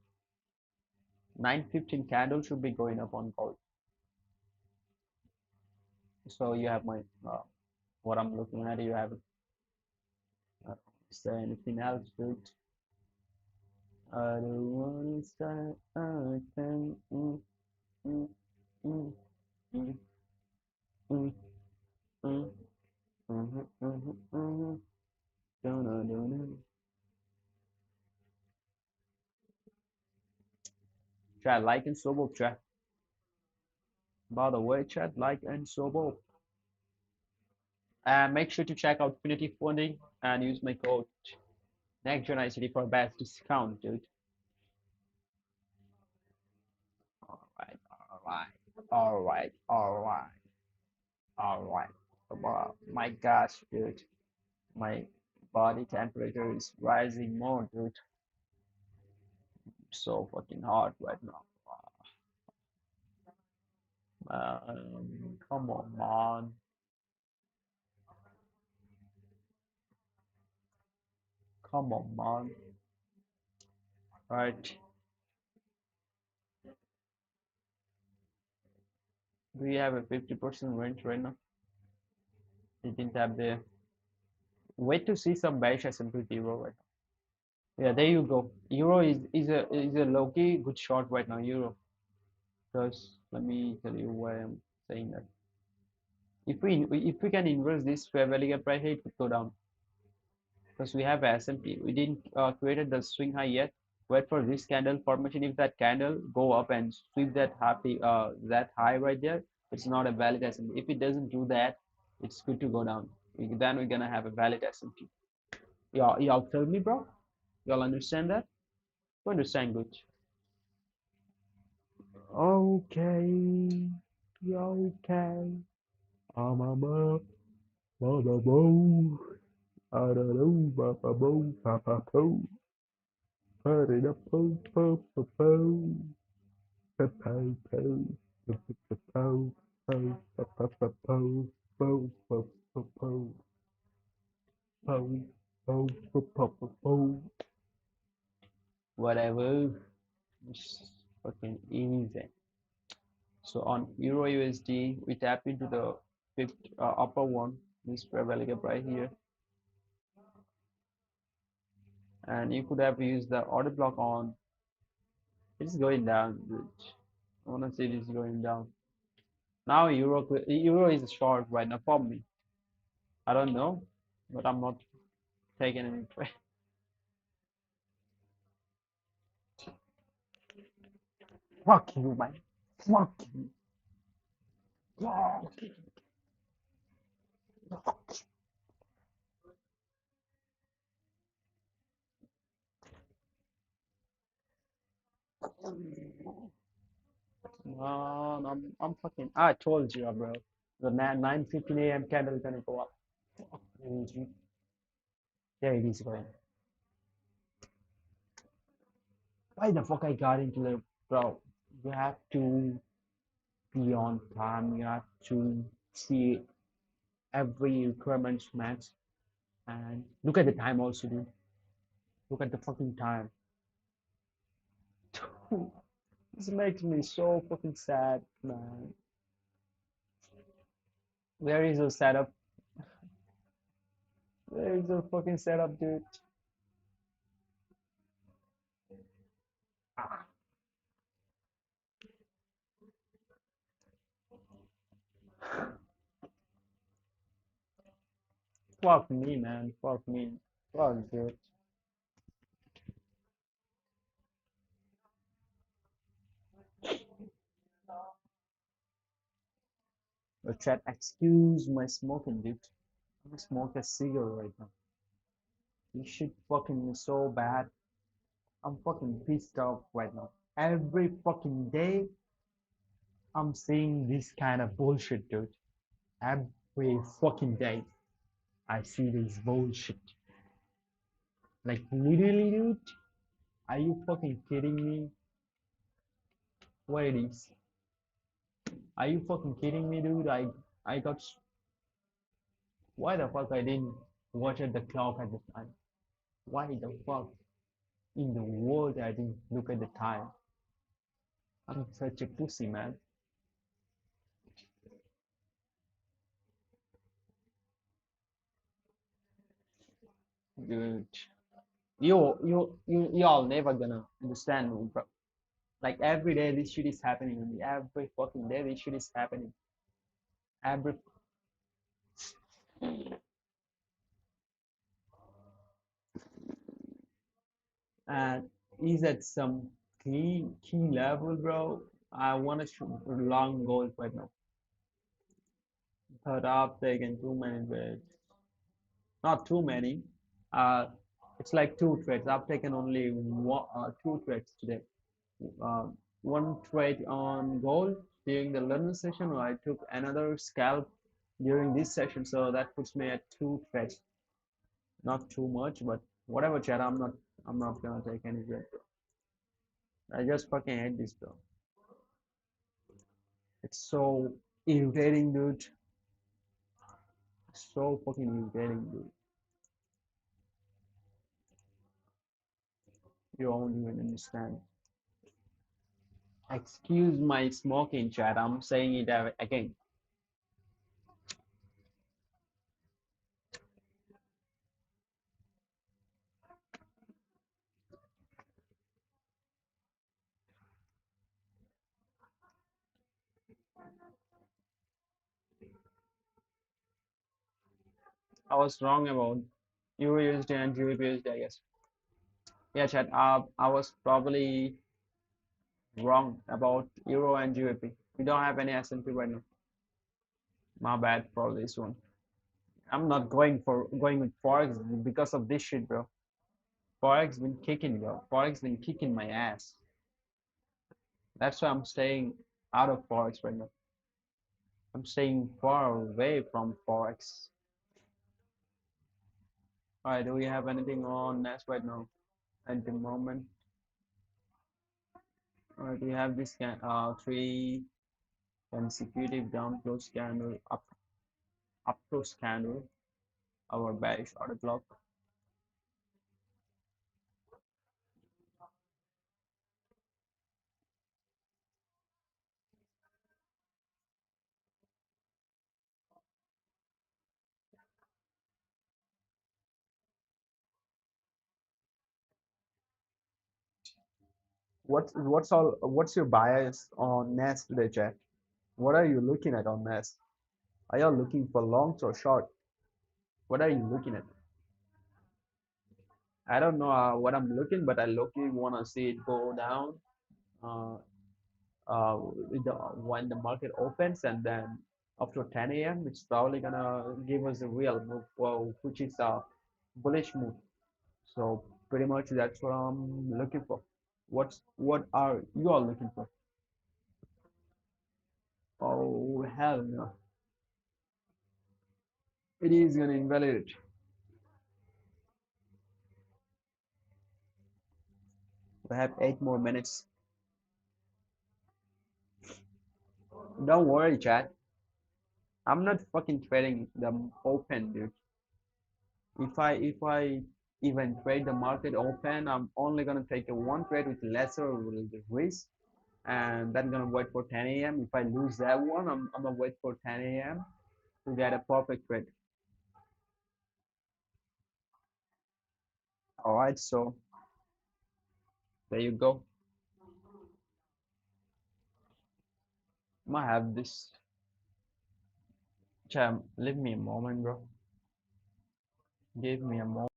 9:15 candle should be going up on gold. So you have my what I'm looking at. You have is there anything else, dude? I don't wanna start again. Mm, mm, mm, mm, mm, mhm, mhm, mhm. Dun-dun-dun-dun. Chat, like and sub up, chat. By the way, chat, like and sub up. And make sure to check out Finity Funding and use my code NextGen ICT for best discount, dude. Alright, alright. Wow, my gosh, dude. My body temperature is rising more, dude. So fucking hot right now. Come on, man. Come on, man. Right. Do you have a 50% range right now? You didn't have the wait to see some bearish S&P euro right now. Yeah, there you go. Euro is a low-key good short right now, euro. Because let me tell you why I'm saying that. If we can inverse this fair value gap right here, it could go down. Because we have S&P. We didn't created the swing high yet. Wait for this candle formation. If that candle go up and sweep that high right there, it's not a valid S&P. If it doesn't do that, it's good to go down. Then we're gonna have a valid S&P. Y'all tell me, bro. Y'all understand that? You understand good. Okay. Okay. I'm a mo, mama mo. I don't know, papa mo, papa po. Put it up, po, po, po, po. Po, po, po. Po, po, po, po. Po, po, po, po. Po, po, po, po. Po, po, po, po, po, po. Whatever. It's fucking easy. So on Euro USD, we tap into the fifth upper one, this fair gap right here, and you could have used the order block on. It's going down, dude. I wanna see this going down. Now Euro is short right now for me. I don't know, but I'm not taking any trade. Fuck you, man. Fuck you. Fuck you. No, I'm fucking. I told you, bro. The 9:15 a.m. candle is gonna go up. There it is going. Why the fuck I got into the bro? You have to be on time. You have to see every requirements match. And look at the time also, dude. Look at the fucking time. This makes me so fucking sad, man. Where is the setup? Where is the fucking setup, dude? Ah, fuck me, man. Fuck me. Fuck, dude. The chat, excuse my smoking, dude. I'm smoking a cigarette right now. This shit fucking me so bad. I'm fucking pissed off right now. Every fucking day, I'm seeing this kind of bullshit, dude. Every fucking day, I see this bullshit. Like literally, dude. Are you fucking kidding me? What it is? Are you fucking kidding me, dude? I got. Why the fuck I didn't watch at the clock at the time? Why the fuck in the world I didn't look at the time? I'm such a pussy, man. Dude, y'all never gonna understand me, bro. Like every day this shit is happening to me. Every fucking day this shit is happening. Every and is at some key level, bro. I wanna shoot long goals right now. Third I've taken too many trades. Not too many. Uh, it's like two trades. I've taken only two trades today. Uh, one trade on gold during the learning session. I took another scalp during this session, so that puts me at two trades. Not too much, but whatever, chat. I'm not gonna take any trade. I just fucking hate this, bro. It's so irritating, dude. So fucking irritating, dude. You won't even understand. Excuse my smoking, chat. I'm saying it again. I was wrong about Euro USD and GBP USD, I guess. Yeah, chat. I was probably wrong about Euro and GBP. We don't have any S&P right now. My bad for this one. I'm not going with Forex because of this shit, bro. Forex been kicking, bro. Forex been kicking my ass. That's why I'm staying out of Forex right now. I'm staying far away from Forex. All right, do we have anything on Nest right now at the moment? All right, we have this three consecutive down close candle, up close candle, our bearish order block. What's your bias on Nest today, Jack? What are you looking at on Nest? Are you looking for longs or short? What are you looking at? I don't know what I'm looking, but I look want to see it go down uh, when the market opens, and then after 10 a.m., it's probably gonna give us a real move, well, which is a bullish move. So pretty much that's what I'm looking for. What are you all looking for? Oh hell no! It is gonna invalidate. We have 8 more minutes. Don't worry, chat. I'm not fucking trading the open, dude. If I even trade the market open, I'm only gonna take a one trade with lesser risk, and then gonna wait for 10 a.m. If I lose that one, I'm gonna wait for 10 a.m. to get a perfect trade. All right, so there you go. I'm gonna have this. Cham, leave me a moment, bro. Give me a moment.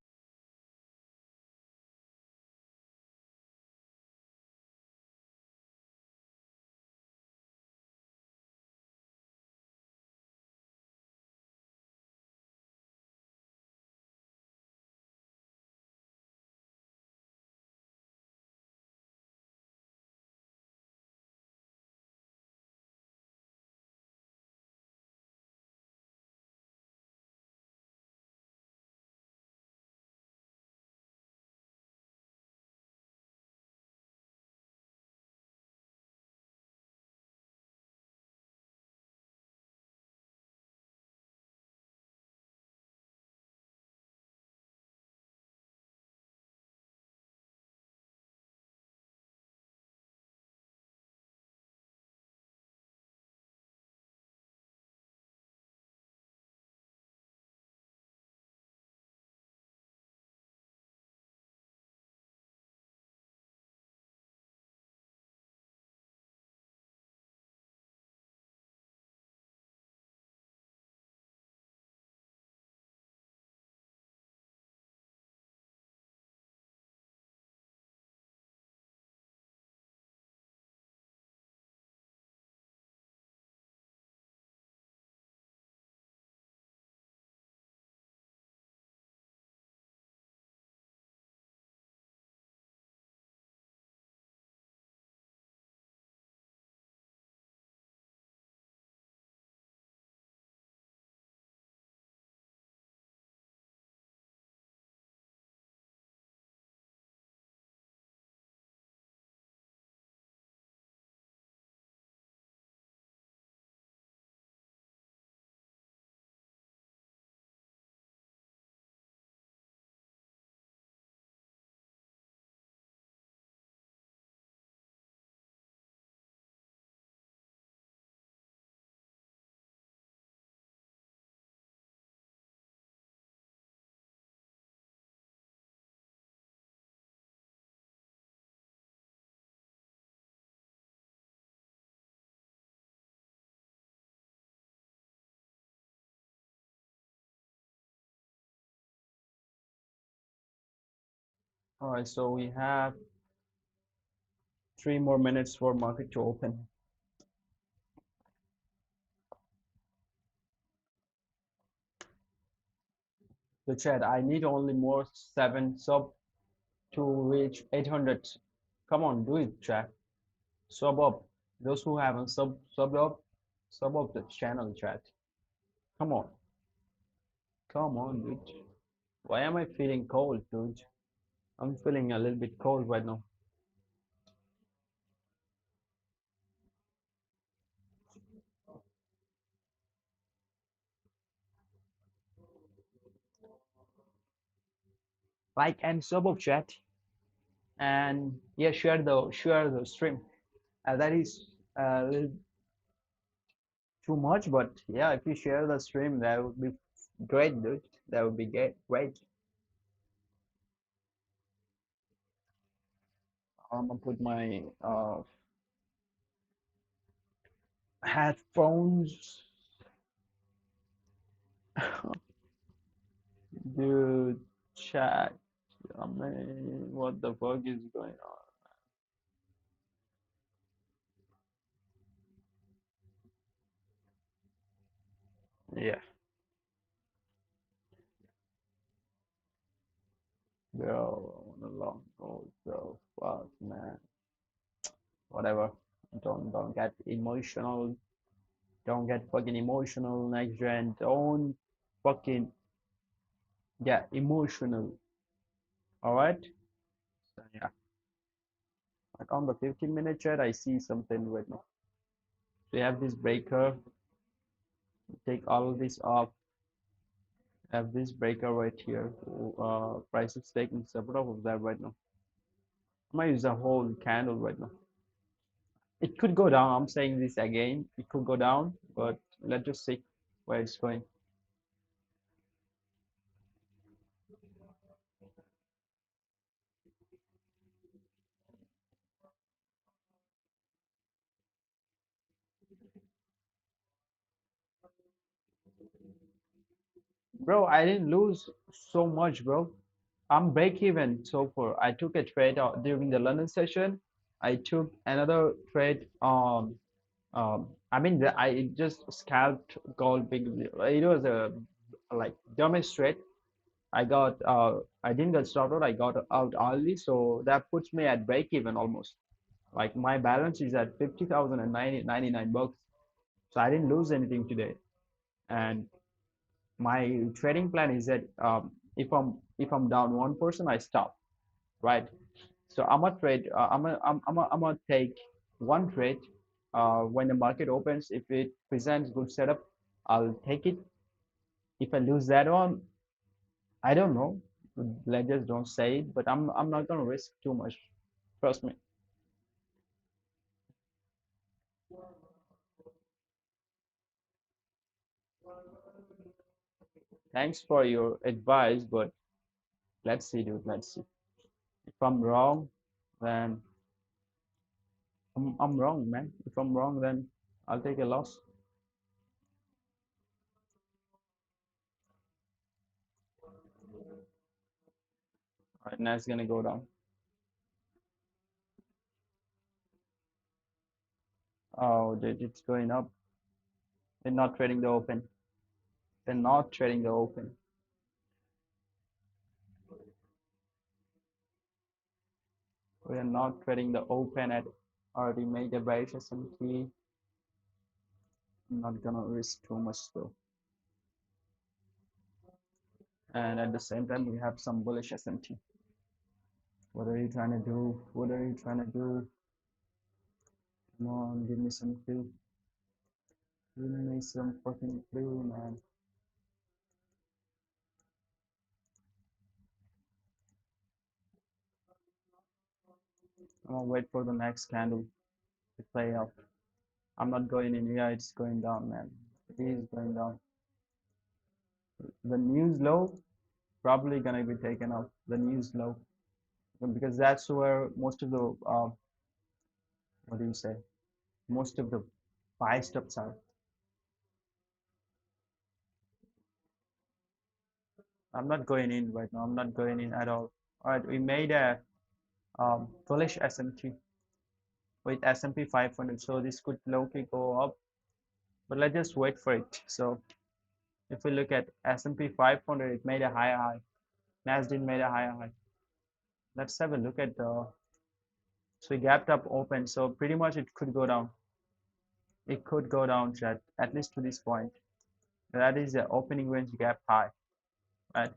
All right, so we have 3 more minutes for market to open. The chat, I need only more 7 sub to reach 800. Come on, do it, chat. Sub up. Those who haven't sub up the channel, chat. Come on, come on, dude. Why am I feeling cold, dude? I'm feeling a little bit cold right now. Like and sub up, chat, and yeah, share the stream. That is a little too much, but yeah, if you share the stream, that would be great, dude. That would be great. I'm gonna put my headphones. Dude, chat. I mean, what the fuck is going on? Yeah, bro, on a long call, bro. Fuck, man. Whatever. Don't get emotional. Don't get fucking emotional next gen. Don't fucking get emotional. All right? So, yeah. Like on the 15-minute chat, I see something right now. So you have this breaker. Take all of this off. Have this breaker right here. Price is taking support off of that right now. I might use a whole candle right now. It could go down. I'm saying this again. It could go down, but let's just see where it's going. Bro, I didn't lose so much, bro. I'm break even so far. I took a trade during the London session. I took another trade I mean I just scalped gold big. It was a like demonstrate. I didn't get started. I got out early, so that puts me at break even almost. Like my balance is at 50,099 bucks. So I didn't lose anything today. And my trading plan is that if I'm down 1%, I stop, right? So I'm gonna trade. I'm gonna take one trade when the market opens. If it presents good setup, I'll take it. If I lose that one, I don't know. Let's just don't say it. But I'm not gonna risk too much. Trust me. Thanks for your advice, but let's see, dude. Let's see. If I'm wrong, then I'm wrong, man. If I'm wrong, then I'll take a loss. All right, now it's gonna go down. Oh, dude, it's going up. They're not trading the open. They're not trading the open. We are not trading the open at already made a bearish S&P. I'm not gonna risk too much though. And at the same time, we have some bullish S&P. What are you trying to do? What are you trying to do? Come on, give me some clue. Give me some fucking clue, man. I'm gonna wait for the next candle to play out. I'm not going in. Yeah, it's going down, man. It is going down. The news low probably gonna be taken off. The news low because that's where most of the what do you say? Most of the buy stops are. I'm not going in right now. I'm not going in at all. All right, we made a bullish SMT with S&P 500, so this could low-key go up, but let's just wait for it. So if we look at S&P 500, it made a higher high. Nasdaq made a higher high. Let's have a look at the. So we gapped up open, so pretty much it could go down. It could go down, chat, at least to this point. That is the opening range gap high, right?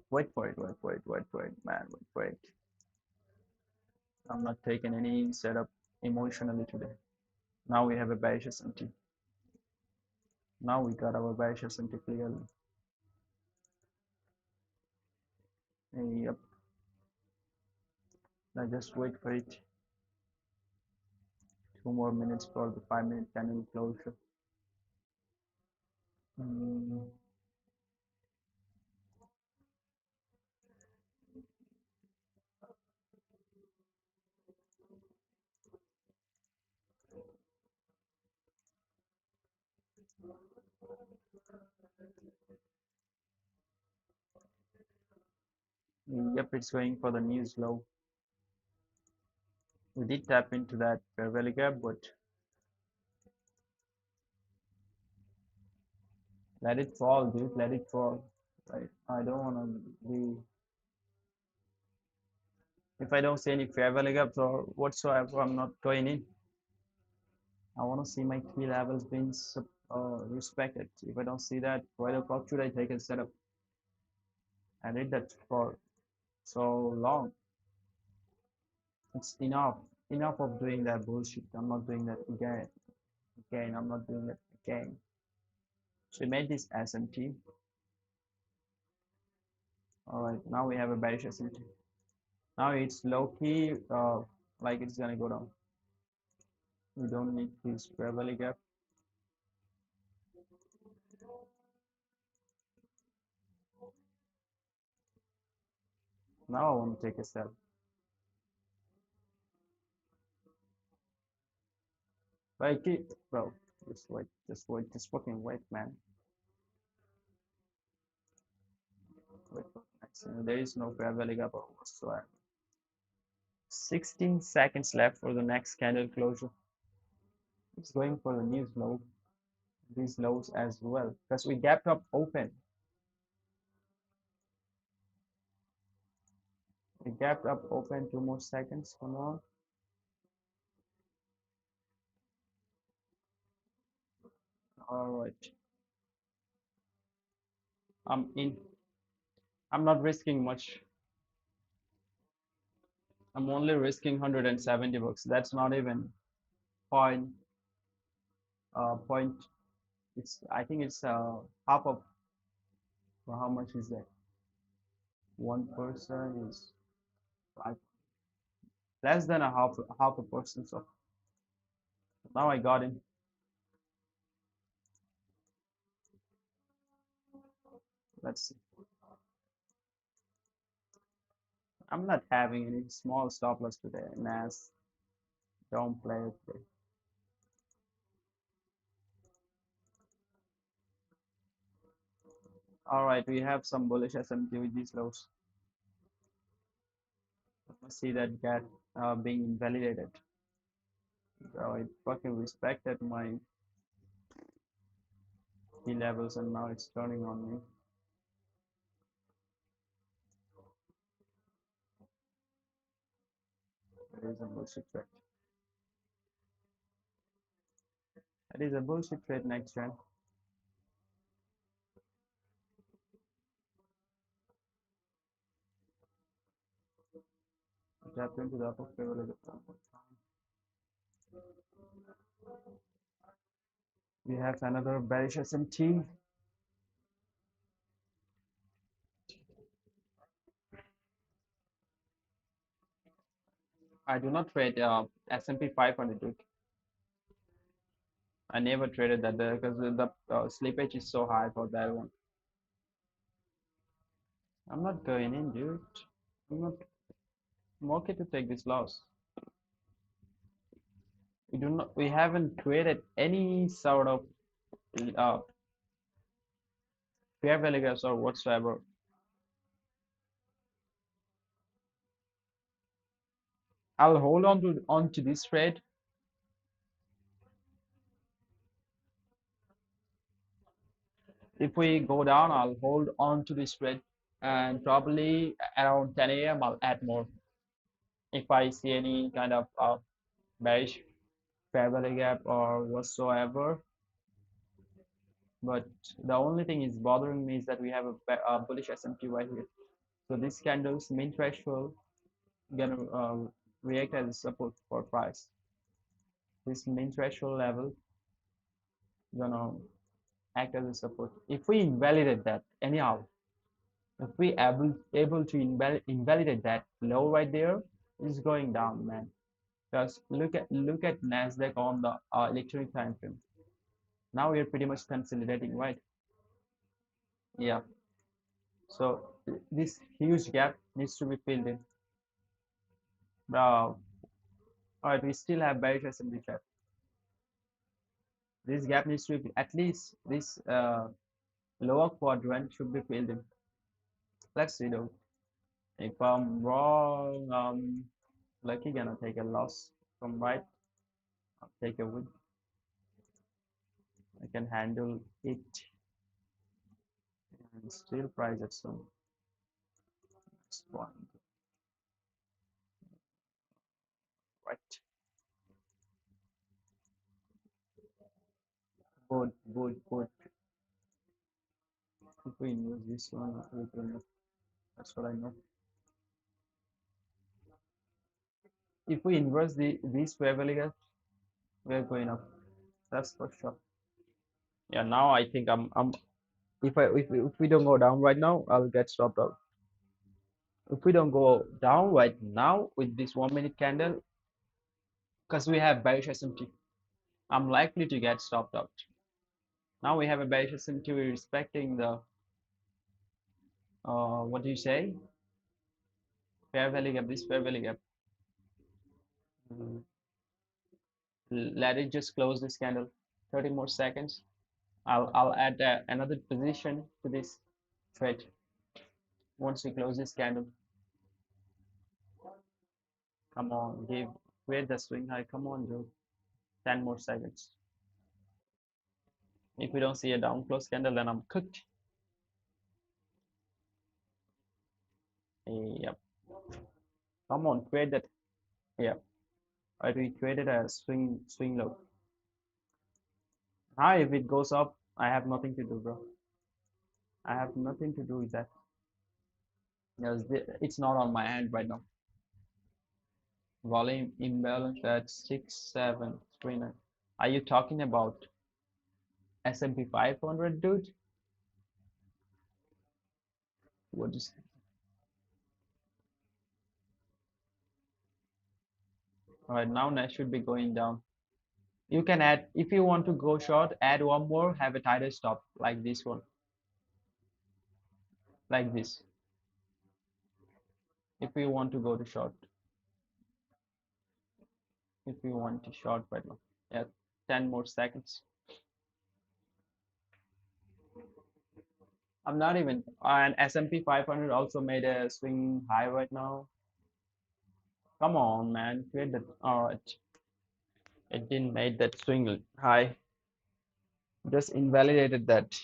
Wait for it, wait for it, wait for it, man, wait for it. I'm not taking any setup emotionally today. Now we have a bearish S&P. Now we got our bearish S&P clearly. Yep. Now just wait for it. 2 more minutes for the 5-minute candle closure. Yep, it's going for the news low. We did tap into that fair value gap, but let it fall, dude. Let it fall. Right? I don't want to be. If I don't see any fair value gaps or whatsoever, I'm not going in. I want to see my key levels being respected. If I don't see that, why the fuck should I take a setup? I did that for so long. It's enough. Enough of doing that bullshit. I'm not doing that again. Again, I'm not doing that again. So we made this SMT. All right, now we have a bearish SMT. Now it's low key, like it's gonna go down. We don't need this fair value gap. Now I want to take a sell. Like it, bro. Just wait, just wait, just fucking wait, man. Wait for the next. There is no fair value gap whatsoever. 16 seconds left for the next candle closure. It's going for the news low, these lows as well, because we gapped up open. We gapped up open. 2 more seconds. Come on. All right. I'm in. I'm not risking much. I'm only risking 170 bucks. That's not even point. Point. It's. I think it's half of. Well, how much is that? 1% is like less than a half a percent. So now I got in. Let's see. I'm not having any small stop loss today. Nas, don't play it. All right, we have some bullish SMT with these lows. Let's see that get being invalidated. So it fucking respected my key levels and now it's turning on me. That is a bullshit trade. That is a bullshit trade next gen. Tap into the upper privilege. We have another bearish SMT. I do not trade S&P 500, dude. I never traded that because the slippage is so high for that one. I'm not going in, dude. I'm not. I'm okay to take this loss. We do not. We haven't created any sort of uh, fair value gaps or whatsoever. I'll hold on to this trade. If we go down, I'll hold on to this trade, and probably around 10 a.m. I'll add more if I see any kind of bearish fair value gap or whatsoever. But the only thing is bothering me is that we have a bullish S&P right here. So this candle's main threshold gonna react as a support for price. This main threshold level gonna act as a support. If we invalidate that anyhow, if we able to invalidate that low right there, it's going down, man. Just look at Nasdaq on the electronic time frame. Now we're pretty much consolidating, right? Yeah. So this huge gap needs to be filled in. All right, we still have bearish S&P chart. This gap needs to be at least this lower quadrant should be filled in. Let's see though. If I'm wrong, Lucky gonna take a loss from right. I'll take a win. I can handle it and still price it soon. Next one, right? Good. If we use this one, we can. That's what I know. If we inverse these fair value gaps, we're going up. That's for sure. Yeah, now I think I'm if we don't go down right now, I'll get stopped out. If we don't go down right now with this 1 minute candle, because we have bearish S&P, I'm likely to get stopped out. Now we have a bearish S&P, we're respecting the what do you say? Fair value gap, this fair value gap. Let it just close this candle. 30 more seconds. I'll add another position to this trade once we close this candle. Come on, create the swing high. Come on, dude. 10 more seconds. If we don't see a down close candle, then I'm cooked. Yep. Come on, create that. Yep. We created a swing low. Now if it goes up, I have nothing to do, bro. I have nothing to do with that. Because it's not on my hand right now. Volume imbalance at 6739. Are you talking about S&P 500, dude? What is? All right, now that should be going down. You can add, if you want to go short, add one more, have a tighter stop like this one, like this. If you want to go to short, if you want to short right now, yeah, 10 more seconds. I'm not even, and S&P 500 also made a swing high right now. Come on, man, create that. All right, it didn't make that swing high. Just invalidated that.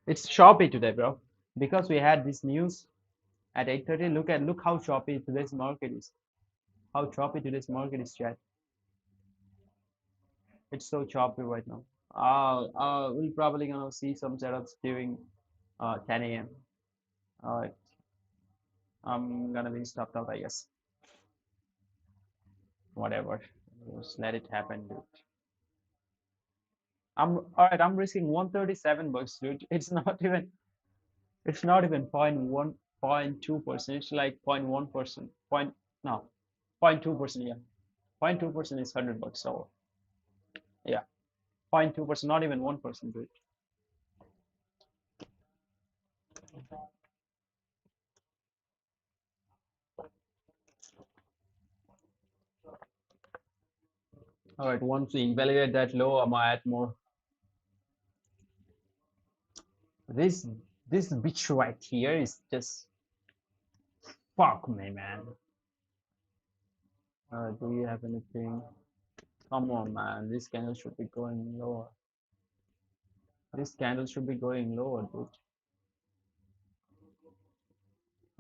It's choppy today, bro, because we had this news at 8:30. Look how choppy today's market is. How choppy today's market is, chat. It's so choppy right now. We're probably gonna see some setups during 10 a.m. All right, I'm gonna be stopped out, I guess. Whatever, just let it happen, dude. All right. I'm risking 137 bucks, dude. It's not even 0.1, 0.2%. It's like 0.1%. Point no, 0.2%. Yeah, 0.2% is 100 bucks. So yeah, 0.2%, not even 1%, dude. All right, once we invalidate that low, I'm gonna add more. This this bitch right here is just fuck me, man. Do you have anything? Come on, man. This candle should be going lower. This candle should be going lower, dude.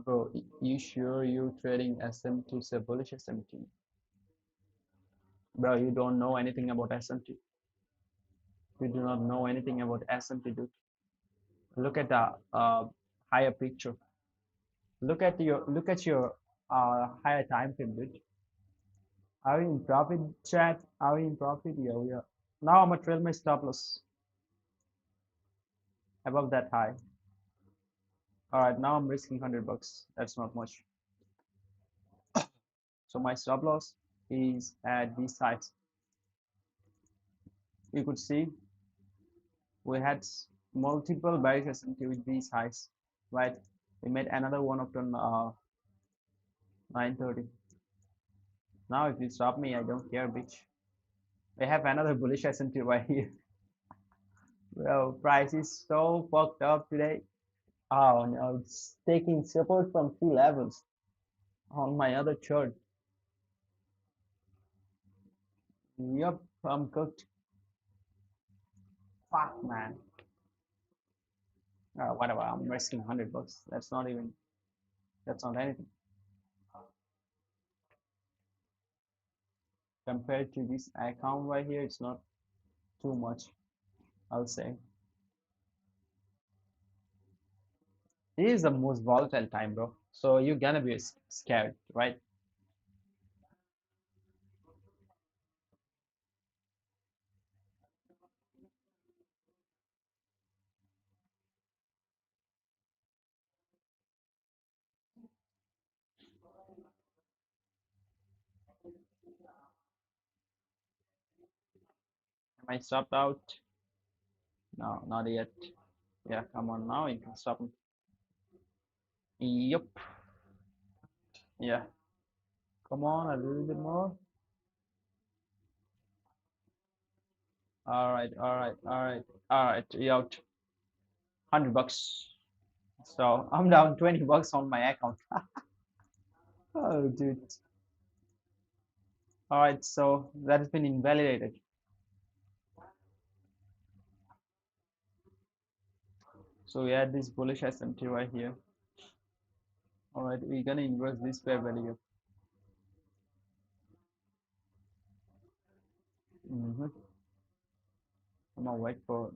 Bro, you sure you trading SMT, say bullish SMT? Bro, you don't know anything about SMT. You do not know anything about SMT, dude. Look at the higher picture. Look at your higher time frame, dude. Are we in profit, chat? Are we in profit? Yeah, we are. Now I'm gonna trail my stop loss above that high. All right, now I'm risking $100. That's not much. So my stop loss is at these sides. You could see we had multiple bearish S&P with these highs, right? We made another one up to 9:30. Now if you stop me, I don't care, bitch. We have another bullish S&P right here. Well, price is so fucked up today. Oh no, it's taking support from three levels on my other chart. Yup, I'm cooked. Fuck, man. Whatever, I'm risking $100. That's not anything. Compared to this account right here, it's not too much, I'll say. This is the most volatile time, bro. So you're gonna be scared, right? Am I stopped out? No, not yet. Yeah, come on now, you can stop me. Yup. Yeah, come on, a little bit more. All right, all right, all right, all right. You out $100. So I'm down $20 on my account. Oh, dude. All right, so that has been invalidated. So we had this bullish SMT right here. All right, we're gonna inverse this fair value. Mm-hmm. I'm gonna wait for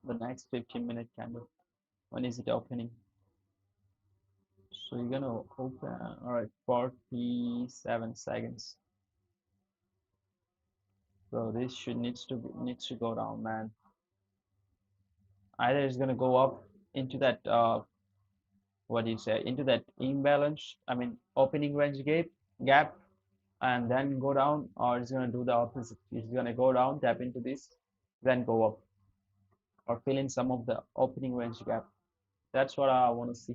the next 15-minute candle. When is it opening? So you're gonna open. All right, 47 seconds. So this should needs to go down, man. Either it's gonna go up into that what do you say, into that imbalance, I mean opening range gap, and then go down, or it's gonna do the opposite. It's gonna go down, tap into this, then go up, or fill in some of the opening range gap. That's what I want to see,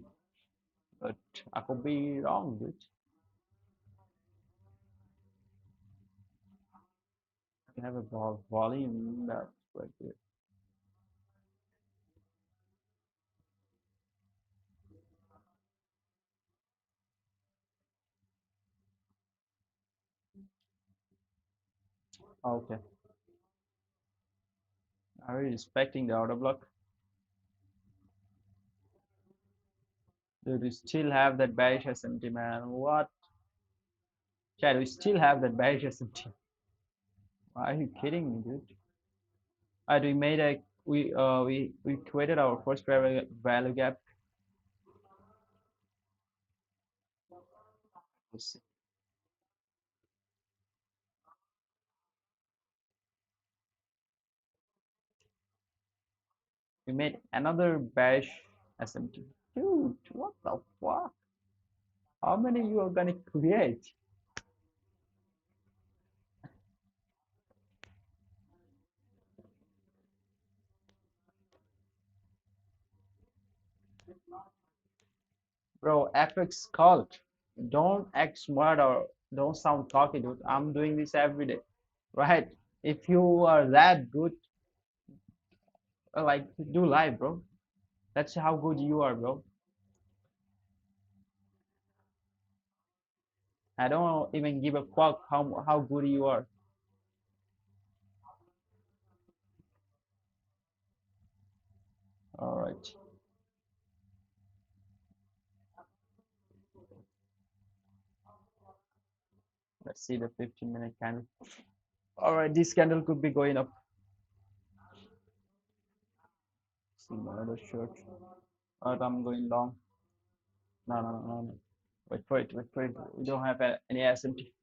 but I could be wrong, dude. You have a volume that right there. Okay, are you respecting the order block? Dude, we still have that bearish SMT, man. What? Chad, we still have that bearish SMT. Are you kidding me, dude? Alright, we made a we created our first value gap. We made another bearish SMT. Dude, what the fuck? How many you are gonna create? Bro, FX cult. Don't act smart or don't sound cocky, dude. I'm doing this every day. Right? If you are that good, like do live, bro. That's how good you are, bro. I don't even give a fuck how good you are. All right, let's see the 15-minute candle. All right, this candle could be going up. See my other short. Alright, I'm going long. No, no, no, no, no. Wait for it, wait for it. We don't have any S&P.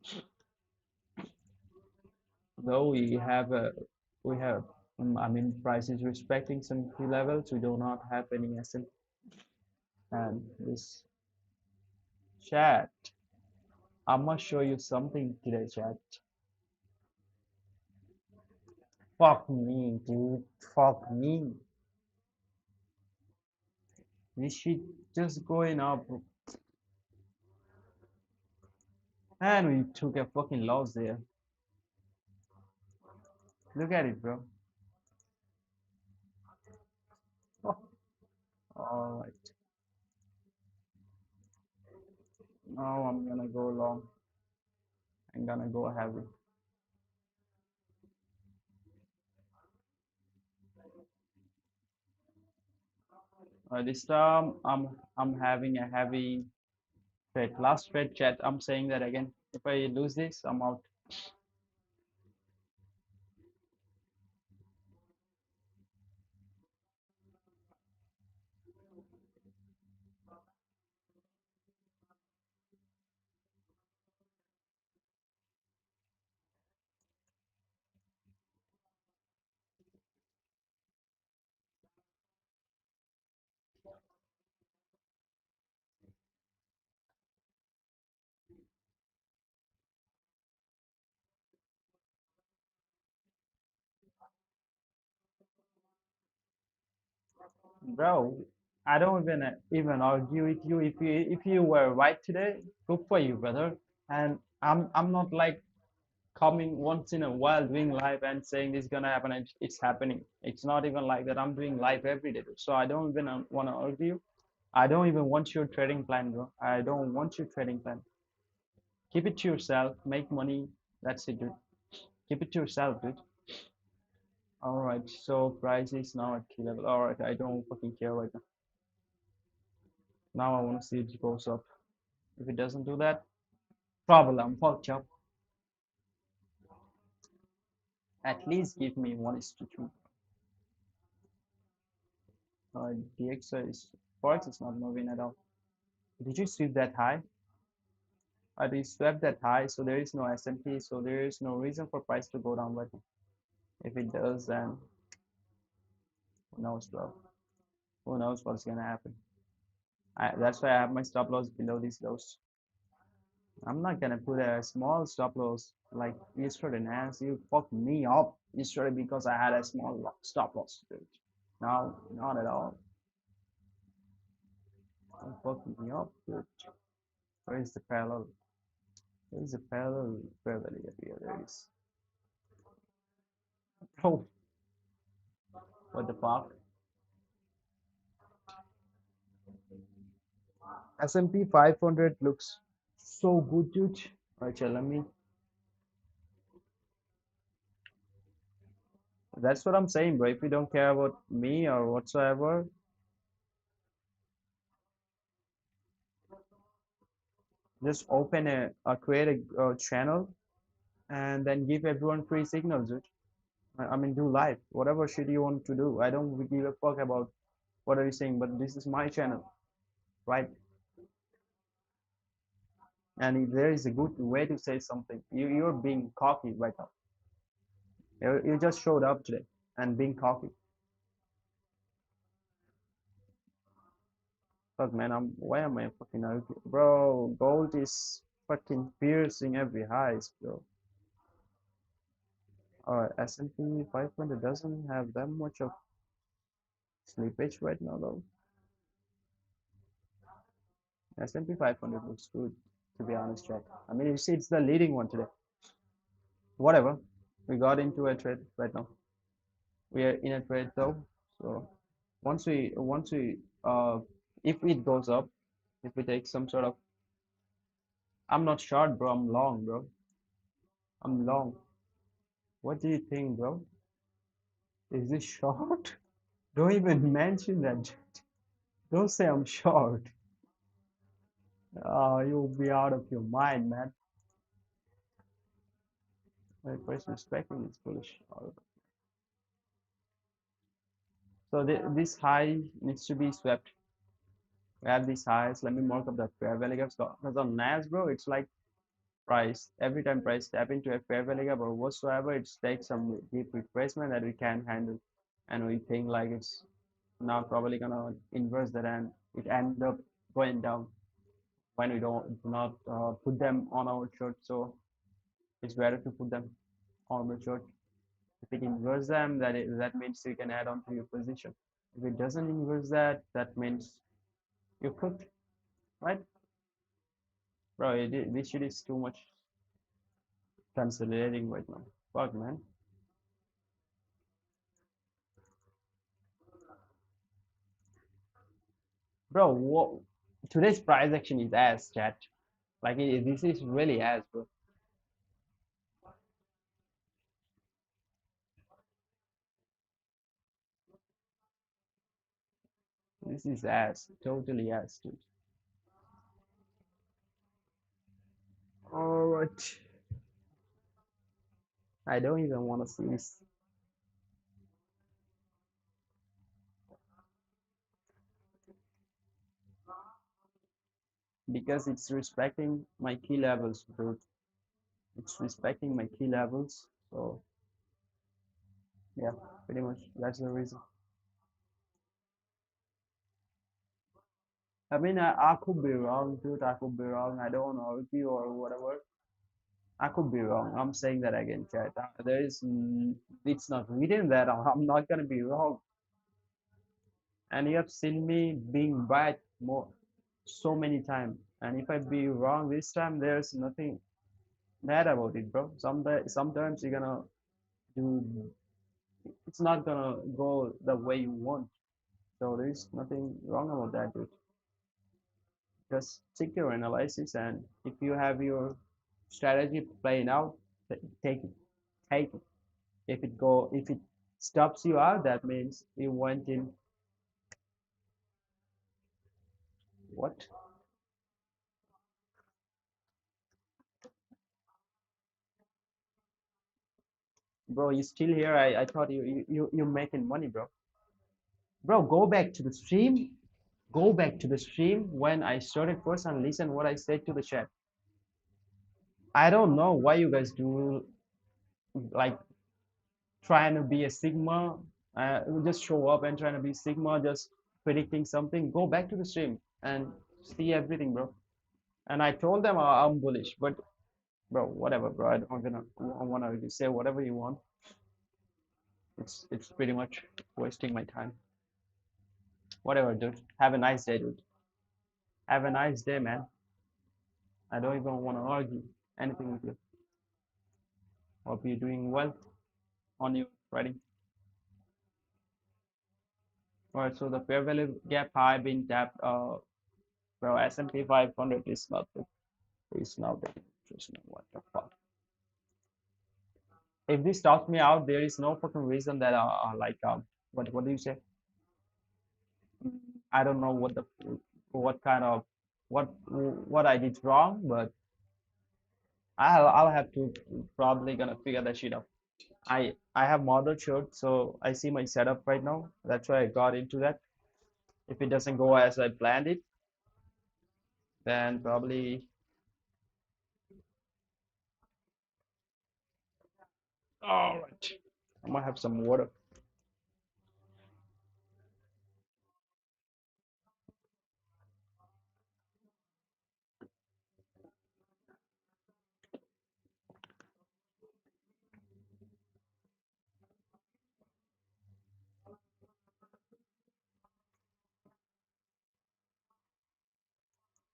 Though we have, I mean, price is respecting some key levels. We do not have any S&P. And this chat, I must show you something today, chat. Fuck me, dude. Fuck me. This shit just going up. And we took a fucking loss there. Look at it, bro. Oh, all right. Now I'm gonna go long. I'm gonna go heavy. This time I'm having a heavy trade. Last trade chat. I'm saying that again. If I lose this, I'm out. Bro, I don't even argue with you. If you were right today, good for you, brother. And I'm not like coming once in a while doing live and saying this is gonna happen and it's happening. It's not even like that. I'm doing live every day, so I don't even want to argue. I don't even want your trading plan, bro. I don't want your trading plan. Keep it to yourself. Make money. That's it, dude. Keep it to yourself, dude. All right. So price is now at key level. All right. I don't fucking care right now. Now I want to see it goes up. If it doesn't do that, problem. Fuck job. At least give me 1:2. DXY is Forex is not moving at all. Did you sweep that high? I did swept that high, so there is no S&P, so there is no reason for price to go down right now. If it does, then who knows, bro? Who knows what's gonna happen? That's why I have my stop loss below these lows. I'm not gonna put a small stop loss like yesterday, as you fucked me up yesterday because I had a small stop loss, dude. No, not at all. Don't fuck me up, dude. Where is the parallel? There is a parallel fair value here. There it is. Oh, what the fuck? S&P 500 looks so good, dude. Alright, let me. That's what I'm saying, bro. If you don't care about me or whatsoever, just open create a channel and then give everyone free signals, dude. I mean, do live, whatever shit you want to do. I don't give a fuck about what are you saying, but this is my channel, right? And if there is a good way to say something, you're being cocky right now. You just showed up today and being cocky. Fuck, man, why am I fucking arguing? Bro, gold is fucking piercing every highs, bro. Alright, S&P 500 doesn't have that much of slippage right now, though. S&P 500 looks good, to be honest, Jack. I mean, you see, it's the leading one today. Whatever. We got into a trade right now. We are in a trade though. So once we if it goes up, if we take some sort of I'm not short, bro. I'm long, bro. I'm long. What do you think, bro? Is this short? Don't even mention that. Don't say I'm short. You'll be out of your mind, man. My first respecting is foolish. So this high needs to be swept. We have these highs. Let me mark up that fair value gap. Because on NAS, bro, it's like price. Every time price step into a fair value gap or whatsoever, it takes some deep retracement that we can't handle. And we think like it's now probably gonna inverse that and it end up going down when we do not put them on our chart. So it's better to put them on the chart. If it inverts them, that means you can add on to your position. If it doesn't inverse that, that means you cooked, right? Bro, this shit is too much consolidating right now. Fuck, man. Bro, what? Today's price action is ass, chat. Like, this is really ass, bro. This is ass. Totally ass, dude. Alright. I don't even want to see this because it's respecting my key levels, dude. It's respecting my key levels. So, yeah, pretty much that's the reason. I mean, I could be wrong, dude. I could be wrong. I don't argue or whatever. I could be wrong. I'm saying that again, chat. There is, it's not written that I'm not gonna be wrong. And you have seen me being right more, so many times. And if I be wrong this time, there's nothing bad about it, bro. Sometimes you're gonna do. It's not gonna go the way you want. So there's nothing wrong about that, dude. Just check your analysis, and if you have your strategy playing out, take it, take it. If it stops you out, that means you went in. What, bro? You still here? I thought you're making money, bro. Bro, go back to the stream. Go back to the stream when I started first and listen what I said to the chat. I don't know why you guys do like trying to be a sigma, just show up and trying to be sigma, just predicting something. Go back to the stream and see everything, bro. And I told them I'm bullish, but bro, whatever, bro. I wanna say whatever you want. It's pretty much wasting my time. Whatever, dude. Have a nice day, dude. Have a nice day, man. I don't even want to argue anything with you. Hope you're doing well on your trading. All right, so the fair value gap high being tapped. Bro, S&P 500 is not the interesting. What the fuck? If this stops me out, there is no fucking reason that like what do you say? I don't know what kind of what I did wrong, but I'll have to probably gonna figure that shit out. I have model short, so I see my setup right now. That's why I got into that. If it doesn't go as I planned it, then probably. All right. I might have some water.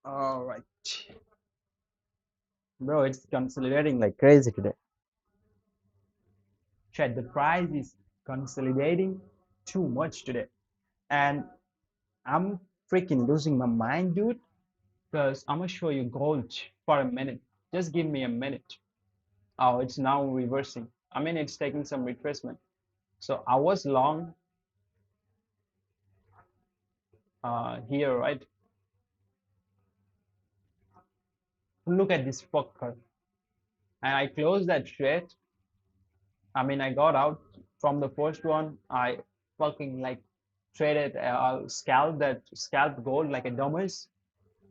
All right. Bro, it's consolidating like crazy today. Chat, the price is consolidating too much today. And I'm freaking losing my mind, dude. because I'm gonna show you gold for a minute. Just give me a minute. Oh, it's now reversing. I mean, it's taking some retracement. So I was long here, right? Look at this fucker. And I closed that trade. I mean, I got out from the first one. I fucking like traded, scalped gold like a dumbass.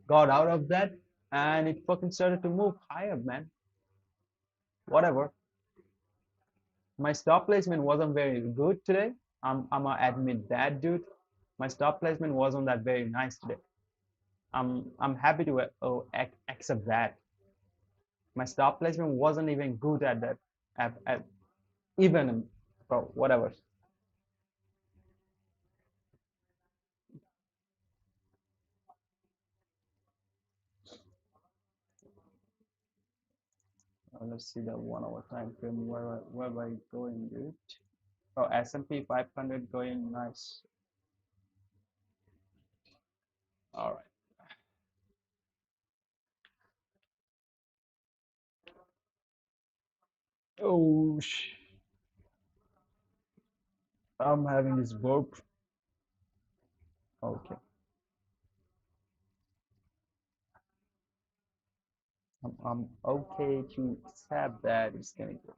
Got out of that, and it fucking started to move higher, man. Whatever. My stop placement wasn't very good today. I'm gonna admit that, dude. My stop placement wasn't that very nice today. I'm happy to accept that. My stop placement wasn't even good at that. At even, bro, whatever. Let's see the 1 hour time frame. Where am I going, dude? Oh, S&P 500 going nice. All right. Oh, I'm having this burp. Okay. I'm okay to accept that it's gonna go.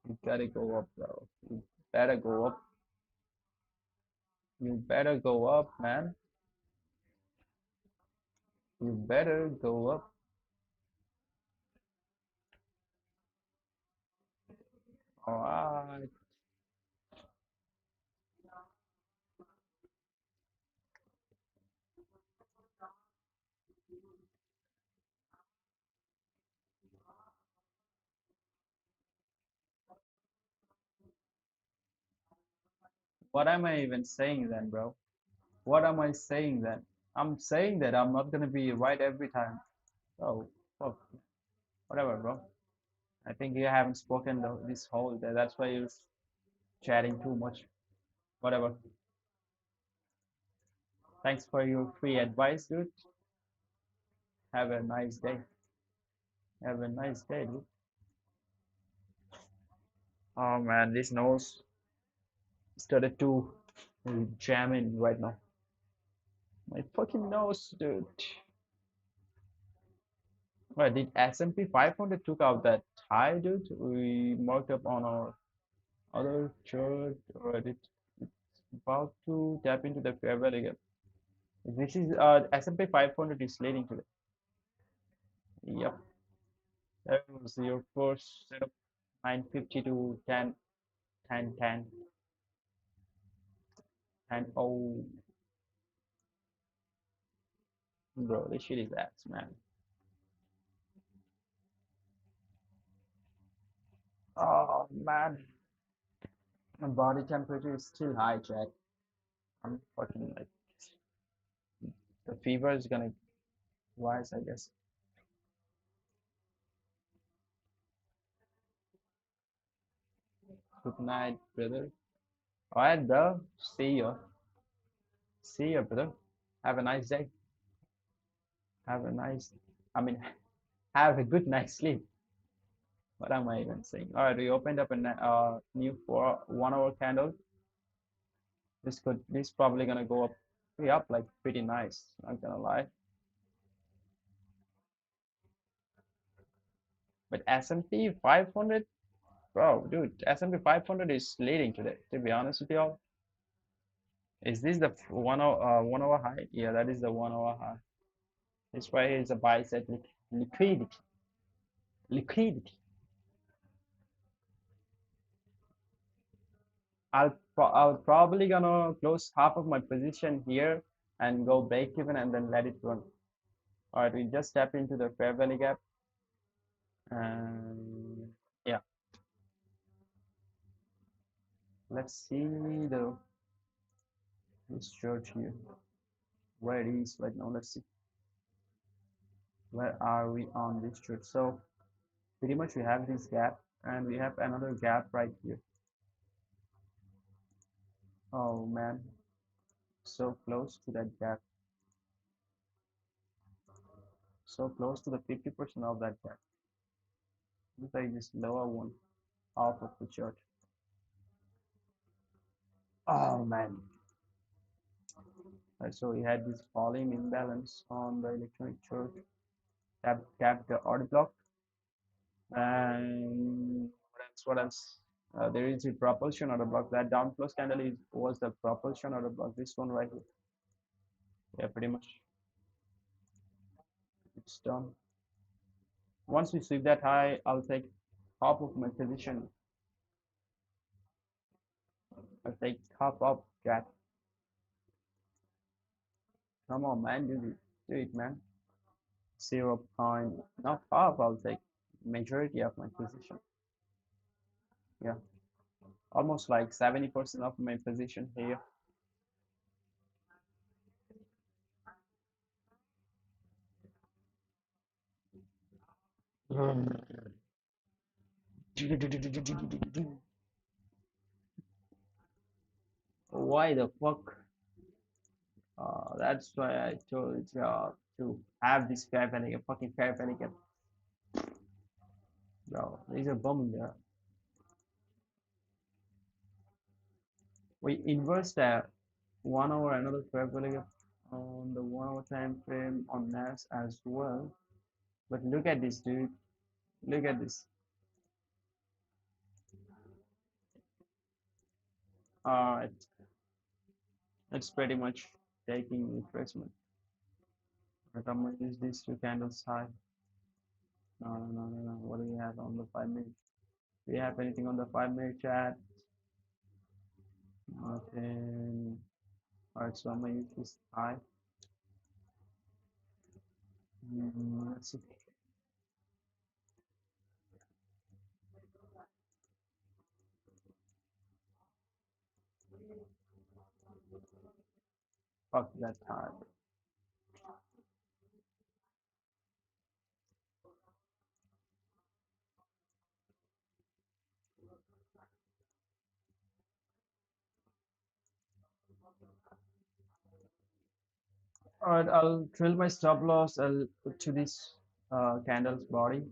You gotta go up, bro. You better go up. You better go up, man. You better go up. All right. What am I even saying then, bro? What am I saying then? I'm saying that I'm not gonna be right every time. Oh, fuck. Whatever, bro. I think you haven't spoken this whole day. That's why you're chatting too much. Whatever. Thanks for your free advice, dude. Have a nice day. Have a nice day, dude. Oh man, this nose started to jam in right now. My fucking nose, dude. Right, did S&P 500 took out that high, dude? We marked up on our other chart, or it it's about to tap into the fair value gap. This is S&P 500 is leading to it. Yep, that was your first setup. 950 to 10, 10, 10, 10. Oh, bro, this shit is ass, man. Oh man, my body temperature is still high, Jack. I'm fucking like the fever is gonna rise, I guess. Good night, brother. All right, bro. See you. See you, brother. Have a nice day. Have a nice. I mean, have a good night's sleep. What am I even saying? All right, we opened up a new 1 hour candle. This probably gonna go up, way up like pretty nice. Not gonna lie. But S&P 500, bro, dude, S&P 500 is leading today. To be honest with y'all, is this the 1 hour high? Yeah, that is the 1 hour high. This right here is a buy set liquidity. Liquidity. I'll probably gonna close half of my position here and go break even and then let it run. All right, we just step into the fair value gap and yeah, let's see the this chart here where it is right now. Let's see where are we on this chart. So pretty much we have this gap and we have another gap right here. Oh man, so close to that gap. so close to the 50% of that gap. Looks like this lower one, half of the chart. Oh man. So we had this falling imbalance on the electronic chart. Tap the order block. And what else? There is a propulsion order block. That down close candle was the propulsion order block. This one right here. Yeah, pretty much. It's done. Once we sweep that high, I'll take half of my position. I'll take half up, Jack. Come on, man, do it, man. 0 point, not half. I'll take majority of my position. Yeah, almost like 70% of my position here. Why the fuck? That's why I told you to have this fair panic, fucking fair panic. Bro, these are bombing there. We inverse that 1 hour another fair panic on the 1 hour time frame on NAS as well. But look at this, dude. Look at this. Uh, it, it's pretty much taking retracement. But I'm gonna use these two candles high. No. What do we have on the 5 minute? Do we have anything on the 5 minute chat? Nothing. Alright, so I'm gonna use this high. Let's see. Fuck that high. Alright, I'll drill my stop loss to this candle's body.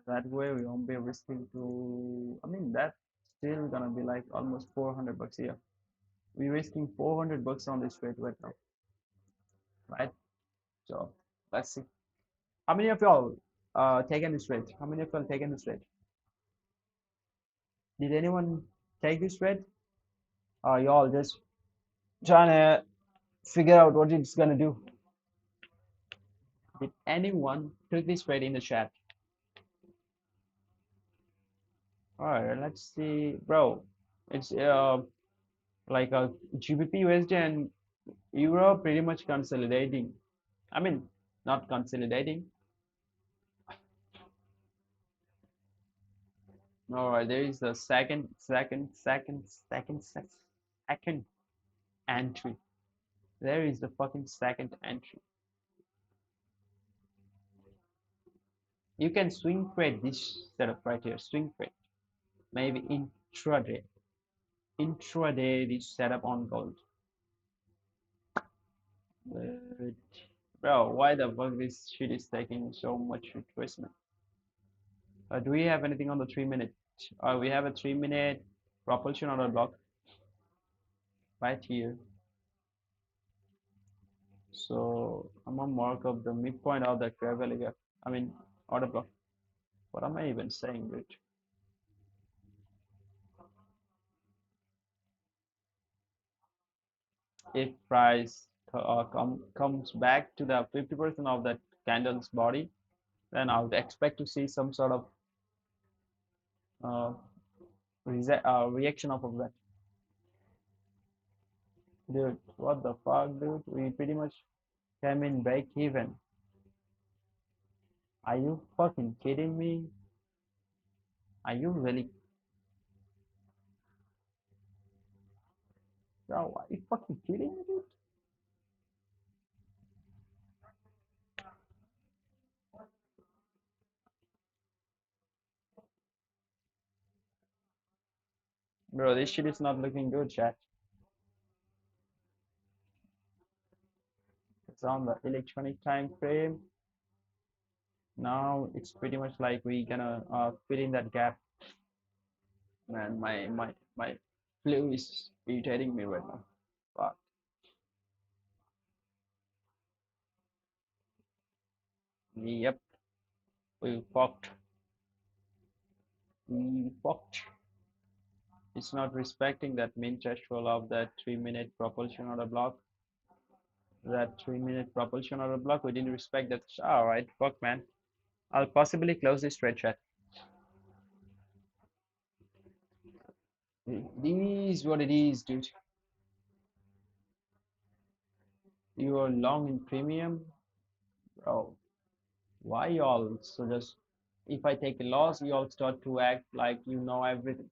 That way we won't be risking to. I mean, that's still gonna be like almost 400 bucks here. We're risking 400 bucks on this trade right now, right? So let's see. How many of y'all taken this trade? How many of y'all taken this trade? Did anyone take this trade? Y'all just trying to figure out what it's gonna do? Did anyone took this trade in the chat? All right, let's see, bro. It's like a GBP USD and Euro pretty much consolidating. I mean, not consolidating. All right, there is the second entry. There is the fucking second entry. You can swing trade this setup right here. Swing trade. Maybe intraday. Intraday this setup on gold. But, bro, why the fuck this shit is taking so much retracement? Do we have anything on the 3 minute? We have a 3 minute propulsion order block right here. So I'm gonna mark up the midpoint of that gravel gap. I mean order block. What am I even saying, dude? If price comes back to the 50% of that candle's body, then I would expect to see some sort of uh, reaction off of that. Dude, what the fuck, dude? We pretty much came in break even. Are you fucking kidding me? Are you really? Bro, are you fucking kidding me, dude? Bro, this shit is not looking good, chat. It's on the electronic time frame. Now it's pretty much like we gonna fill in that gap. Man, my flu is irritating me right now. But yep, we fucked. We fucked. It's not respecting that min threshold of that 3 minute propulsion on the block. That 3 minute propulsion on the block. We didn't respect that. All right, fuck, man. I'll possibly close this trade chat. It is what it is, dude. You are long in premium, bro. Why y'all so just if I take a loss, you all start to act like you know everything.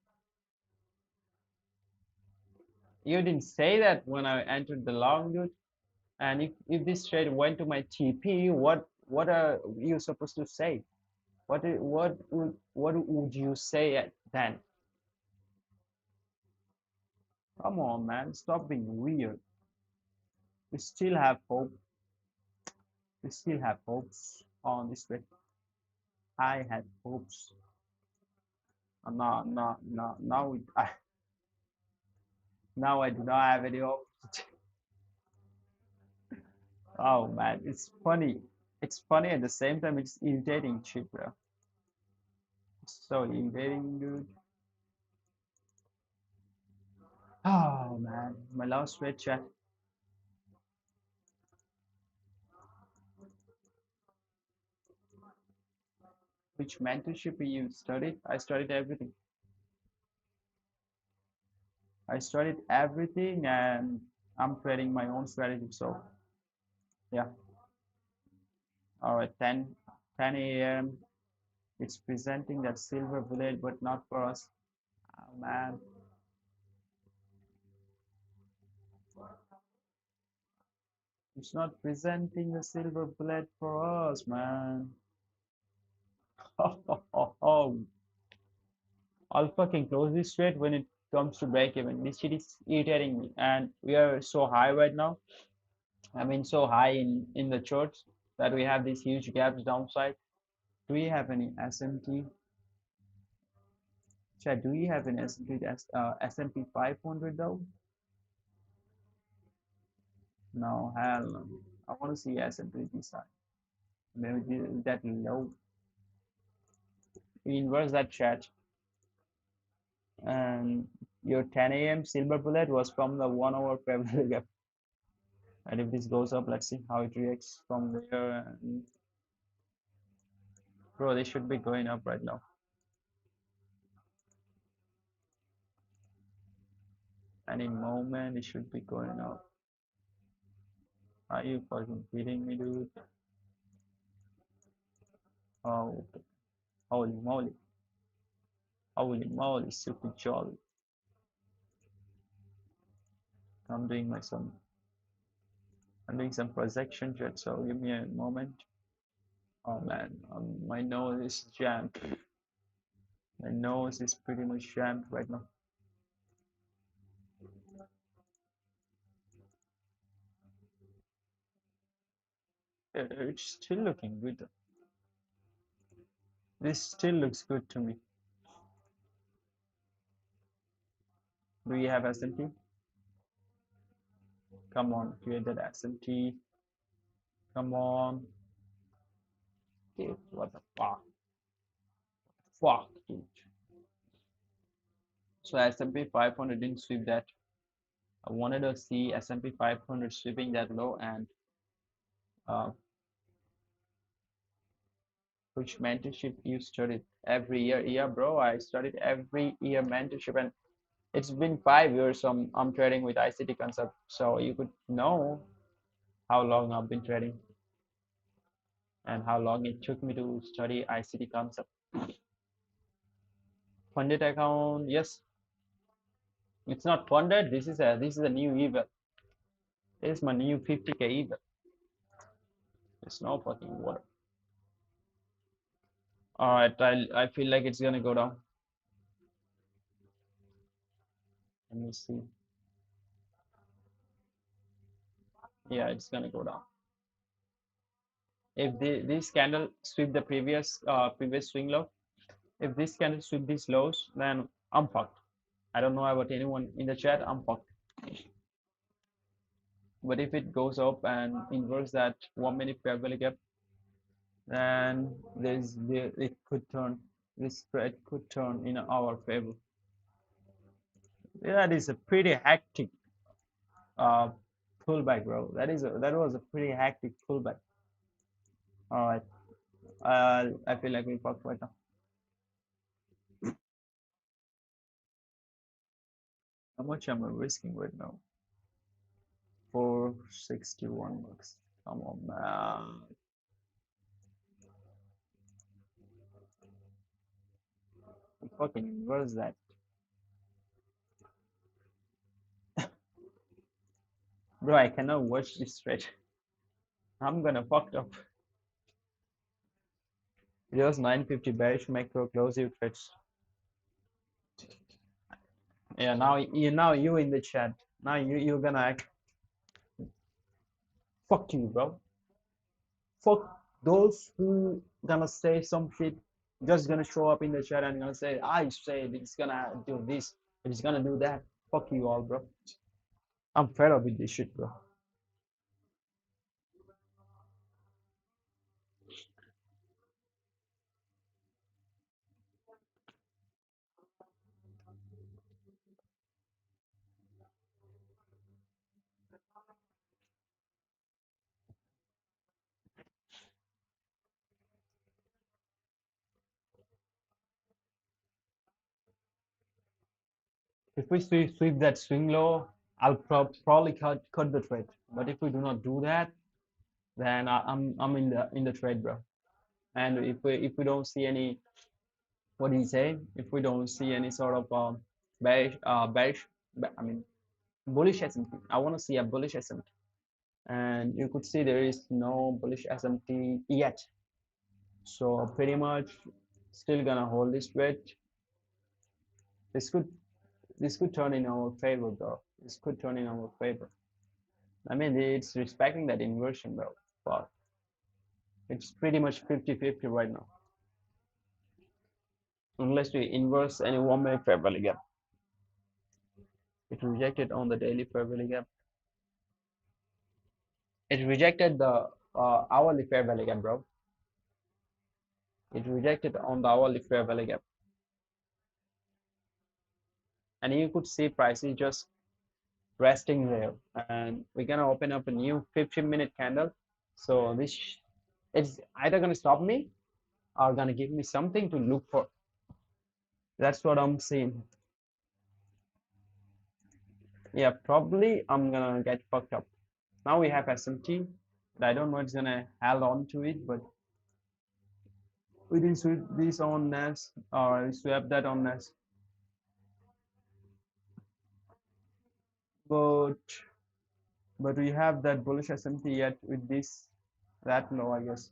You didn't say that when I entered the long, dude. And if this trade went to my TP, what are you supposed to say? What would you say then? Come on, man, stop being weird. We still have hope. We still have hopes on this trade. I had hopes. No, no, no. Now I do not have any hope. Oh man, it's funny. It's funny at the same time. It's irritating, shit, bro. It's so irritating, dude. Oh man, my last red chat. Which mentorship you studied? I studied everything. I studied everything, and I'm creating my own strategy. So yeah. All right, 10 a.m. It's presenting that silver bullet, but not for us. Oh man, it's not presenting the silver bullet for us, man. Oh, I'll fucking close this trade when it comes to break even. This shit is irritating me, and we are so high right now. I mean, so high in the charts that we have these huge gaps downside. Do we have any SMT? Chad, do we have an S&P 500 though? No, hell no. I want to see S&P this side. Maybe that low. We inverse that chat, and your 10 a.m. silver bullet was from the 1 hour February gap. And if this goes up, let's see how it reacts from there. And bro, they should be going up right now. Any moment, it should be going up. Are you fucking kidding me, dude? Oh, holy moly. Holy moly, super jolly. I'm doing my some I'm doing some projection jet, so give me a moment. Oh man, my nose is jammed. My nose is pretty much jammed right now. It's still looking good. This still looks good to me. Do we have S&P? Come on, create that S&P. Come on. Dude, what the fuck? Fuck, dude. So S&P 500 didn't sweep that. I wanted to see S&P 500 sweeping that low, and uh, which mentorship you studied every year? Yeah, bro, I studied every year mentorship, and it's been 5 years. I'm trading with ICT concept, so you could know how long I've been trading and how long it took me to study ICT concept. Funded account, yes. It's not funded. This is a new event. This is my new 50K event. It's no fucking water. All right, I feel like it's gonna go down. Let me see. Yeah, it's gonna go down. If this candle sweep the previous swing low, if this candle sweep these lows, then I'm fucked. I don't know about anyone in the chat. I'm fucked. But if it goes up and inverts that 1 minute fair value gap, then it could turn, this spread could turn in our favor. That is a pretty hectic uh, pullback, bro. That was a pretty hectic pullback. All right, I feel like we fucked right now. How much am I risking right now? 461 bucks. Come on, man. Fucking inverse that. Bro, I cannot watch this trade. I'm gonna fucked up. It was 950 bearish macro close you trades. Yeah, now you in the chat. Now you're gonna act, fuck you, bro. Fuck those who gonna say some shit, just gonna show up in the chat and gonna say, I said it's gonna do this, it's gonna do that. Fuck you all, bro. I'm fed up with this shit, bro. If we sweep that swing low, I'll probably cut the trade. But if we do not do that, then I'm in the trade, bro. And if we don't see any, what do you say? If we don't see any sort of bearish, I mean bullish S&P. I want to see a bullish S&P, and you could see there is no bullish S&P yet. So pretty much still gonna hold this trade. This could this could turn in our favor, bro. This could turn in our favor. I mean, it's respecting that inversion, bro. But it's pretty much 50-50 right now. Unless we inverse any 1 minute fair value gap. It rejected on the daily fair value gap. It rejected the hourly fair value gap, bro. It rejected on the hourly fair value gap. And you could see prices just resting there. And we're gonna open up a new 15-minute candle. So this it's either gonna stop me or gonna give me something to look for. That's what I'm seeing. Yeah, probably I'm gonna get fucked up. Now we have SMT. I don't know what's gonna hold on to it, but we didn't sweep this on NAS or swap that on NAS. But we have that bullish SMT yet with this that low, I guess.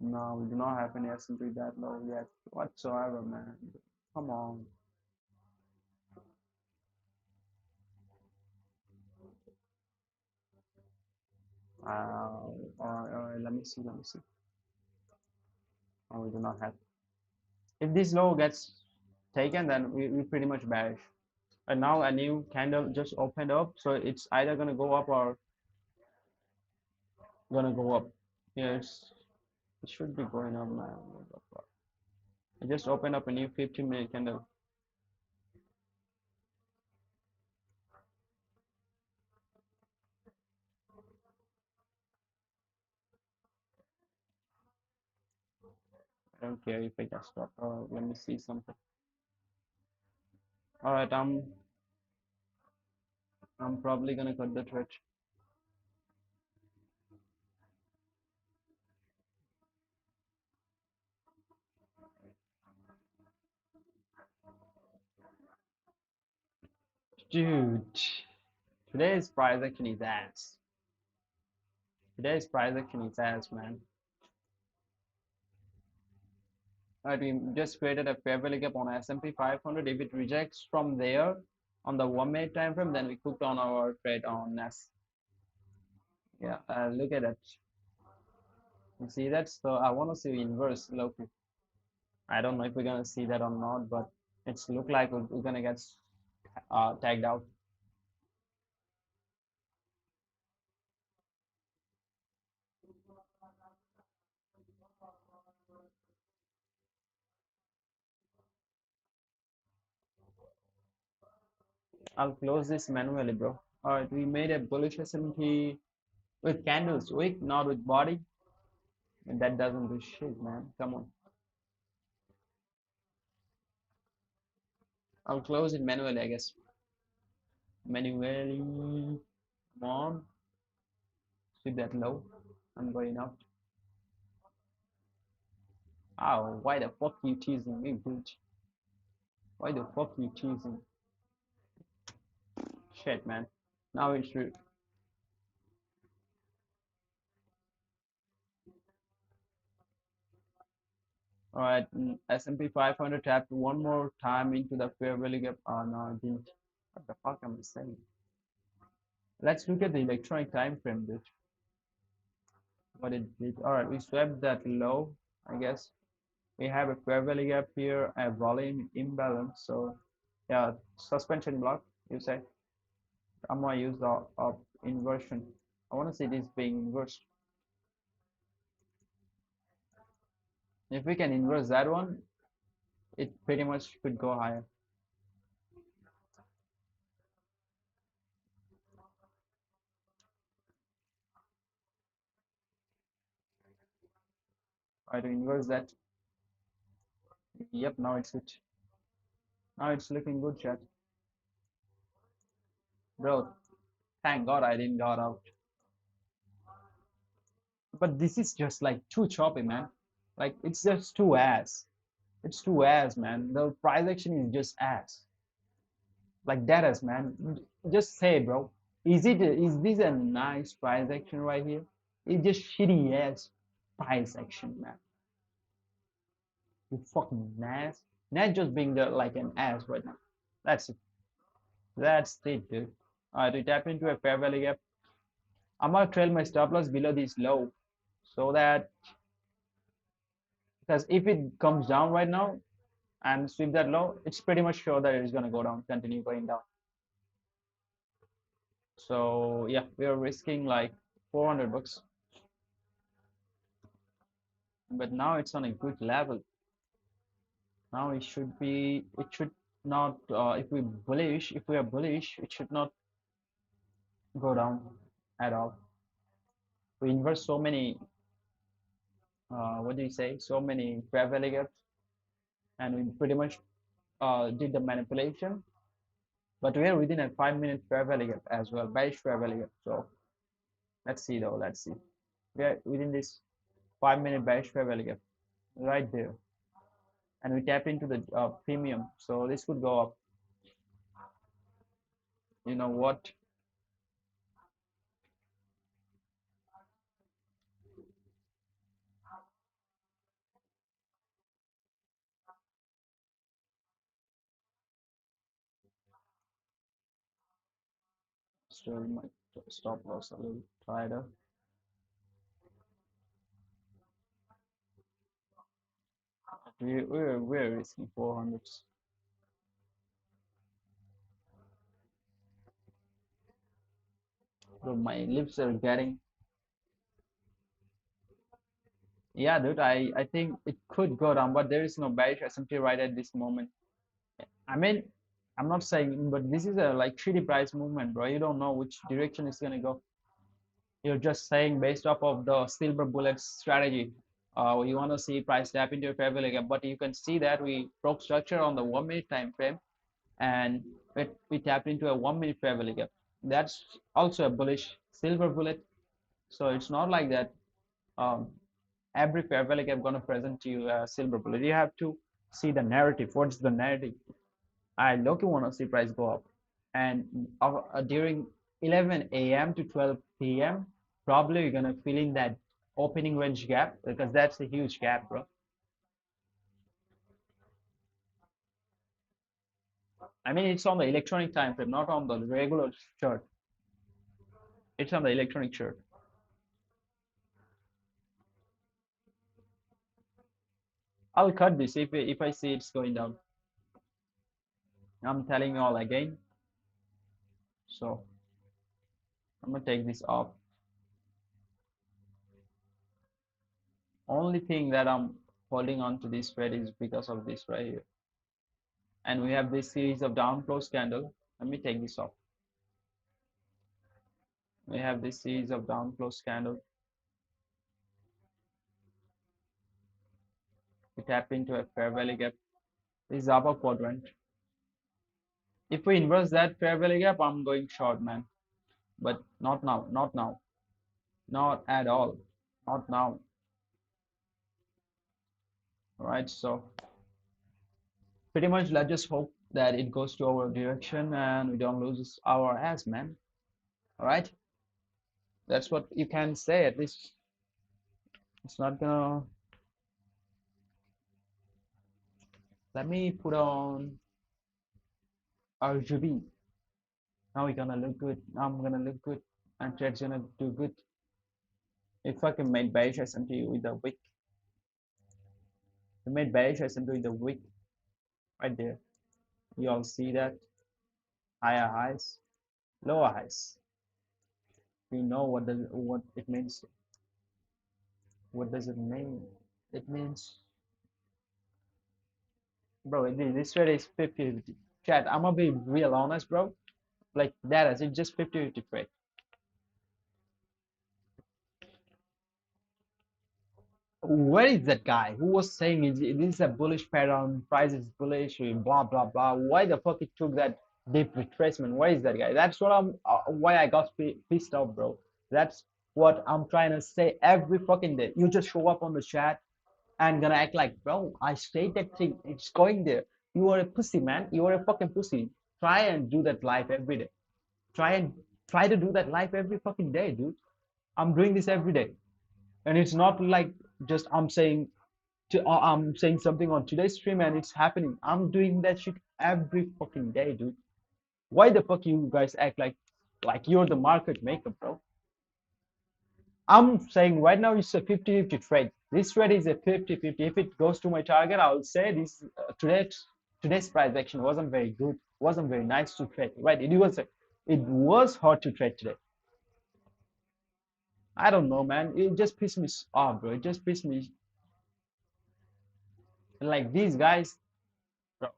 No, we do not have any S&P that low yet whatsoever, man. Come on. All right, let me see. Oh, we do not have. If this low gets taken, then we pretty much bearish. And now a new candle just opened up, so it's either gonna go up or gonna go up. Yeah, it should be going up, man. What the fuck? I just opened up a new 15-minute candle. I don't care if I get stopped. Let me see something. All right, I'm probably gonna cut the trade. Dude, today's price action is ass. Today's price action is ass, man. Alright, we just created a fair value gap on S&P 500. If it rejects from there, on the 1 minute time frame, then we cooked on our trade on NAS. Yeah, look at that. You see that? So I want to see inverse local. I don't know if we're gonna see that or not, but it's look like we're gonna get tagged out. I'll close this manually, bro. All right, we made a bullish S&P with candles, wick, not with body. And that doesn't do shit, man. Come on. I'll close it manually, I guess. Manually. Come on. Sweep that low. I'm going up. Oh, why the fuck you teasing me, bitch? Why the fuck you teasing? Shit, man. Now it's true. All right, S&P 500 tapped one more time into the fair value gap. Oh no, I didn't. What the fuck am I saying? Let's look at the electronic time frame, bitch. What it did. All right, we swept that low, I guess. We have a fair value gap here, a volume imbalance. So, yeah, suspension block, you say. I'm gonna use the inversion. I want to see this being inversed. If we can inverse that one, it pretty much could go higher. Try to inverse that. Yep, now it's it. Now it's looking good, chat. Bro, thank God I didn't got out. But this is just like too choppy, man. Like it's just too ass. It's too ass, man. The price action is just ass. Like that ass, man. Just say, bro. Is this a nice price action right here? It's just shitty ass price action, man. You fucking ass. Not just being the like an ass right now. That's it. That's it, dude. Alright, we tap into a fair value gap. I'm gonna trail my stop loss below this low so that because if it comes down right now and sweep that low, it's pretty much sure that it's gonna go down, continue going down. So yeah, we are risking like 400 bucks, but now it's on a good level. Now it should be, it should not, if we are bullish, it should not go down at all. We invest so many, what do you say, so many fair value gaps, and we pretty much did the manipulation. But we are within a 5 minute fair value gap as well, bearish fair value gap. So let's see though, let's see. We are within this 5 minute bearish fair value gap right there. And we tap into the premium. So this could go up. You know what? Still my stop loss a little tighter. We're risking 400s. So my lips are getting. Yeah, dude. I think it could go down, but there is no bearish S&P right at this moment. I mean, I'm not saying, but this is a like shitty price movement, bro. You don't know which direction it's gonna go. You're just saying based off of the silver bullet strategy. You want to see price tap into your fair value gap, but you can see that we broke structure on the 1 minute time frame, and we tapped into a 1 minute fair value gap. That's also a bullish silver bullet. So it's not like that. Um, every fair value gap gonna present to you a silver bullet. You have to see the narrative. What's the narrative? I look want to see price go up, and during 11 a.m. to 12 p.m. probably you're gonna fill in that opening range gap because that's a huge gap, bro. I mean, it's on the electronic time frame, not on the regular chart. It's on the electronic chart. I'll cut this if I see it's going down. I'm telling you all again. So I'm gonna take this off. Only thing that I'm holding on to this trade is because of this right here. And we have this series of down close candle. Let me take this off. We have this series of down close candle. We tap into a fair value gap. This is upper quadrant. If we inverse that fair value gap, I'm going short, man. But not now, not now, not at all, not now. All right, so pretty much let's just hope that it goes to our direction and we don't lose our ass, man. All right, that's what you can say. At least it's not gonna. Let me put on RGB. Now we're gonna look good. Now I'm gonna look good, and trade's gonna do good. If I can make bearish S&P with the wick, we made bearish S&P with the wick right there. You all see that higher highs, lower highs. You know what it means. What does it mean? It means, bro, this trade is 50-50. Chat, I'm gonna be real honest, bro. Like that is it just 50-50 trade. Where is that guy who was saying this is a bullish pattern, price is bullish, blah blah blah? Why the fuck it took that deep retracement? Where is that guy? That's what I'm why I got pissed off, bro. That's what I'm trying to say every fucking day. You just show up on the chat and gonna act like, bro, I stayed that thing, it's going there. You are a pussy, man. You are a fucking pussy. Try and do that live every day. Try to do that live every fucking day, dude. I'm doing this every day, and it's not like just I'm saying something on today's stream and it's happening. I'm doing that shit every fucking day, dude. Why the fuck you guys act like you're the market maker, bro? I'm saying right now it's a 50-50 trade. This trade is a 50-50. If it goes to my target, I will say this today's price action wasn't very good, wasn't very nice to trade. Right? It was hard to trade today. I don't know, man. It just pissed me off, bro. It just pissed me like these guys, bro.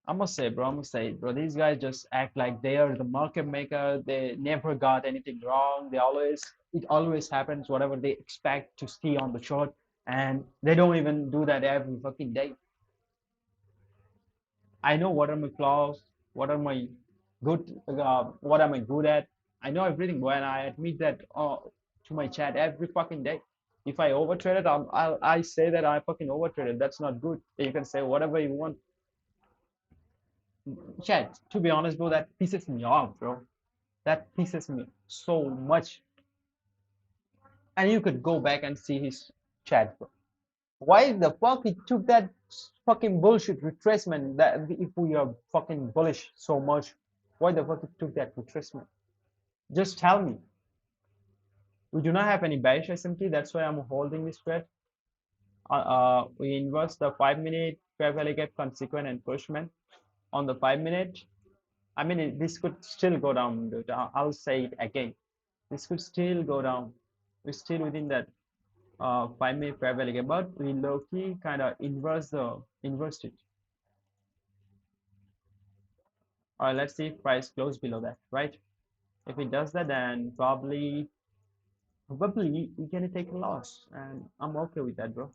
I must say, bro. I must say, bro. These guys just act like they are the market maker. They never got anything wrong. It always happens whatever they expect to see on the chart, and they don't even do that every fucking day. I know what are my flaws, what are my what am I good at. I know everything, but I admit that to my chat every fucking day. If I overtraded, I say that I fucking overtraded. That's not good. You can say whatever you want. Chat, to be honest, bro, that pisses me off, bro. That pisses me so much. And you could go back and see his chat, bro. Why the fuck he took that fucking bullshit retracement? That if we are fucking bullish so much, why the fuck he took that retracement? Just tell me. We do not have any bearish S&P. That's why I'm holding this trade. We inverse the 5-minute fair value gap consequent encroachment on the 5-minute. I mean, this could still go down. Dude. I'll say it again. This could still go down. We're still within that 5-minute fair value gap, but we low key kind of inverse it. All right, let's see if price close below that, right? If it does that, then probably we're gonna take a loss, and I'm okay with that, bro.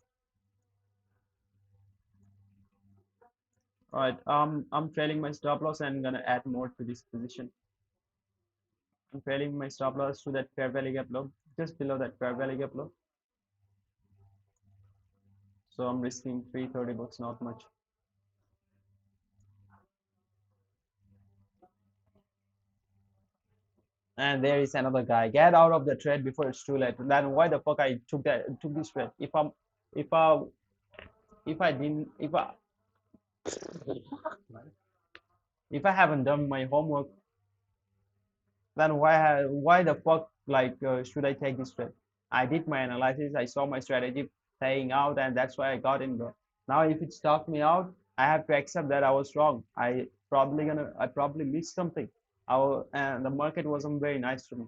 All right, I'm trailing my stop loss and gonna add more to this position. I'm trailing my stop loss to that fair value gap low, just below that fair value gap low. So I'm risking 330 bucks, not much. And there is another guy. Get out of the trade before it's too late. Then why the fuck I took this trade? If I If I haven't done my homework, then why the fuck should I take this trade? I did my analysis, I saw my strategy playing out, and that's why I got in, bro. Now if it stopped me out, I have to accept that I was wrong. I probably missed something. And the market wasn't very nice to me.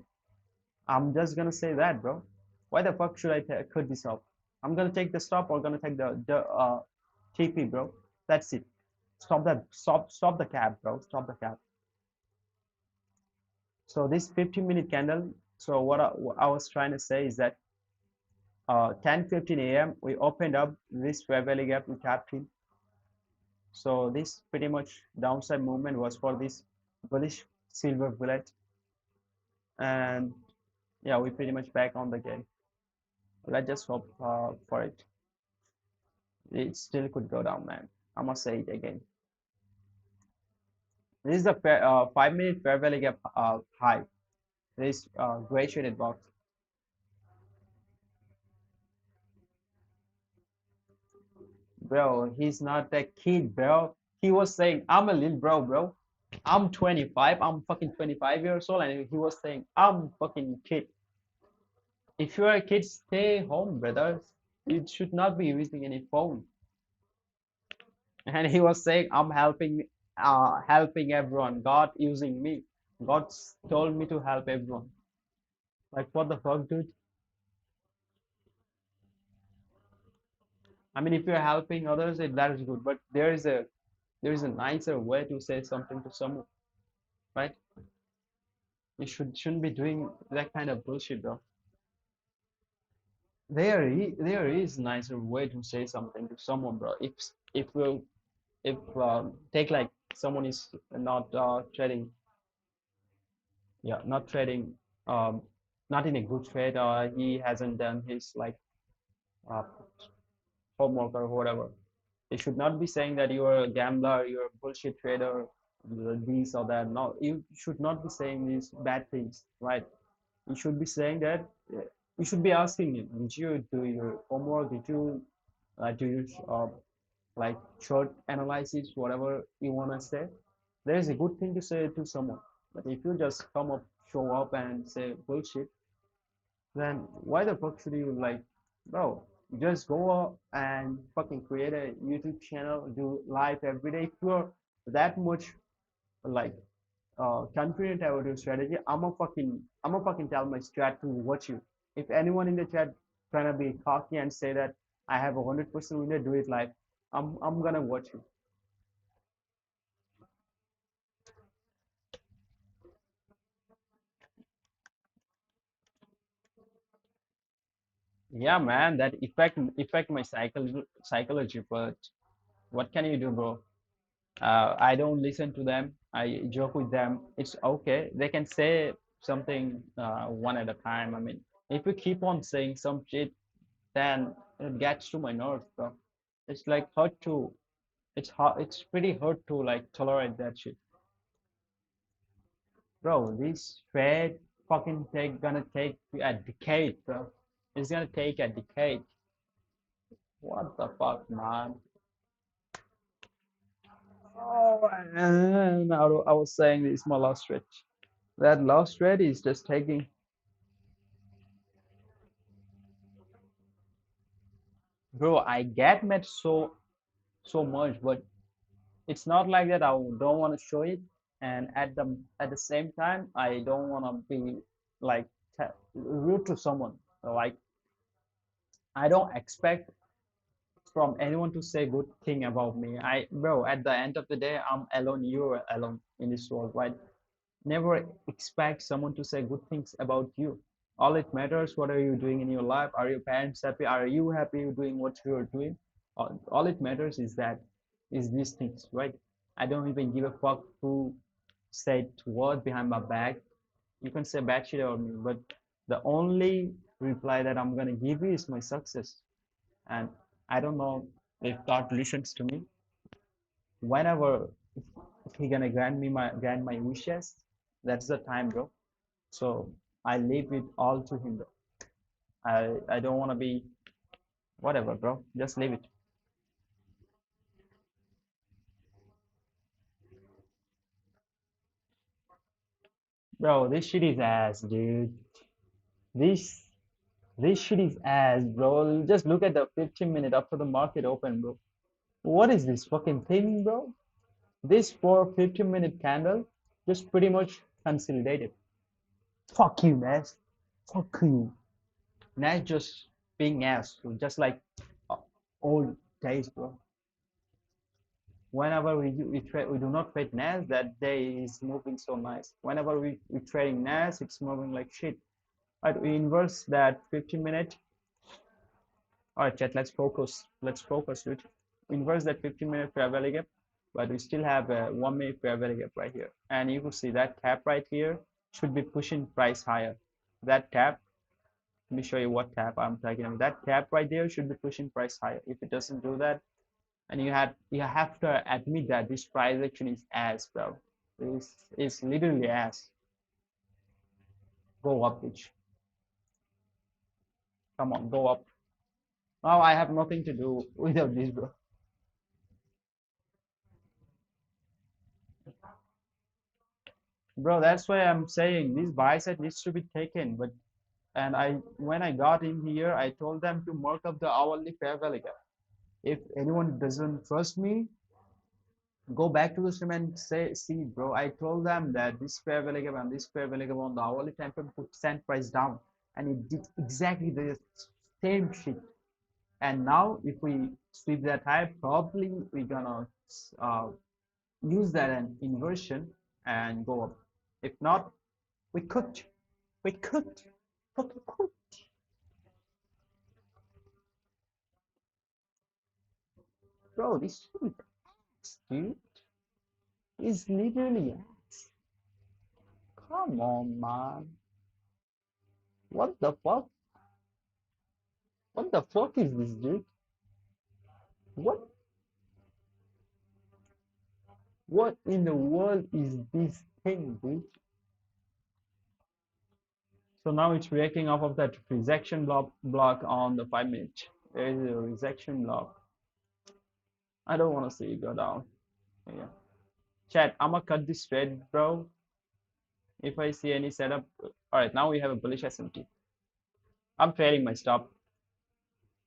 I'm just gonna say that, bro. Why the fuck should I cut this off? I'm gonna take the stop or gonna take the TP, bro. That's it. Stop the cap, bro. Stop the cap. So this 15-minute candle. So what I was trying to say is that 10:15 a.m. we opened up this fair value gap we tapped in. So this pretty much downside movement was for this bullish silver bullet, and yeah, we pretty much back on the game. Let's just hope for it. It still could go down, man. I must say it again. This is the 5-minute fair value gap high. This gray shaded box. Bro, he's not a kid, bro. He was saying, I'm a little bro. I'm 25. I'm fucking 25 years old. And he was saying, I'm fucking kid. If you're a kid, stay home, brothers. You should not be using any phone. And he was saying, I'm helping everyone. God using me. God told me to help everyone. Like, what the fuck, dude? I mean, if you're helping others, that is good. But there is a nicer way to say something to someone, right? You shouldn't be doing that kind of bullshit, bro. There is nicer way to say something to someone, bro. If take like someone is not trading, yeah, not trading, um, not in a good trade, or he hasn't done his uh, homework or whatever. You should not be saying that you're a gambler, you're a bullshit trader, this or that. No, you should not be saying these bad things, right? You should be saying that. You should be asking him, did you do your homework? Did you do your short analysis, whatever you want to say? There is a good thing to say to someone. But if you just come up, show up, and say bullshit, then why the fuck should you bro? Just go up and fucking create a YouTube channel, do live every day. If you're that much like confident about your strategy, I'm a fucking tell my strat to watch you. If anyone in the chat trying to be cocky and say that I have 100% winner, do it live. I'm gonna watch you. Yeah, man, that affect my psychology, but what can you do, bro? I don't listen to them. I joke with them. It's okay. They can say something one at a time. I mean, if you keep on saying some shit, then it gets to my nerves, bro. It's like hard to. It's hard. It's pretty hard to tolerate that shit, bro. This trade gonna take a decade, bro. It's gonna take a decade. What the fuck, man? Oh, and I was saying this is my last stretch. That last thread is just taking, bro. I get met so much, but it's not like that. I don't want to show it, and at the same time, I don't want to be like rude to someone. Like I don't expect from anyone to say good thing about me. Bro, at the end of the day, I'm alone. You're alone in this world, right? Never expect someone to say good things about you. All it matters, what are you doing in your life? Are your parents happy? Are you happy doing what you're doing? All it matters is these things, right? I don't even give a fuck who said what behind my back. You can say bad shit about me, but the only reply that I'm gonna give you is my success. And I don't know if God listens to me. Whenever if he gonna grant my wishes, that's the time, bro. So I leave it all to him, bro. I don't want to be whatever, bro. Just leave it. Bro, this shit is ass, dude. This this shit is ass, bro. Just look at the 15 minute after the market open, bro. What is this fucking thing, bro? This for 15-minute candle just pretty much consolidated. Fuck you, Nas. Fuck you. Nas just being ass, just like uh, old days, bro. Whenever we trade, we do not trade Nas. That day is moving so nice. Whenever we trading Nas, it's moving like shit. Right, we inverse that 15-minute. All right, chat. Let's focus. Let's focus, dude. Inverse that 15-minute fair value gap, but we still have a 1-minute fair value gap right here. And you can see that cap right here should be pushing price higher. That cap. Let me show you what cap I'm talking about. That cap right there should be pushing price higher. If it doesn't do that, and you have to admit that this price action is ass, bro. This is literally ass. Go up, bitch. Come on, go up. Now I have nothing to do without this, bro. Bro, that's why I'm saying this buy side needs to be taken. But and I when I got in here, I told them to mark up the hourly fair value gap. If anyone doesn't trust me, go back to the stream and say, see, bro, I told them that this fair value gap and this fair value gap on the hourly time frame put send price down, and it did exactly the same shit. And now, if we sweep that high, probably we're gonna uh, use that an inversion and go up. If not, we could, we could, fucking could. Bro, this shit is ass, dude. It's literally ass. Come on, man. What the fuck? What the fuck is this, dude? What what in the world is this thing, dude? So now it's reacting off of that rejection block on the 5 minute. There is a rejection block. I don't want to see it go down. Yeah. Chat, I'ma cut this trade, bro. If I see any setup. Alright, now we have a bullish SMT. I'm trading my stop,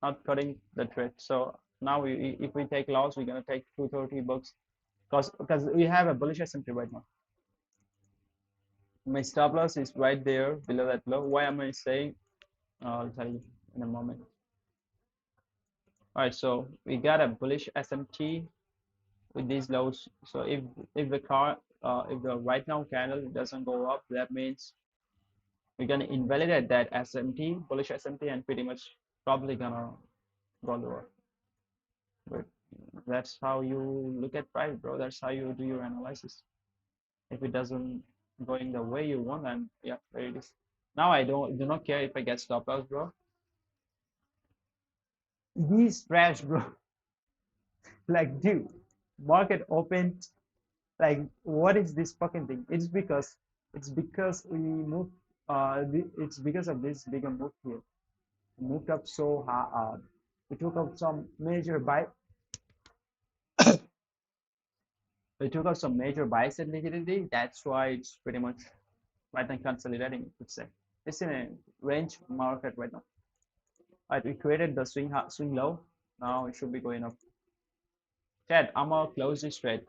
not cutting the trade. So now if we take loss, we're gonna take 230 bucks. Because we have a bullish SMT right now. My stop loss is right there below that low. Why am I saying? I'll tell you in a moment. All right, so we got a bullish SMT with these lows. So if the right now candle doesn't go up, that means we're gonna invalidate that SMT, bullish SMT, and pretty much probably gonna go lower. But that's how you look at price, bro. That's how you do your analysis. If it doesn't going the way you want, and yeah, there it is. Now I do not care if I get stop loss, bro. These trash, bro. Like, dude, market opened. Like, what is this fucking thing? It's because we moved. It's because of this bigger move here. We moved up so hard. We took up some major buy. We took up some major buys and liquidity. That's why it's pretty much right now consolidating. You could say it's in a range market right now. Right, we created the swing low. Now it should be going up. Chad, I'm gonna close this trade.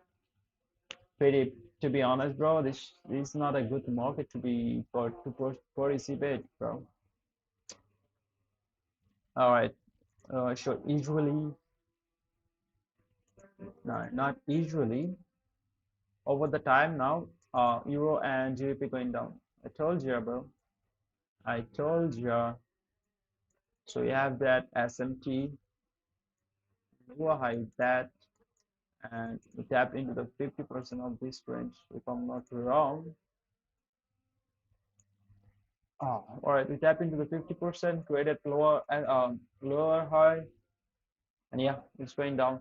Pretty, to be honest, bro, this is not a good market to be for to participate, bro. All right. So usually, no, not usually. Over the time now, Euro and GBP going down. I told you, bro. I told you. So you have that SMT, lower high that, and we tap into the 50% of this range, if I'm not wrong. Oh, all right, we tap into the 50%, created lower and lower high, and yeah, it's going down.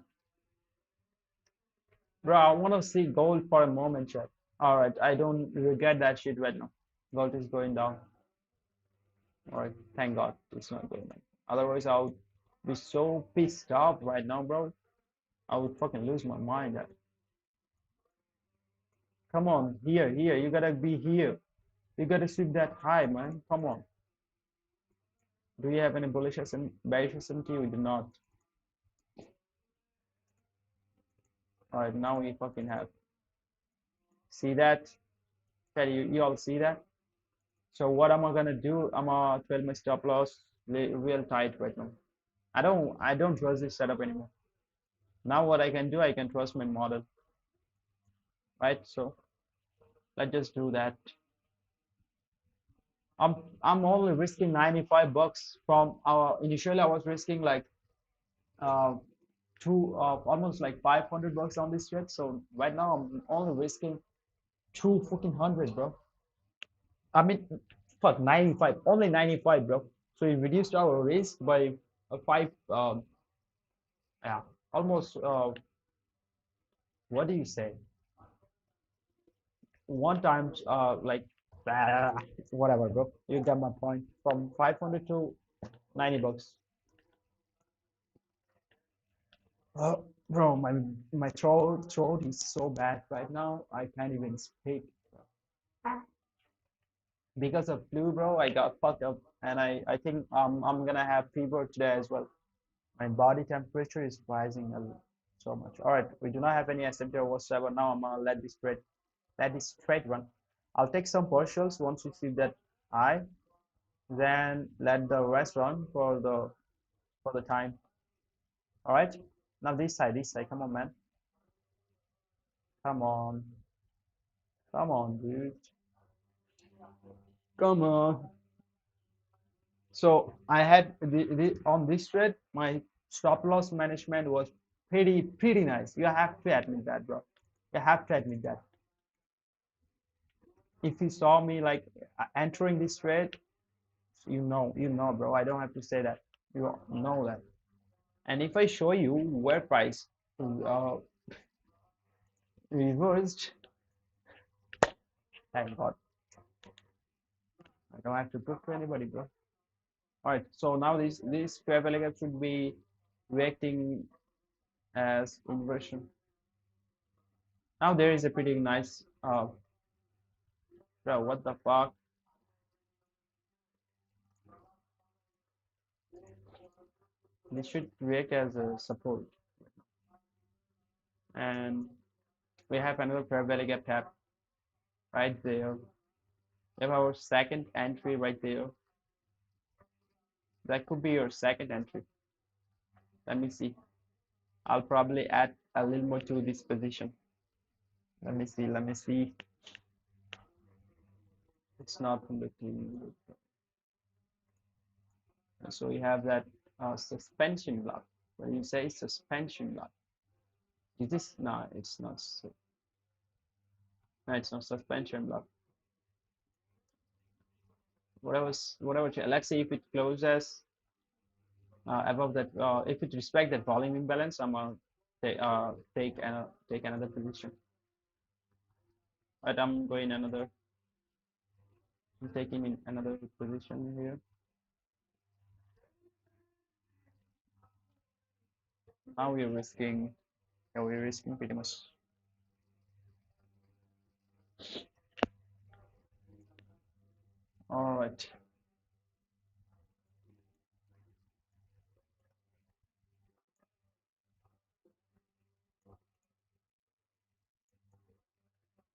Bro, I want to see gold for a moment, chat. All right, I don't regret that shit right now. Gold is going down. All right, thank God it's not going down. Otherwise, I would be so pissed off right now, bro. I would fucking lose my mind. Come on, here, you gotta be here. You gotta sweep that high, man. Come on. Do you have any bullish SM, bearish SMT? We do not. All right, now we fucking have. See that? Okay, you all see that? So what am I gonna do? I'm gonna 12 my stop loss real tight right now. I don't trust this setup anymore. Now what I can do, I can trust my model, right? So let's just do that. I'm only risking 95 bucks from our initially I was risking like uh almost like 500 bucks on this trade. So right now I'm only risking two fucking hundred, bro. I mean, fuck 95, only 95, bro. So we reduced our risk by five, yeah, almost what do you say? One times, like, whatever, bro. You get my point. From 500 to 90 bucks. Bro, my throat is so bad right now. I can't even speak because of flu, bro. I got fucked up, and I think I'm gonna have fever today as well. My body temperature is rising so much. All right, we do not have any SMT or whatsoever. Now I'm gonna let this trade run. I'll take some partials once we see that high, then let the rest run for the time. All right. Now this side. Come on, man. Come on. Come on, dude. Come on. So I had on this trade, my stop loss management was pretty nice. You have to admit that, bro. You have to admit that. If you saw me like entering this trade, you know, bro. I don't have to say that. You know that. And if I show you where price uh, reversed, thank God, I don't have to prove to anybody, bro. All right. So now this fair value gap should be reacting as inversion. Now there is a pretty nice bro. What the fuck? This should react as a support, and we have another fair value gap tap right there. We have our second entry right there. That could be your second entry. Let me see. I'll probably add a little more to this position. Let me see. Let me see. It's not looking good. So we have that suspension block. When you say suspension block, is this? No, it's not. No, it's not suspension block. Whatever. Let's see if it closes above that. If it respects that volume imbalance, I'm gonna take another position. But I'm going another. I'm taking in another position here. Now we're risking. Yeah, we're risking pretty much. All right.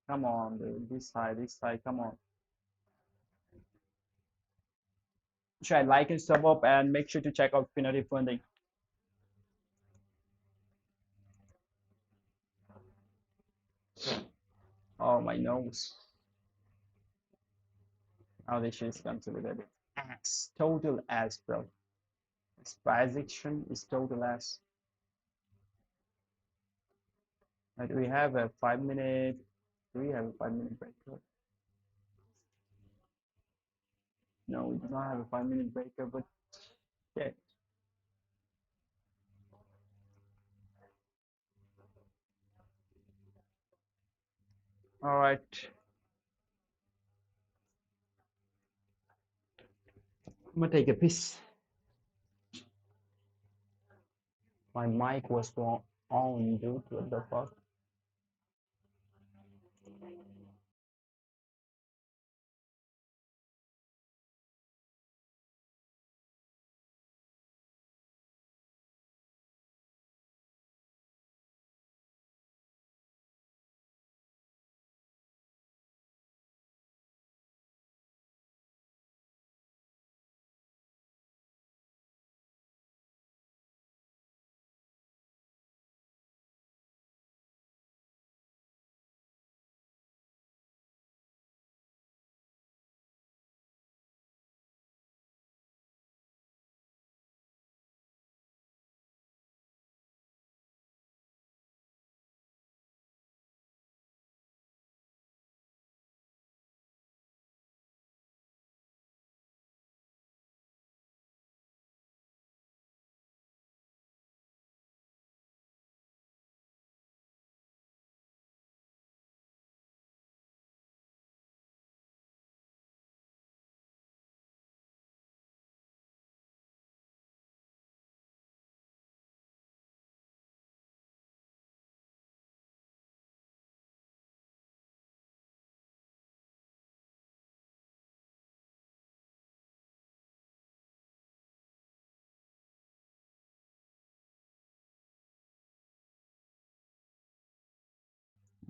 Come on, dude. This side. Come on. Try like and sub up and make sure to check out Finity Funding. Oh, my nose. Now this shit is consolidated. Ass. Total ass, bro. This transaction is total ass. Right, we have a 5 minute. Do we have a 5 minute breaker? No, we do not have a 5 minute breaker, but shit. All right. I'm gonna take a piss. My mic was on, dude. What the fuck?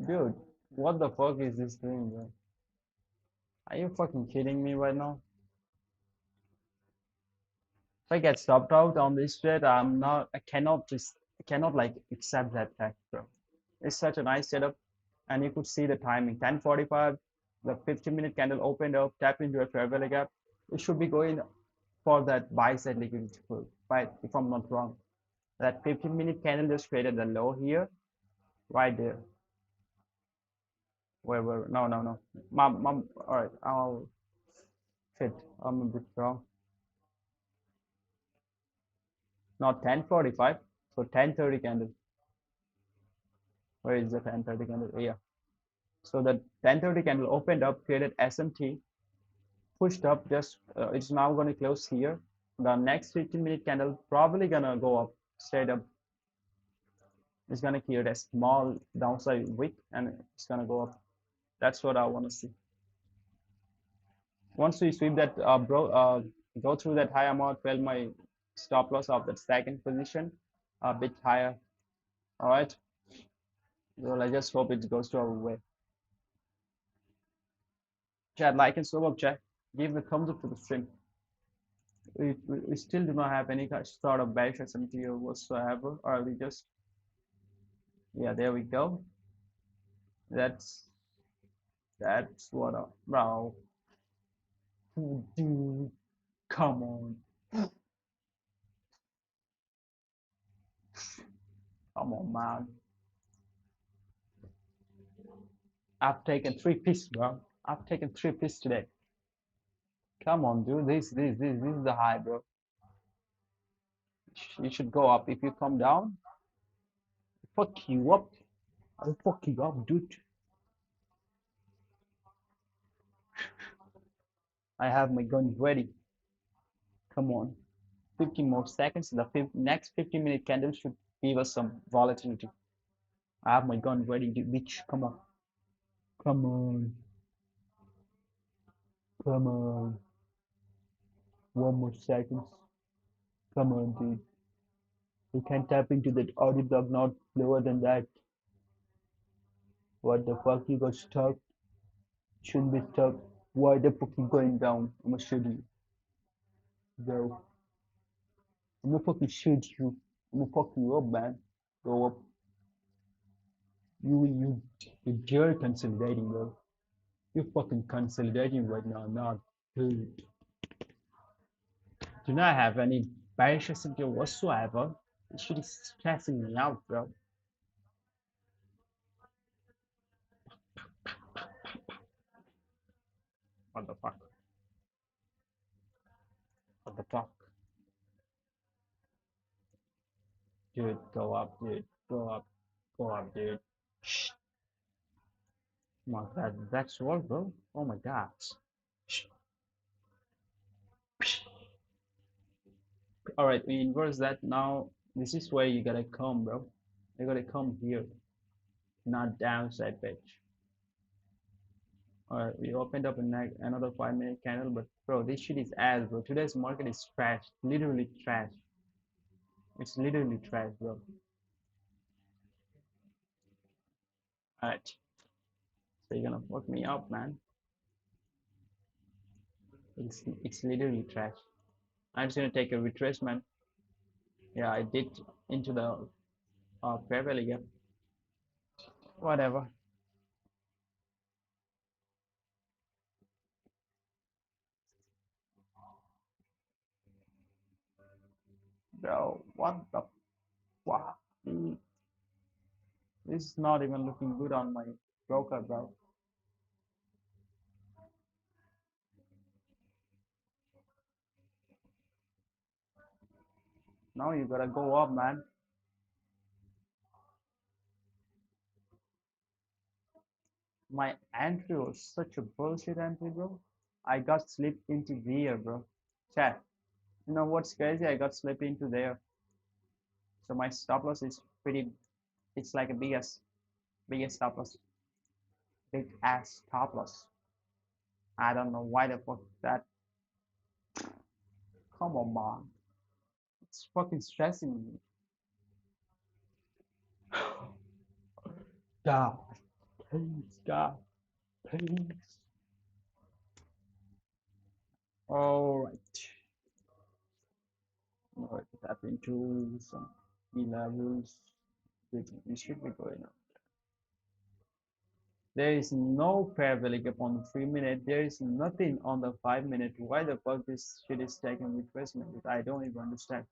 Dude, what the fuck is this doing, bro? Are you fucking kidding me right now? If I get stopped out on this trade, I cannot like accept that fact, bro. It's such a nice setup, and you could see the timing, 10:45, the 15-minute candle opened up, tapped into a fair value gap. It should be going for that buy side liquidity pull, right? If I'm not wrong, that 15-minute candle just created the low here, right there. Where? No, no, no. Mom. All right, I'll fit. I'm a bit wrong. Not 10:45, so 10:30 candle. Where is the 10:30 candle? Yeah. So the 10:30 candle opened up, created SMT, pushed up. Just it's now going to close here. The next 15-minute candle probably gonna go up straight up. It's gonna create a small downside wick, and it's gonna go up. That's what I want to see. Once we sweep that, go through that high amount, well, my stop loss of that second position a bit higher. All right. Well, I just hope it goes to our way. Chat, like and sub up, chat. Give a thumbs up to the stream. We still do not have any sort of bearish SMT or whatsoever, or we just, yeah, there we go. That's that's what up, bro. Dude, come on, come on, man. I've taken 3 piece, bro. I've taken 3 piece today. Come on, dude. This is the high, bro. You should go up. If you come down, fuck you up. I'll fuck you up, dude. I have my gun ready. Come on. 15 more seconds. The next 15-minute candle should give us some volatility. I have my gun ready, bitch. Come on. Come on. Come on. 1 more seconds. Come on, dude. We can tap into that audit block, not lower than that. What the fuck? You got stuck? Shouldn't be stuck. Why the fuck you going down? I'm gonna shoot you. Go. I'm gonna fucking shoot you. I'm gonna fuck you up, man. Go up. You're consolidating, bro. You're fucking consolidating right now. Not good. Do not have any bearish symptom whatsoever. It should be stressing me out, bro. What the fuck? What the fuck? Dude, go up, dude. Go up. Go up, dude. Shh. Come on, that's all, bro. Oh my god. Shh. All right, we inverse that now. This is where you gotta come, bro. You gotta come here, not downside pitch. All right, we opened up another 5-minute candle, but bro, this shit is ass, bro. Today's market is trash, literally trash. It's literally trash, bro. All right, so you're gonna fuck me up, man. It's literally trash. I'm just gonna take a retracement. Yeah, I did into the fair value gap. Whatever, bro. What the fuck? This is not even looking good on my broker, bro. Now you gotta go up, man. My entry was such a bullshit entry, bro. I got slipped into there, bro. Chat. You know what's crazy? I got slipped into there. So my stop loss is pretty. It's like a biggest stop loss, big ass stop loss. I don't know why the fuck that. Come on, man. It's fucking stressing me. God. Peace, God. Peace. All right. Now let's tap into some key levels. We should be going up. There is no fair value upon the 3 minute. There is nothing on the 5 minute. Why the fuck this shit is taking retracement? I don't even understand.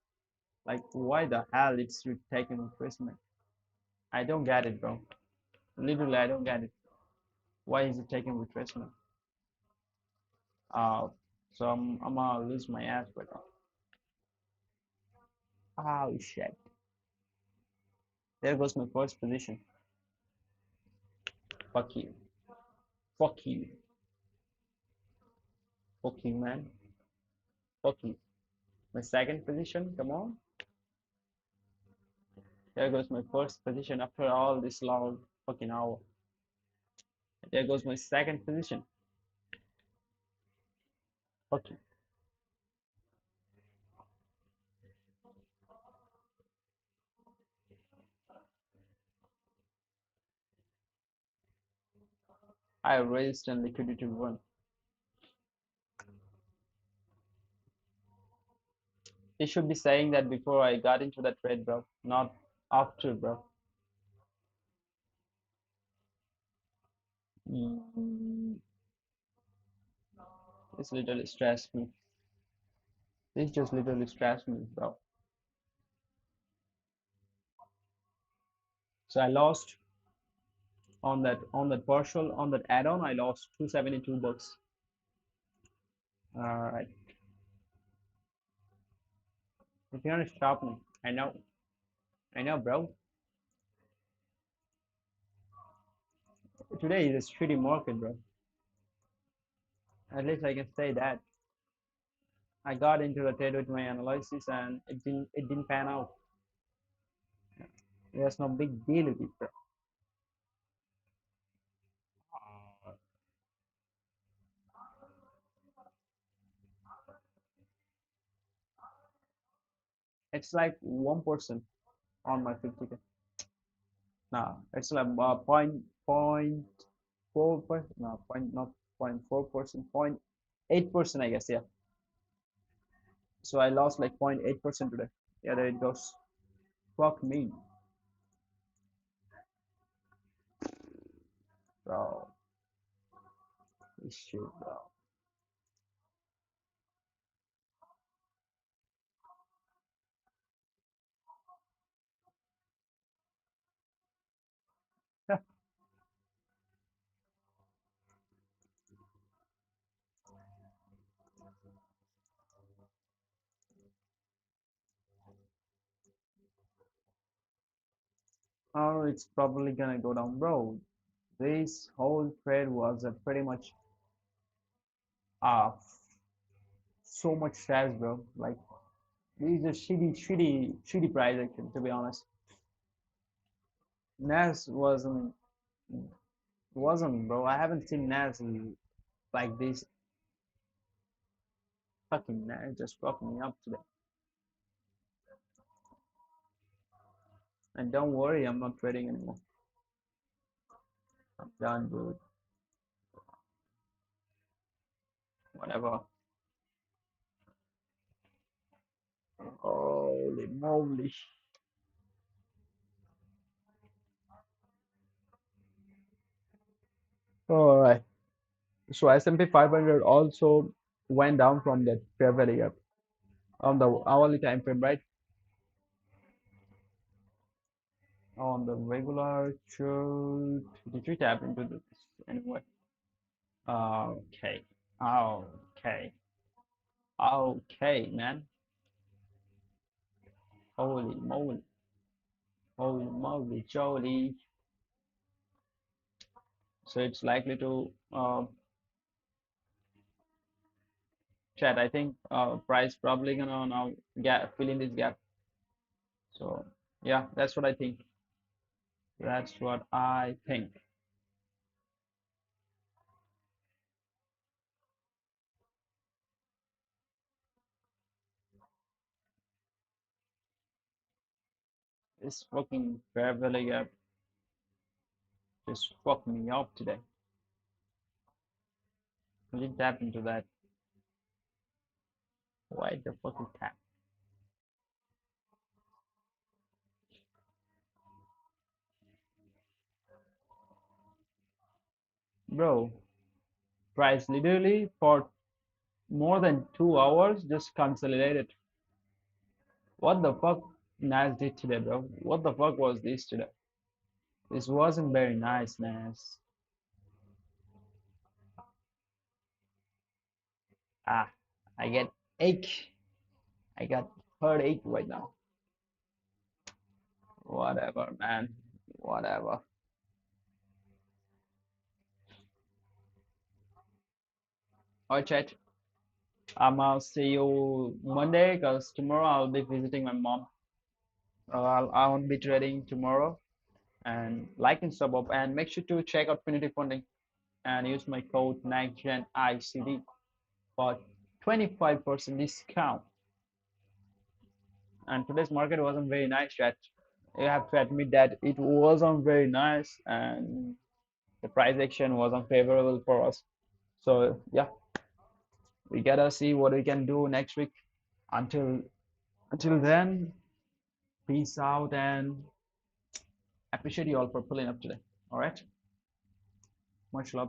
Like, why the hell it's taking retracement? I don't get it, bro. Literally, I don't get it. Why is it taking retracement? Uh, so I'm gonna lose my ass right now. Oh shit. There goes my first position. Fuck you. Fuck you. Fuck you, man. Fuck you. My second position, come on. There goes my first position after all this long fucking hour. There goes my second position. Fuck you. I raised and liquidity one. It should be saying that before I got into that trade, bro, not after, bro. Mm, This literally stressed me. This just literally stressed me, bro. So I lost on that partial on that add-on. I lost 272 bucks. All right. If you want to stop me, I know, bro. Today is a shitty market, bro. At least I can say that. I got into the trade with my analysis and it didn't pan out. There's no big deal with it, bro. It's like 1% on my 50K. No, it's like point 4%. No, point not 0.4%, 0.8%, I guess. Yeah. So I lost like 0.8% today. Yeah, there it goes. Fuck me, bro. This shit, bro. Oh, it's probably gonna go down, bro. This whole trade was a pretty much uh so much stress, bro. Like these are shitty price action, to be honest. Nas wasn't, bro. I haven't seen Nas like this. Fucking Nas just fucked me up today. And don't worry, I'm not trading anymore. I'm done, dude. Whatever. Holy moly. All right. So S&P 500 also went down from that fair value gap on the hourly time frame, right? On the regular chart. Did you tap into this anyway? Okay. Okay. Okay, man. Holy moly. Holy moly, jolly. So it's likely to chat. I think price probably gonna now fill in this gap. So yeah, that's what I think. That's what I think. This fucking fair value gap just fucked me up today. We didn't tap into that. Why the fuck is tap? Bro, price literally for more than 2 hours just consolidated. What the fuck Nas did today, bro? What the fuck was this today? This wasn't very nice, Nas. Ah, I get ache. I got heartache right now. Whatever, man. Whatever. Alright, chat. I'll see you Monday because tomorrow I'll be visiting my mom. I won't be trading tomorrow. And like and sub up and make sure to check out Finity Funding and use my code NextGen ICT for 25% discount. And today's market wasn't very nice yet. You have to admit that it wasn't very nice and the price action wasn't favorable for us. So yeah, we gotta see what we can do next week. Until then, peace out and appreciate you all for pulling up today. All right, much love.